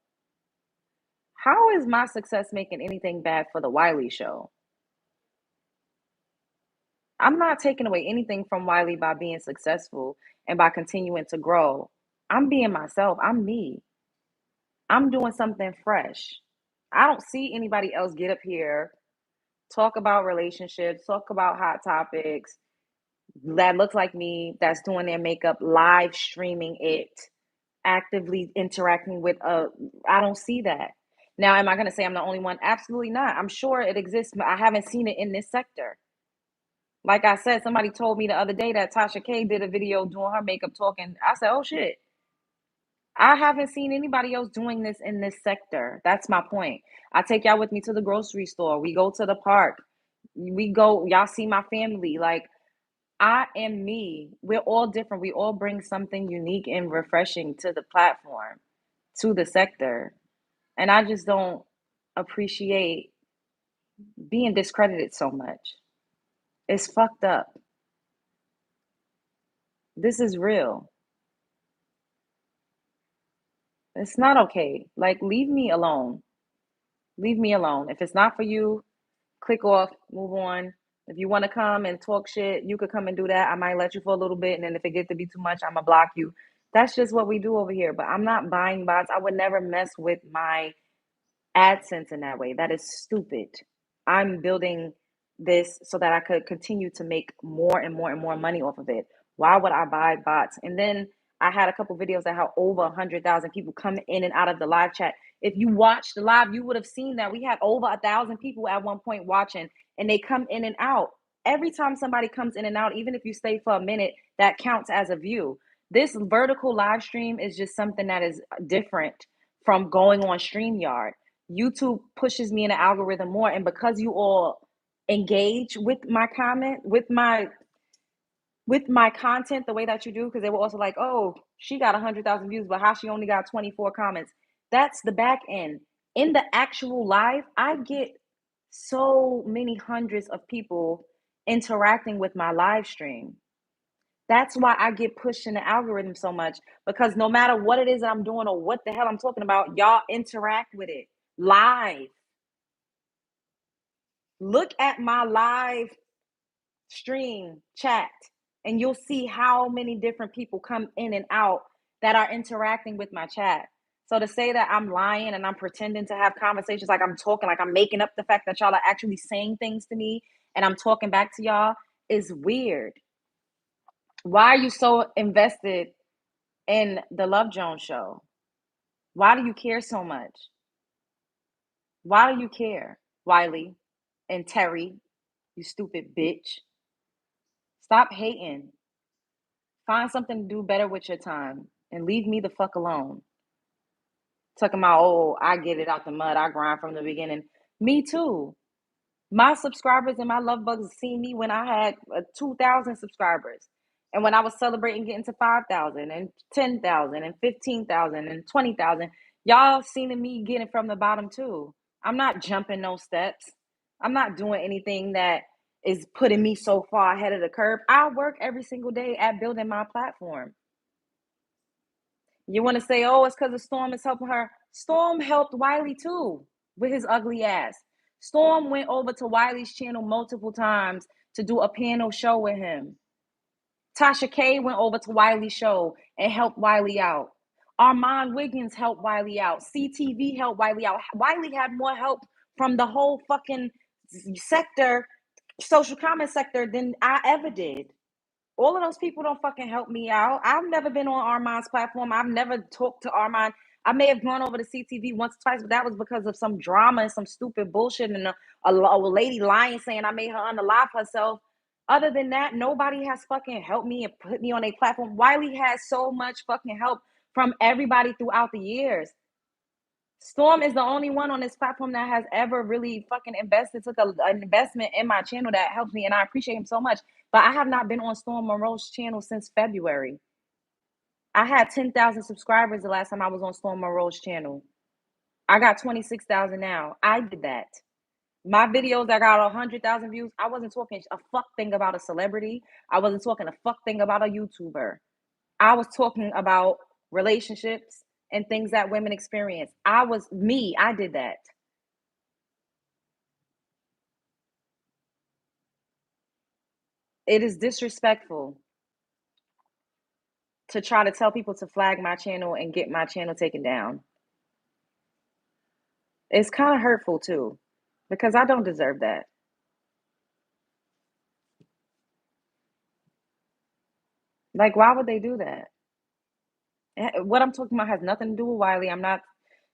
How is my success making anything bad for the Wiley show? I'm not taking away anything from Wiley by being successful and by continuing to grow. I'm being myself. I'm me. I'm doing something fresh. I don't see anybody else get up here, talk about relationships, talk about hot topics that looks like me, that's doing their makeup, live streaming it, actively interacting with I don't see that. Now, am I going to say I'm the only one? Absolutely not. I'm sure it exists, but I haven't seen it in this sector. Like I said, somebody told me the other day that Tasha K did a video doing her makeup talking. I said, oh shit. I haven't seen anybody else doing this in this sector. That's my point. I take y'all with me to the grocery store. We go to the park. We go, y'all see my family. Like, I am me. We're all different. We all bring something unique and refreshing to the platform, to the sector. And I just don't appreciate being discredited so much. It's fucked up. This is real. It's not okay. Like, leave me alone. Leave me alone. If it's not for you, click off, move on. If you want to come and talk shit, you could come and do that. I might let you for a little bit, and then if it gets to be too much, I'm gonna block you. That's just what we do over here. But I'm not buying bots. I would never mess with my AdSense in that way. That is stupid. I'm building this so that I could continue to make more and more and more money off of it. Why would I buy bots? And then I had a couple videos that had over 100,000 people come in and out of the live chat. If you watched the live, you would have seen that we had over 1,000 people at one point watching, and they come in and out. Every time somebody comes in and out, even if you stay for a minute, that counts as a view. This vertical live stream is just something that is different from going on StreamYard. YouTube pushes me in the algorithm more. And because you all engage with my comment, with my content the way that you do, because they were also like, oh, she got 100,000 views, but how she only got 24 comments. That's the back end. In the actual live, I get so many hundreds of people interacting with my live stream. That's why I get pushed in the algorithm so much, because no matter what it is that I'm doing or what the hell I'm talking about, y'all interact with it live. Look at my live stream chat and you'll see how many different people come in and out that are interacting with my chat. So to say that I'm lying and I'm pretending to have conversations, like I'm talking, like I'm making up the fact that y'all are actually saying things to me and I'm talking back to y'all, is weird. Why are you so invested in the Love Jones show? Why do you care so much? Why do you care, Wiley and Terry, you stupid bitch? Stop hating. Find something to do better with your time and leave me the fuck alone. Talking about, oh, I get it out the mud. I grind from the beginning. Me too. My subscribers and my love bugs see me when I had 2,000 subscribers. And when I was celebrating getting to 5,000 and 10,000 and 15,000 and 20,000, y'all seen me getting from the bottom too. I'm not jumping no steps. I'm not doing anything that is putting me so far ahead of the curve. I work every single day at building my platform. You want to say, oh, it's because of Storm is helping her. Storm helped Wiley too with his ugly ass. Storm went over to Wiley's channel multiple times to do a panel show with him. Tasha K went over to Wiley's show and helped Wiley out. Armand Wiggins helped Wiley out. CTV helped Wiley out. Wiley had more help from the whole fucking sector, social comment sector, than I ever did. All of those people don't fucking help me out. I've never been on Armand's platform. I've never talked to Armand. I may have gone over to CTV once or twice, but that was because of some drama and some stupid bullshit and a lady lying saying I made her unalive herself. Other than that, nobody has fucking helped me and put me on a platform. Wiley has so much fucking help from everybody throughout the years. Storm is the only one on this platform that has ever really fucking invested, took an investment in my channel that helps me, and I appreciate him so much. But I have not been on Storm Monroe's channel since February. I had 10,000 subscribers the last time I was on Storm Monroe's channel. I got 26,000 now. I did that. My videos that got 100,000 views, I wasn't talking a fuck thing about a celebrity. I wasn't talking a fuck thing about a YouTuber. I was talking about relationships and things that women experience. I was me. I did that. It is disrespectful to try to tell people to flag my channel and get my channel taken down. It's kind of hurtful too, because I don't deserve that. Like, why would they do that? What I'm talking about has nothing to do with Wiley. I'm not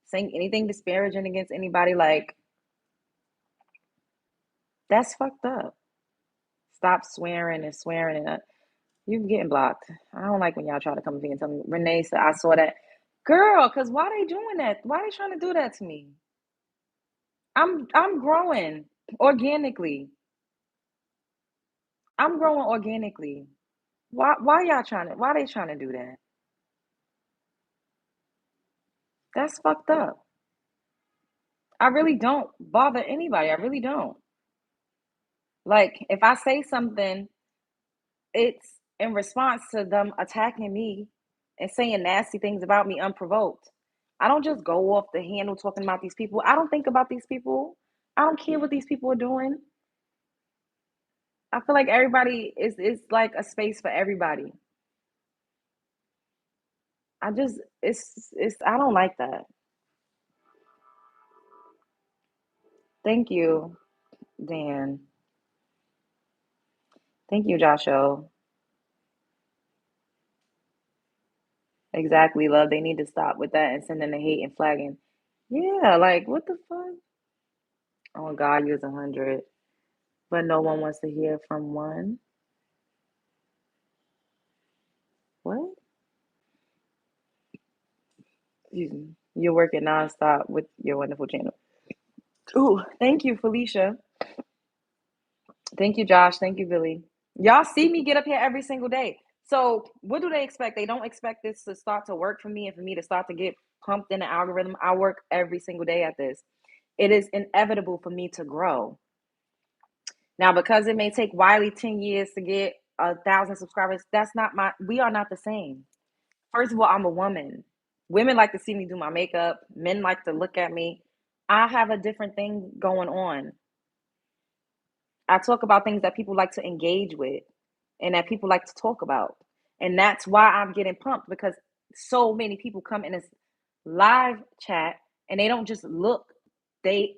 saying anything disparaging against anybody. Like, that's fucked up. Stop swearing and swearing and you're getting blocked. I don't like when y'all try to come to me and tell me. Renee said I saw that. Girl, cause why they doing that? Why they trying to do that to me? I'm growing organically. I'm growing organically. Why y'all trying to why they trying to do that? That's fucked up. I really don't bother anybody. I really don't. Like if I say something, it's in response to them attacking me and saying nasty things about me unprovoked. I don't just go off the handle talking about these people. I don't think about these people. I don't care what these people are doing. I feel like everybody is like a space for everybody. I just it's I don't like that. Thank you, Dan. Thank you, Joshua. Exactly, love. They need to stop with that and sending the hate and flagging. Yeah, like what the fuck? Oh God, use 100, but no one wants to hear from one. What? You're working nonstop with your wonderful channel. Ooh, thank you, Felicia. Thank you, Josh. Thank you, Billy. Y'all see me get up here every single day. So what do they expect? They don't expect this to start to work for me and for me to start to get pumped in the algorithm. I work every single day at this. It is inevitable for me to grow. Now, because it may take Wiley 10 years to get 1,000 subscribers. We are not the same. First of all, I'm a woman. Women like to see me do my makeup. Men like to look at me. I have a different thing going on. I talk about things that people like to engage with and that people like to talk about. And that's why I'm getting pumped, because so many people come in this live chat and they don't just look, they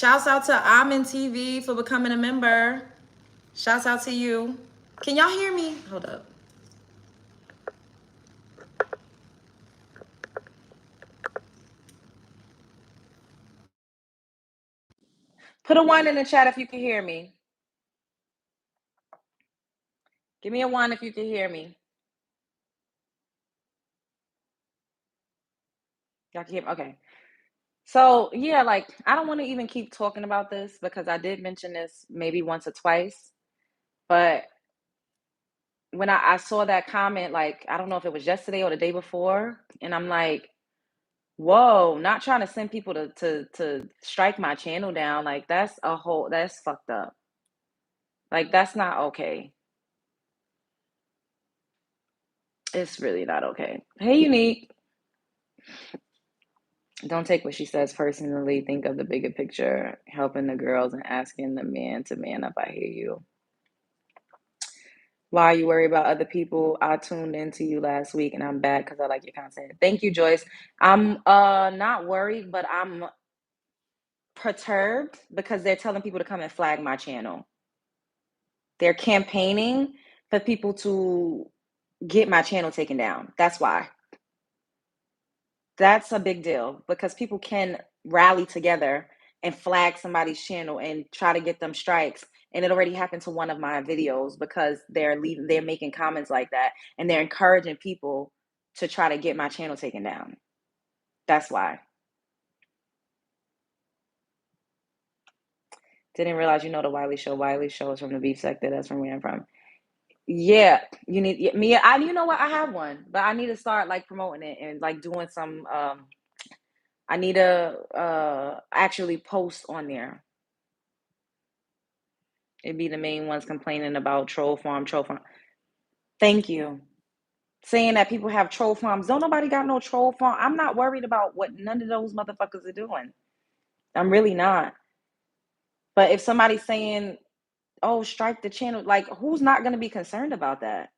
Shouts out to Amin TV for becoming a member. Shouts out to you. Can y'all hear me? Hold up. Put a one in the chat if you can hear me. Give me a one if you can hear me. Y'all can hear me? Okay. So yeah, like I don't want to even keep talking about this because I did mention this maybe once or twice, but when I saw that comment, like I don't know if it was yesterday or the day before, and I'm like, whoa, not trying to send people to strike my channel down. Like that's fucked up. Like that's not okay. It's really not okay. Hey, Unique. Don't take what she says personally. Think of the bigger picture, helping the girls and asking the man to man up. I hear you. Why you worry about other people? I tuned into you last week and I'm back because I like your content. Thank you, Joyce. I'm not worried, but I'm perturbed because they're telling people to come and flag my channel. They're campaigning for people to get my channel taken down. That's why. That's a big deal because people can rally together and flag somebody's channel and try to get them strikes. And it already happened to one of my videos because they're making comments like that and they're encouraging people to try to get my channel taken down. That's why. Didn't realize you know the Wiley Show. Wiley Show is from the beef sector. That's from where I'm from. Yeah, you need me. You know what? I have one, but I need to start like promoting it and like doing some. I need to actually post on there. It'd be the main ones complaining about troll farm, troll farm. Thank you. Saying that people have troll farms. Don't nobody got no troll farm. I'm not worried about what none of those motherfuckers are doing. I'm really not. But if somebody's saying, oh, strike the channel, like who's not gonna be concerned about that?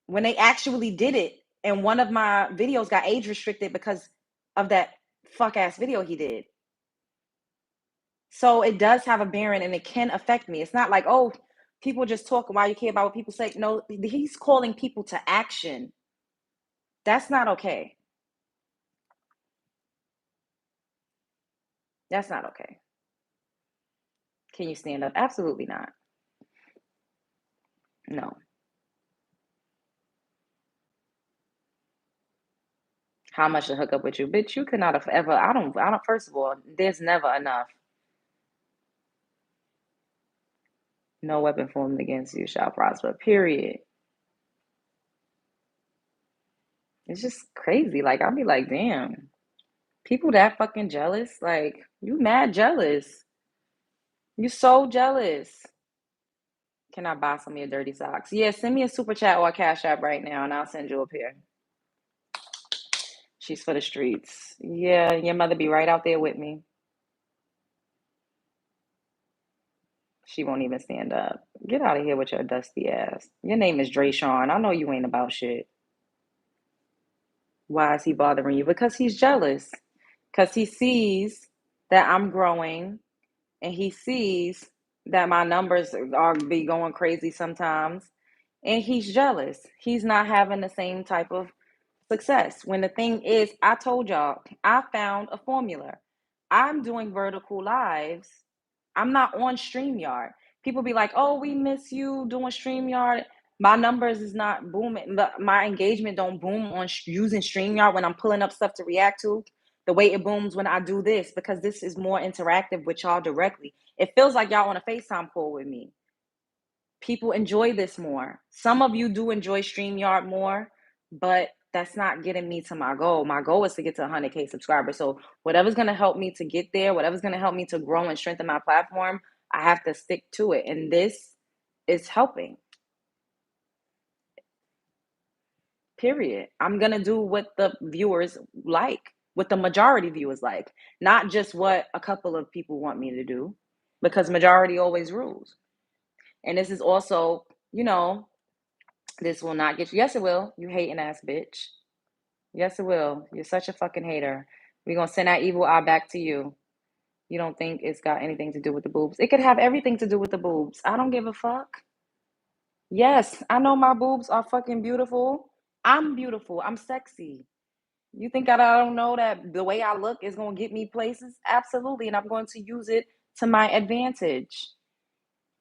When they actually did it and one of my videos got age restricted because of that fuck ass video he did. So it does have a bearing and it can affect me. It's not like, oh, people just talk, why you care about what people say. No, he's calling people to action. That's not okay. That's not okay. Can you stand up? Absolutely not. No. How much to hook up with you? Bitch, you could not have ever. I don't, first of all, there's never enough. No weapon formed against you shall prosper, period. It's just crazy. Like, I'll be like, damn, people that fucking jealous. Like, you mad jealous. You so jealous. Can I buy some of your dirty socks? Yeah, send me a super chat or a cash app right now and I'll send you a pair. She's for the streets. Yeah, your mother be right out there with me. She won't even stand up. Get out of here with your dusty ass. Your name is Dre Sean. I know you ain't about shit. Why is he bothering you? Because he's jealous. Because he sees that I'm growing and he sees that my numbers are be going crazy sometimes. And he's jealous. He's not having the same type of success. When the thing is, I told y'all, I found a formula. I'm doing vertical lives. I'm not on StreamYard. People be like, oh, we miss you doing StreamYard. My numbers is not booming. My engagement don't boom on using StreamYard when I'm pulling up stuff to react to. The way it booms when I do this, because this is more interactive with y'all directly. It feels like y'all on a FaceTime call with me. People enjoy this more. Some of you do enjoy StreamYard more, but that's not getting me to my goal. My goal is to get to 100K subscribers. So whatever's going to help me to get there, whatever's going to help me to grow and strengthen my platform, I have to stick to it. And this is helping. Period. I'm going to do what the viewers like, what the majority viewers like, not just what a couple of people want me to do, because majority always rules. And this is also, this will not get you. Yes, it will. You hating ass bitch. Yes, it will. You're such a fucking hater. We're going to send that evil eye back to you. You don't think it's got anything to do with the boobs? It could have everything to do with the boobs. I don't give a fuck. Yes, I know my boobs are fucking beautiful. I'm beautiful. I'm sexy. You think I don't know that the way I look is going to get me places? Absolutely. And I'm going to use it to my advantage.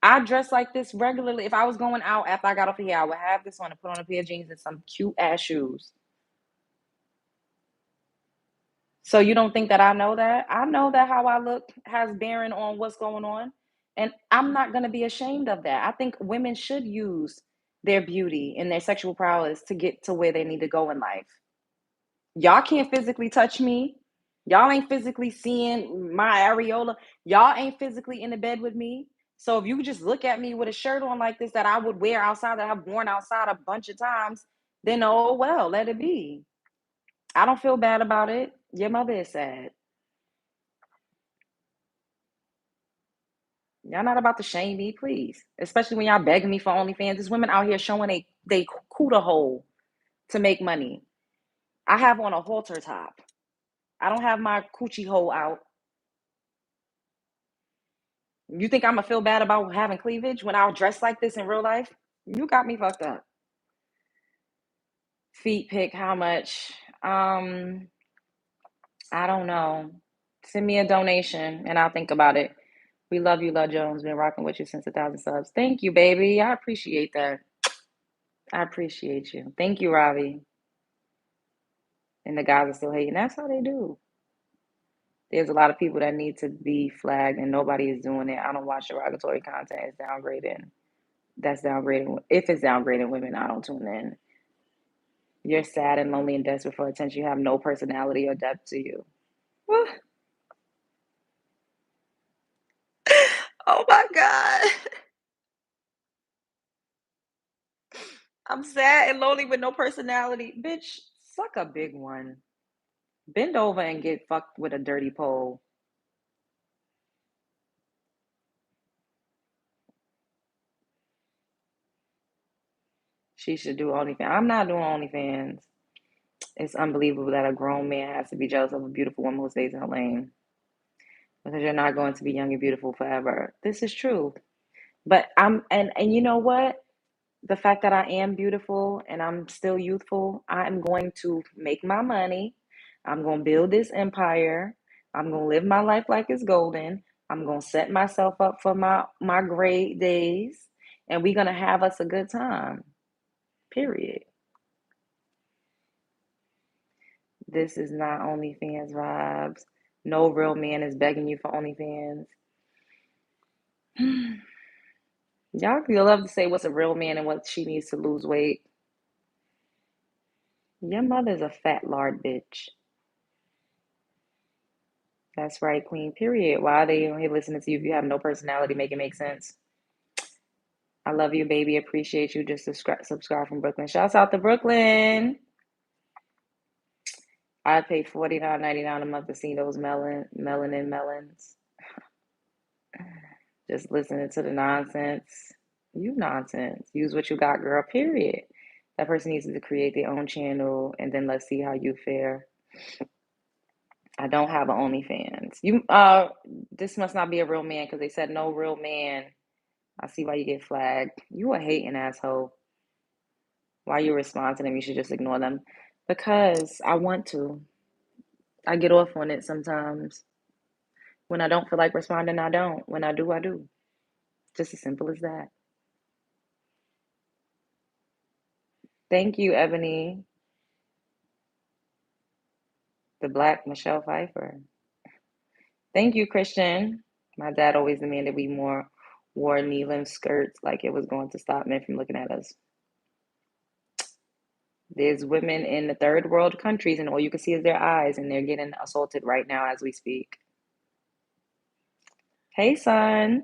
I dress like this regularly. If I was going out after I got off of here, I would have this on and put on a pair of jeans and some cute ass shoes. So you don't think that I know that? I know that how I look has bearing on what's going on. And I'm not going to be ashamed of that. I think women should use their beauty and their sexual prowess to get to where they need to go in life. Y'all can't physically touch me. Y'all ain't physically seeing my areola. Y'all ain't physically in the bed with me. So if you just look at me with a shirt on like this that I would wear outside, that I've worn outside a bunch of times, then oh well, let it be. I don't feel bad about it. Your mother is sad. Y'all not about to shame me, please. Especially when y'all begging me for OnlyFans. There's women out here showing they cooter hole to make money. I have on a halter top. I don't have my coochie hole out. You think I'm gonna feel bad about having cleavage when I'll dress like this in real life? You got me fucked up. Feet pick, how much? I don't know. Send me a donation and I'll think about it. We love you, Love Jones. Been rocking with you since 1,000 subs. Thank you, baby. I appreciate that. I appreciate you. Thank you, Ravi. And the guys are still hating. That's how they do. There's a lot of people that need to be flagged and nobody is doing it. I don't watch derogatory content. It's downgrading. That's downgrading. If it's downgrading women, I don't tune in. You're sad and lonely and desperate for attention. You have no personality or depth to you. Oh my God. I'm sad and lonely with no personality. Bitch, suck a big one. Bend over and get fucked with a dirty pole. She should do OnlyFans. I'm not doing OnlyFans. It's unbelievable that a grown man has to be jealous of a beautiful woman who stays in her lane because you're not going to be young and beautiful forever. This is true. But and you know what? The fact that I am beautiful and I'm still youthful, I'm going to make my money. I'm going to build this empire. I'm going to live my life like it's golden. I'm going to set myself up for my great days and we're going to have us a good time. Period. This is not OnlyFans vibes. No real man is begging you for OnlyFans. Y'all love to say what's a real man and what she needs to lose weight. Your mother's a fat lard bitch. That's right, Queen. Period. Why are they on here listening to you if you have no personality? Make it make sense. I love you, baby. Appreciate you. Just subscribe from Brooklyn. Shouts out to Brooklyn. I pay $49.99 a month to see those melanin melons. Just listening to the nonsense. You nonsense. Use what you got, girl. Period. That person needs to create their own channel, and then let's see how you fare. I don't have an OnlyFans. This must not be a real man because they said no real man. I see why you get flagged. You a hating asshole. Why you respond to them? You should just ignore them. Because I want to. I get off on it sometimes. When I don't feel like responding, I don't. When I do, I do. Just as simple as that. Thank you, Ebony. The Black Michelle Pfeiffer. Thank you, Christian. My dad always demanded we wore knee-length skirts like it was going to stop men from looking at us. There's women in the third world countries, and all you can see is their eyes, and they're getting assaulted right now as we speak. Hey, son.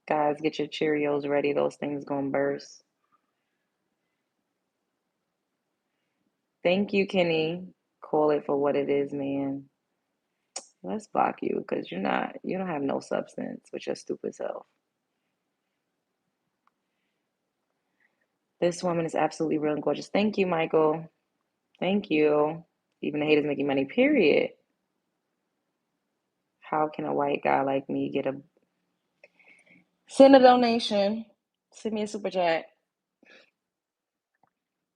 Guys, get your Cheerios ready. Those things gonna burst. Thank you, Kenny. Call it for what it is, man. Let's block you because you don't have no substance with your stupid self. This woman is absolutely real and gorgeous. Thank you, Michael. Thank you. Even the haters making money, period. How can a white guy like me get a send a donation? Send me a super chat.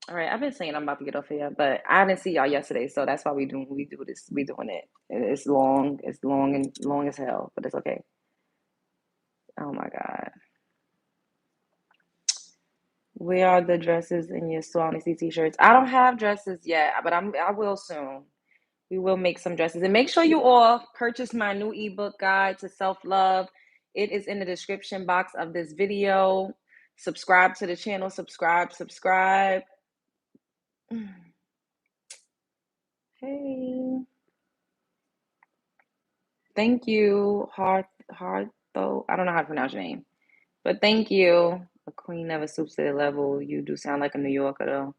All right, I've been saying I'm about to get off here, but I didn't see y'all yesterday, so that's why we do this. We doing it. It's long and long as hell, but it's okay. Oh my God. Where are the dresses in your store? I only see t-shirts. I don't have dresses yet, but I will soon. We will make some dresses. And make sure you all purchase my new ebook guide to self-love. It is in the description box of this video. Subscribe to the channel. Subscribe. Hey. Thank you, Hartho. I don't know how to pronounce your name, but thank you. A queen never stoops to the level. You do sound like a New Yorker, though.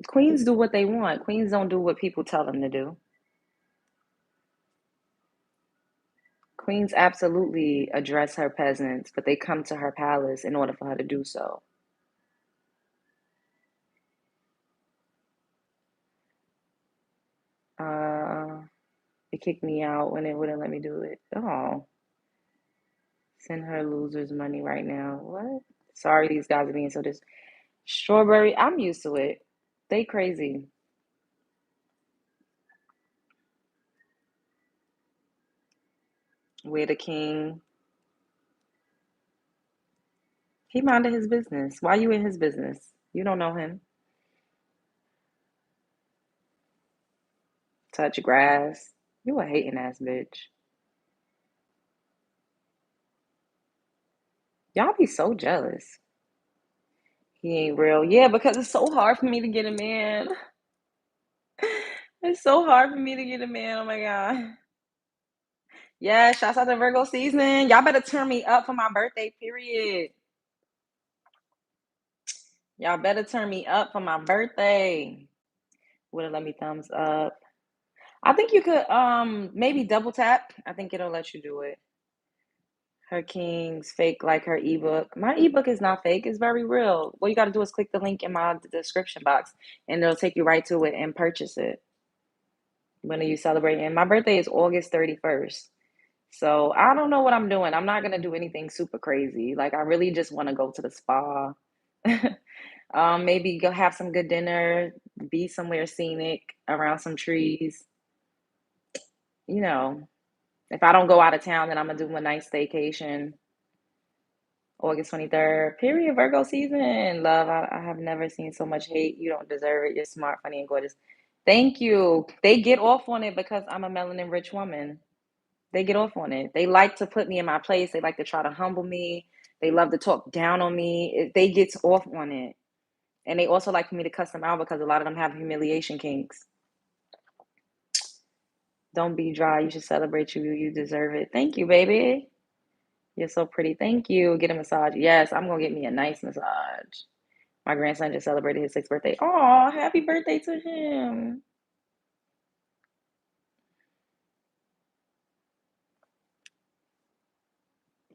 Queens do what they want. Queens don't do what people tell them to do. Queens absolutely address her peasants, but they come to her palace in order for her to do so. Uh, it kicked me out when it wouldn't let me do it. Oh, send her losers money right now. What? Sorry, these guys are being so dis. Strawberry, I'm used to it. They crazy. We're the king. He minded his business. Why you in his business? You don't know him. Touch grass. You a hating ass bitch. Y'all be so jealous. He ain't real. Yeah, because it's so hard for me to get a man. It's so hard for me to get a man. Oh my God. Yeah, shouts out to Virgo season. Y'all better turn me up for my birthday, period. Y'all better turn me up for my birthday. Would it let me thumbs up? I think you could maybe double tap. I think it'll let you do it. Her King's fake like her ebook. My ebook is not fake, it's very real. What you gotta do is click the link in my description box and it'll take you right to it and purchase it. When are you celebrating? My birthday is August 31st. So I don't know what I'm doing. I'm not gonna do anything super crazy. Like I really just want to go to the spa. Maybe go have some good dinner, be somewhere scenic around some trees. You know, if I don't go out of town, then I'm gonna do a nice staycation. August 23rd. Period. Virgo season. Love. I have never seen so much hate. You don't deserve it. You're smart, funny, and gorgeous. Thank you. They get off on it because I'm a melanin rich woman. They get off on it. They like to put me in my place. They like to try to humble me. They love to talk down on me. They get off on it. And they also like for me to cuss them out because a lot of them have humiliation kinks. Don't be dry. You should celebrate you. You deserve it. Thank you, baby. You're so pretty. Thank you. Get a massage. Yes, I'm going to get me a nice massage. My grandson just celebrated his 6th birthday. Oh, happy birthday to him.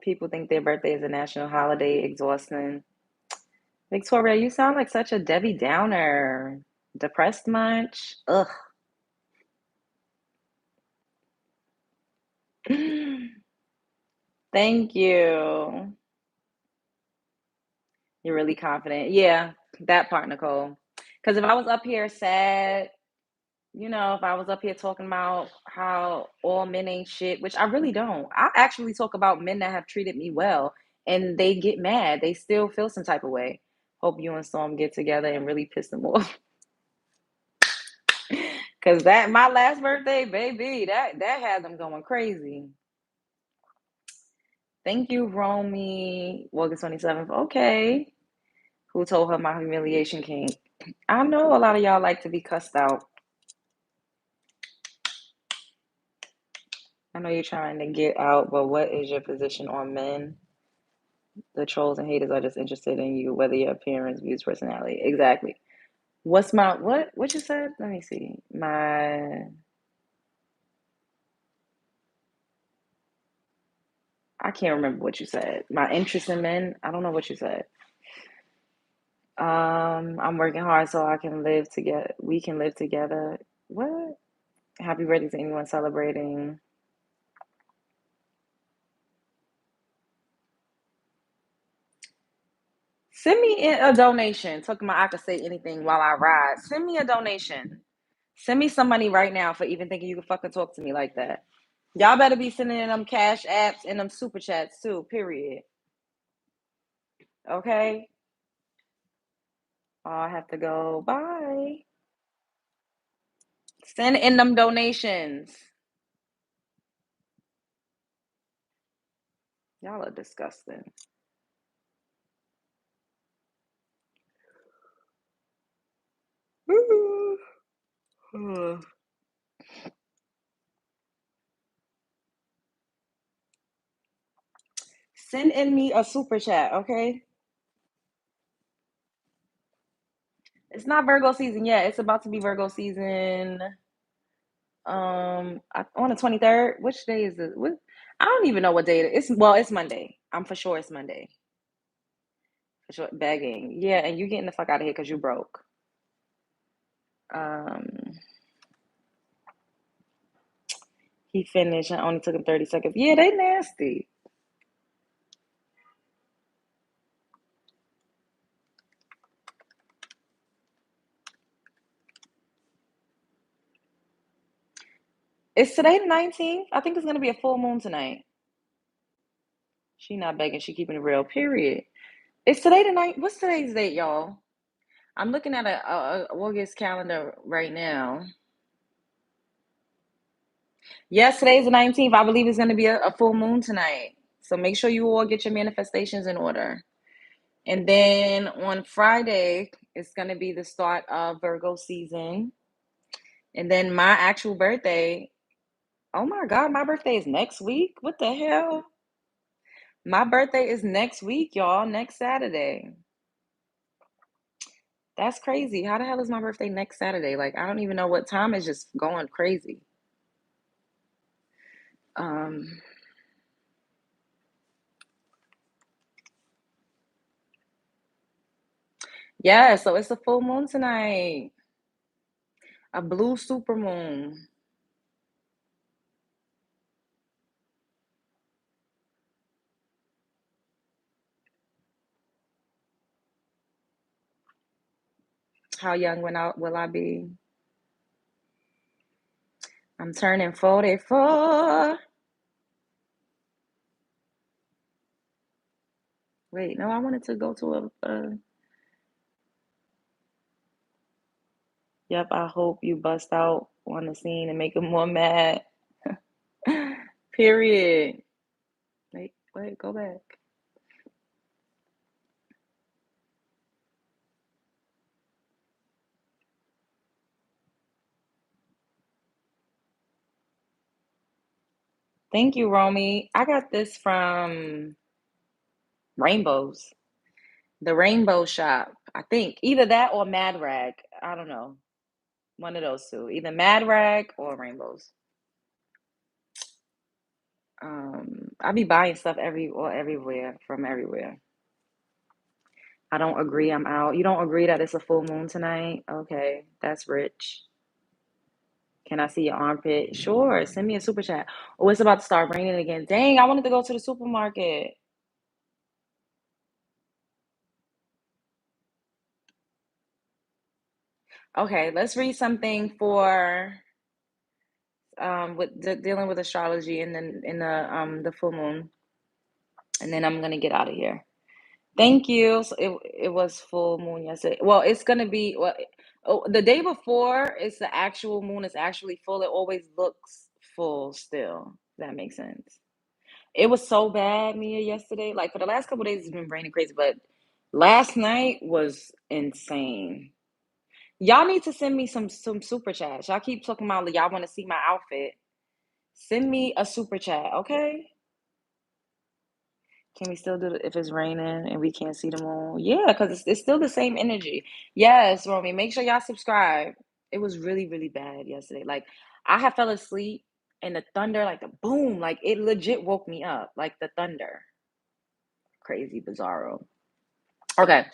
People think their birthday is a national holiday. Exhausting. Victoria, you sound like such a Debbie Downer. Depressed much? Ugh. Thank you. You're really confident. Yeah, that part, Nicole. Because if I was up here sad, if I was up here talking about how all men ain't shit, which I really don't. I actually talk about men that have treated me well and they get mad. They still feel some type of way. Hope you and Storm get together and really piss them off. Cause that my last birthday, baby, that had them going crazy. Thank you, Romy. August 27th. Okay. Who told her my humiliation king? I know a lot of y'all like to be cussed out. I know you're trying to get out, but what is your position on men? The trolls and haters are just interested in you, whether your appearance, views, personality. Exactly. What's my what? What you said? Let me see. My I can't remember what you said. My interest in men. I don't know what you said. I'm working hard so I can live together. We can live together. What? Happy birthday to anyone celebrating. Send me a donation. Talking about I could say anything while I ride. Send me a donation. Send me some money right now for even thinking you can fucking talk to me like that. Y'all better be sending in them cash apps and them super chats too. Period. Okay. Oh, I have to go. Bye. Send in them donations. Y'all are disgusting. Send in me a super chat, okay? It's not Virgo season yet. It's about to be Virgo season. On the 23rd. Which day is it? What? I don't even know what day it is. It's Monday. I'm for sure it's Monday. For sure, begging. Yeah, and you getting the fuck out of here because you broke. Um, he finished and only took him 30 seconds. Yeah, they nasty. It's today the 19th. I think it's gonna be a full moon tonight. She not begging. She keeping it real. Period. It's today the night. What's today's date, y'all? I'm looking at a August calendar right now. Yes, today's the 19th. I believe it's going to be a full moon tonight. So make sure you all get your manifestations in order. And then on Friday, it's going to be the start of Virgo season. And then my actual birthday, oh my God, my birthday is next week. What the hell? My birthday is next week, y'all, next Saturday. That's crazy. How the hell is my birthday next Saturday? Like, I don't even know what time is just going crazy. Um, yeah, so it's a full moon tonight. A blue super moon. How young will I be? I'm turning 44. Wait, no, I wanted to go to yep, I hope you bust out on the scene and make him more mad. Period. Wait, go back. Thank you, Romy. I got this from Rainbows, the Rainbow Shop. I think either that or Mad Rag. I don't know. One of those two. Either Mad Rag or Rainbows. I be buying stuff everywhere from everywhere. I don't agree. I'm out. You don't agree that it's a full moon tonight? Okay, that's rich. Can I see your armpit? Sure. Send me a super chat. Oh, it's about to start raining again. Dang, I wanted to go to the supermarket. Okay, let's read something for dealing with astrology and then in the full moon, and then I'm gonna get out of here. Thank you. So it was full moon yesterday. Well, it's gonna be the day before it's the actual moon is actually full. It always looks full still. If that makes sense. It was so bad, Mia, yesterday. Like for the last couple of days, it's been raining crazy, but Last night was insane. Y'all need to send me some super chats. Y'all keep talking about like, y'all want to see my outfit. Send me a super chat, okay? Can we still do it if it's raining and we can't see the moon? Yeah, because it's still the same energy. Yes, Romy, make sure y'all subscribe. It was really, really bad yesterday. Like, I had fell asleep and the thunder, like the boom, like it legit woke me up, like the thunder. Crazy, bizarro. Okay.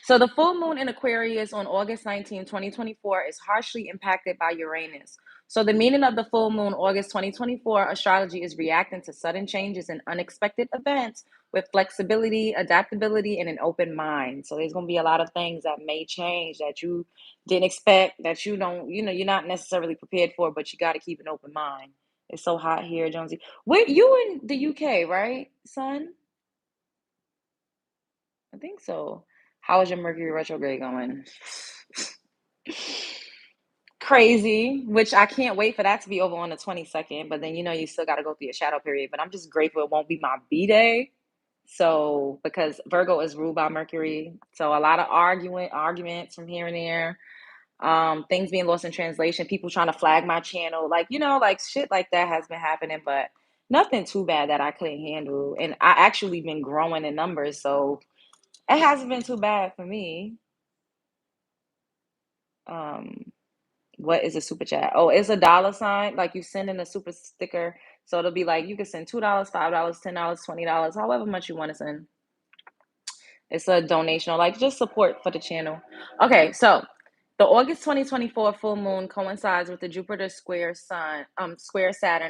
So the full moon in Aquarius on August 19, 2024 is harshly impacted by Uranus. So the meaning of the full moon August 2024 astrology is reacting to sudden changes and unexpected events with flexibility, adaptability, and an open mind. So there's going to be a lot of things that may change that you didn't expect, that you don't, you're not necessarily prepared for, but you got to keep an open mind. It's so hot here, Jonesy. Wait, you in the UK, right, son? I think so. How is your Mercury retrograde going? Crazy, which I can't wait for that to be over on the 22nd. But then you still got to go through your shadow period. But I'm just grateful it won't be my B day. So because Virgo is ruled by Mercury, so a lot of arguments from here and there. Things being lost in translation, people trying to flag my channel, like like shit like that has been happening, but nothing too bad that I couldn't handle. And I actually been growing in numbers, so it hasn't been too bad for me. Um, what is a super chat? Oh, it's a dollar sign. Like you send in a super sticker. So it'll be like you can send $2, $5, $10, $20, however much you want to send. It's a donation or like just support for the channel. Okay, so the August 2024 full moon coincides with the Jupiter square Saturn,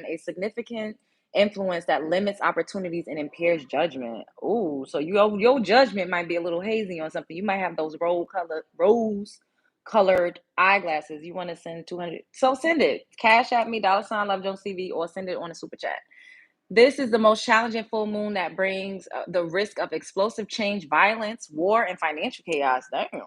a significant influence that limits opportunities and impairs judgment. Ooh, so your judgment might be a little hazy on something. You might have those rose colored eyeglasses. You want to send 200. So send it. Cash at me, $ Love Jones TV, or send it on a super chat. This is the most challenging full moon that brings the risk of explosive change, violence, war, and financial chaos. Damn.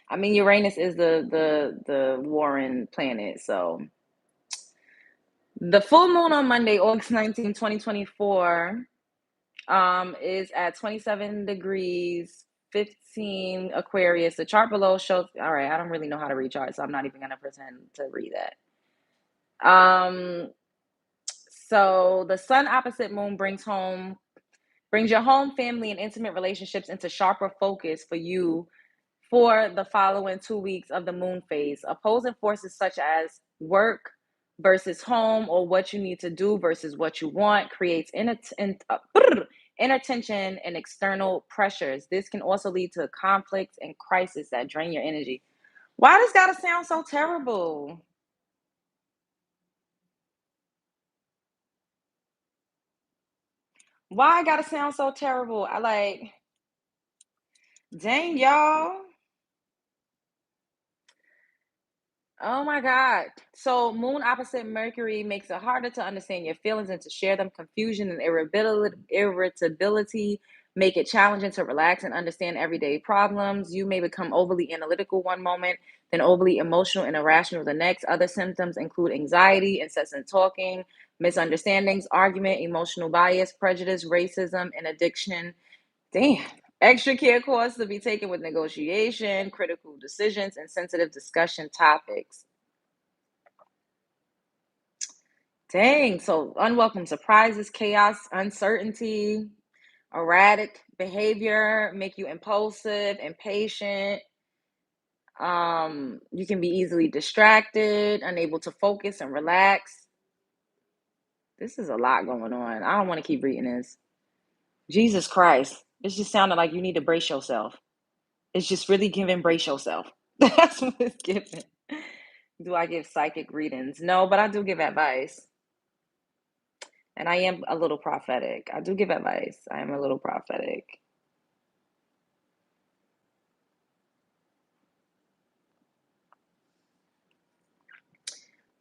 I mean, Uranus is the warring planet. So the full moon on Monday, August 19, 2024, is at 27 degrees 15 Aquarius. The chart below shows. All right, I don't really know how to read charts, so I'm not even gonna pretend to read that. So the sun opposite moon brings your home, family, and intimate relationships into sharper focus for you for the following 2 weeks of the moon phase. Opposing forces such as work versus home, or what you need to do versus what you want, creates inner tension and external pressures. This can also lead to conflicts and crisis that drain your energy. Why does gotta sound so terrible? Why I gotta sound so terrible? I like, dang y'all. Oh my God. So, moon opposite Mercury makes it harder to understand your feelings and to share them. Confusion and irritability make it challenging to relax and understand everyday problems. You may become overly analytical one moment, then overly emotional and irrational the next. Other symptoms include anxiety, incessant talking, misunderstandings, argument, emotional bias, prejudice, racism, and addiction. Damn. Extra care costs to be taken with negotiation, critical decisions, and sensitive discussion topics. Dang. So, unwelcome surprises, chaos, uncertainty, erratic behavior, make you impulsive, impatient. You can be easily distracted, unable to focus and relax. This is a lot going on. I don't want to keep reading this. Jesus Christ. It's just sounding like you need to brace yourself. It's just really giving brace yourself. That's what it's giving. Do I give psychic readings? No, but I do give advice. And I am a little prophetic. I do give advice. I am a little prophetic.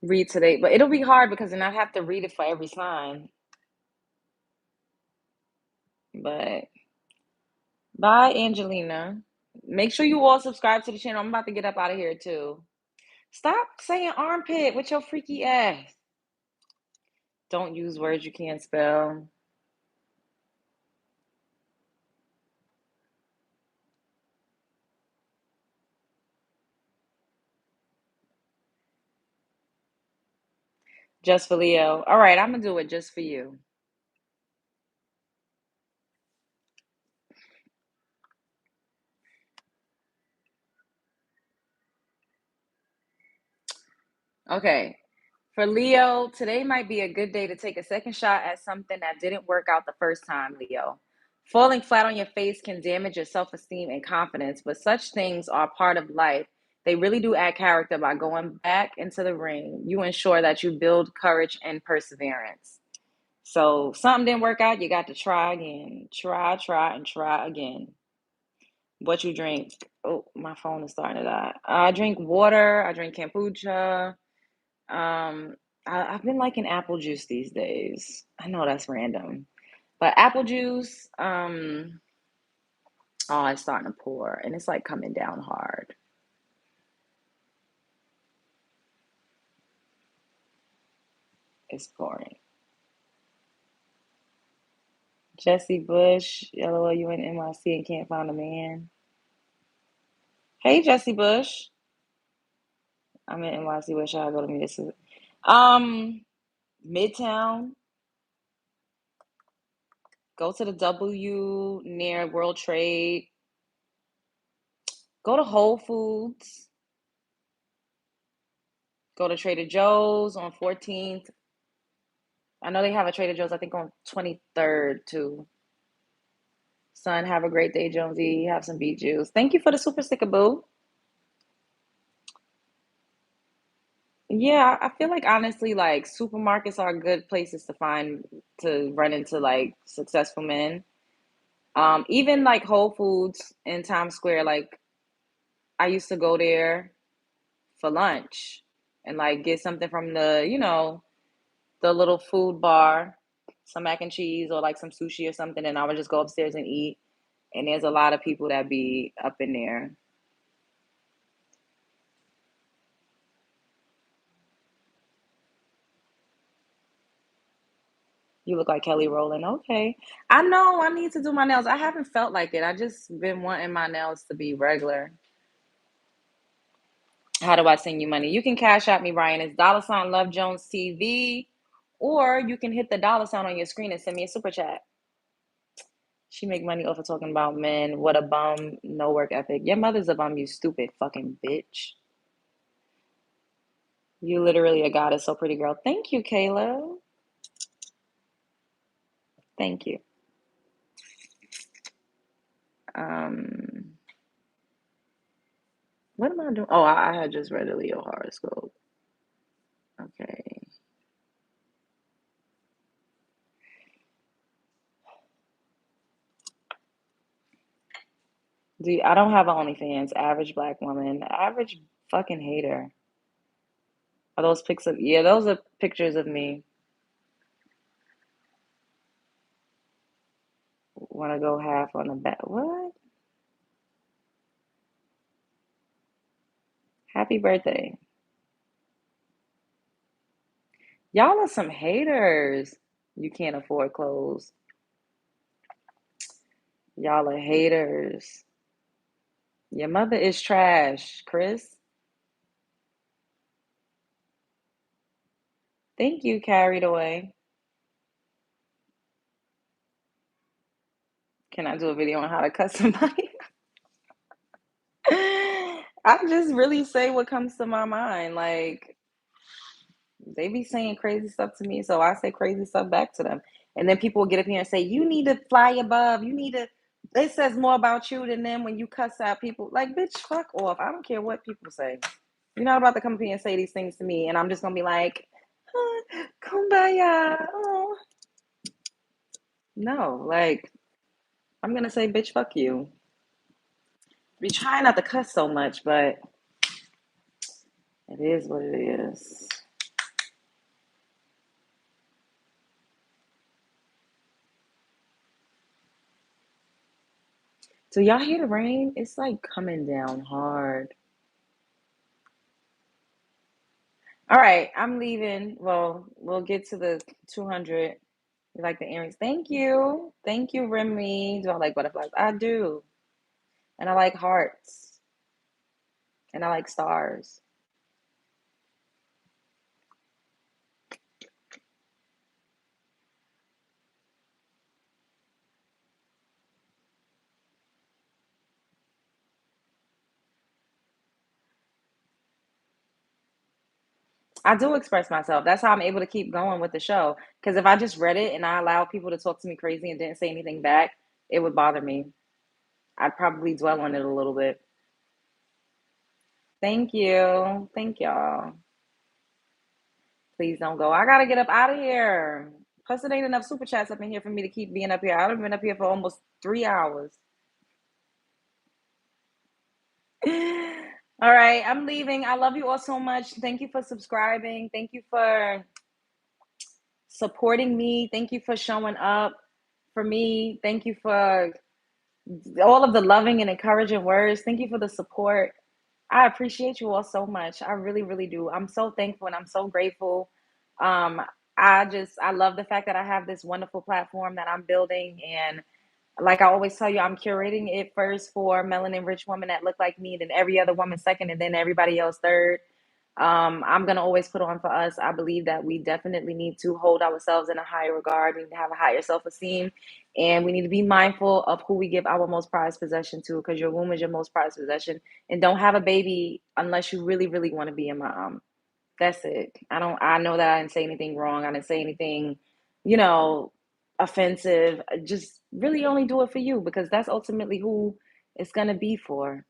Read today, but it'll be hard because then I have to read it for every sign. But bye, Angelina. Make sure you all subscribe to the channel. I'm about to get up out of here too. Stop saying armpit with your freaky ass. Don't use words you can't spell. Just for Leo. All right, I'm gonna do it just for you. Okay. For Leo, today might be a good day to take a second shot at something that didn't work out the first time, Leo. Falling flat on your face can damage your self esteem and confidence, but such things are part of life. They really do add character by going back into the ring. You ensure that you build courage and perseverance. So, something didn't work out, you got to try again. Try, and try again. What you drink? Oh, my phone is starting to die. I drink water, I drink kombucha. Um, I've been liking apple juice these days. I know that's random, but apple juice, oh, it's starting to pour and it's like coming down hard. It's pouring. Jesse Bush, LOL, you in NYC and can't find a man. Hey, Jesse Bush. I'm in NYC. Where should I go to meet this? Um, Midtown. Go to the W near World Trade. Go to Whole Foods. Go to Trader Joe's on 14th. I know they have a Trader Joe's, I think on 23rd too. Son, have a great day, Jonesy. Have some beet juice. Thank you for the super sticker, boo. Yeah, I feel like honestly, like supermarkets are good places to run into like successful men. Even like Whole Foods in Times Square, like I used to go there for lunch and like get something from the little food bar, some mac and cheese or like some sushi or something, and I would just go upstairs and eat. And there's a lot of people that be up in there. You look like Kelly Rowland. Okay. I know I need to do my nails. I haven't felt like it. I just been wanting my nails to be regular. How do I send you money? You can cash out me, Brian. It's dollar sign Love Jones TV. Or you can hit the dollar sign on your screen and send me a super chat. She make money off of talking about men. What a bum. No work ethic. Your mother's a bum, you stupid fucking bitch. You literally a goddess, so pretty girl. Thank you, Kayla. Thank you. Um, what am I doing? Oh, I had just read a Leo horoscope. Okay. I don't have an OnlyFans. Average black woman. Average fucking hater. Are those pics of? Yeah, those are pictures of me. Want to go half on the back? What? Happy birthday. Y'all are some haters. You can't afford clothes. Y'all are haters. Your mother is trash, Chris. Thank you, carried away. Can I do a video on how to cut somebody? I just really say what comes to my mind. Like, they be saying crazy stuff to me, so I say crazy stuff back to them. And then people will get up here and say, "You need to fly above. You need to." It says more about you than them when you cuss out people. Like, bitch, fuck off. I don't care what people say. You're not about to come up here and say these things to me, and I'm just gonna be like, "Kumbaya." Oh. No, like I'm gonna say, "Bitch, fuck you." Be trying not to cuss so much, but it is what it is. So y'all hear the rain? It's like coming down hard. All right, I'm leaving. Well, we'll get to the 200. You like the earrings? Thank you. Thank you, Remy. Do I like butterflies? I do. And I like hearts. And I like stars. I do express myself. That's how I'm able to keep going with the show. Because if I just read it and I allowed people to talk to me crazy and didn't say anything back, it would bother me. I'd probably dwell on it a little bit. Thank you. Thank y'all. Please don't go. I gotta get up out of here. Plus, it ain't enough super chats up in here for me to keep being up here. I've been up here for almost 3 hours. All right, I'm leaving. I love you all so much. Thank you for subscribing. Thank you for supporting me. Thank you for showing up for me. Thank you for all of the loving and encouraging words. Thank you for the support. I appreciate you all so much. I really, really do. I'm so thankful and I'm so grateful. Um, I love the fact that I have this wonderful platform that I'm building. And like I always tell you, I'm curating it first for melanin rich women that look like me, then every other woman second, and then everybody else third. I'm gonna always put on for us. I believe that we definitely need to hold ourselves in a higher regard. We need to have a higher self-esteem, and we need to be mindful of who we give our most prized possession to, because your womb is your most prized possession. And don't have a baby unless you really, really want to be a mom. That's it. I don't. I know that I didn't say anything wrong. I didn't say anything, you know, offensive. Just really only do it for you, because that's ultimately who it's gonna be for.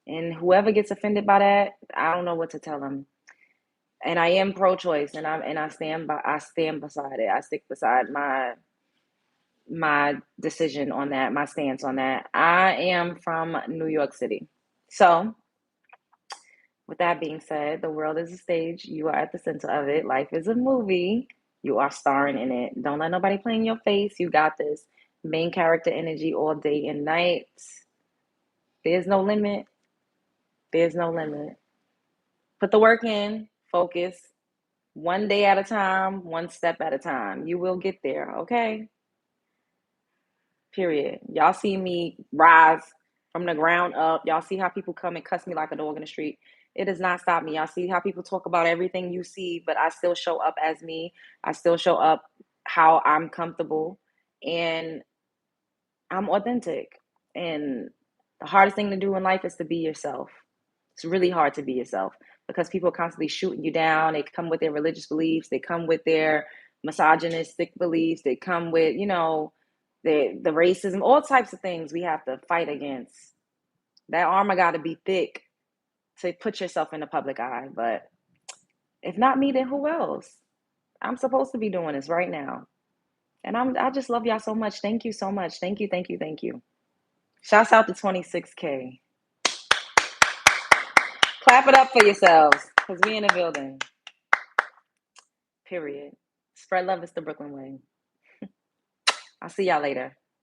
And whoever gets offended by that, I don't know what to tell them. And I am pro-choice, and I stand beside it. I stick beside my decision on that, my stance on that. I am from New York City. So, with that being said, the world is a stage. You are at the center of it. Life is a movie. You are starring in it. Don't let nobody play in your face. You got this. Main character energy all day and night. There's no limit. There's no limit. Put the work in, focus, one day at a time, one step at a time. You will get there, okay? Period. Y'all see me rise from the ground up. Y'all see how people come and cuss me like a dog in the street. It does not stop me. Y'all see how people talk about everything you see, but I still show up as me. I still show up how I'm comfortable, and I'm authentic. And the hardest thing to do in life is to be yourself. It's really hard to be yourself, because people are constantly shooting you down. They come with their religious beliefs, they come with their misogynistic beliefs, they come with, the racism, all types of things we have to fight against. That armor got to be thick to put yourself in the public eye. But if not me, then who else? I'm supposed to be doing this right now. And I just love y'all so much. Thank you so much. Thank you, thank you, thank you. Shouts out to 26K. Clap it up for yourselves, because we in the building. Period. Spread love is the Brooklyn way. I'll see y'all later.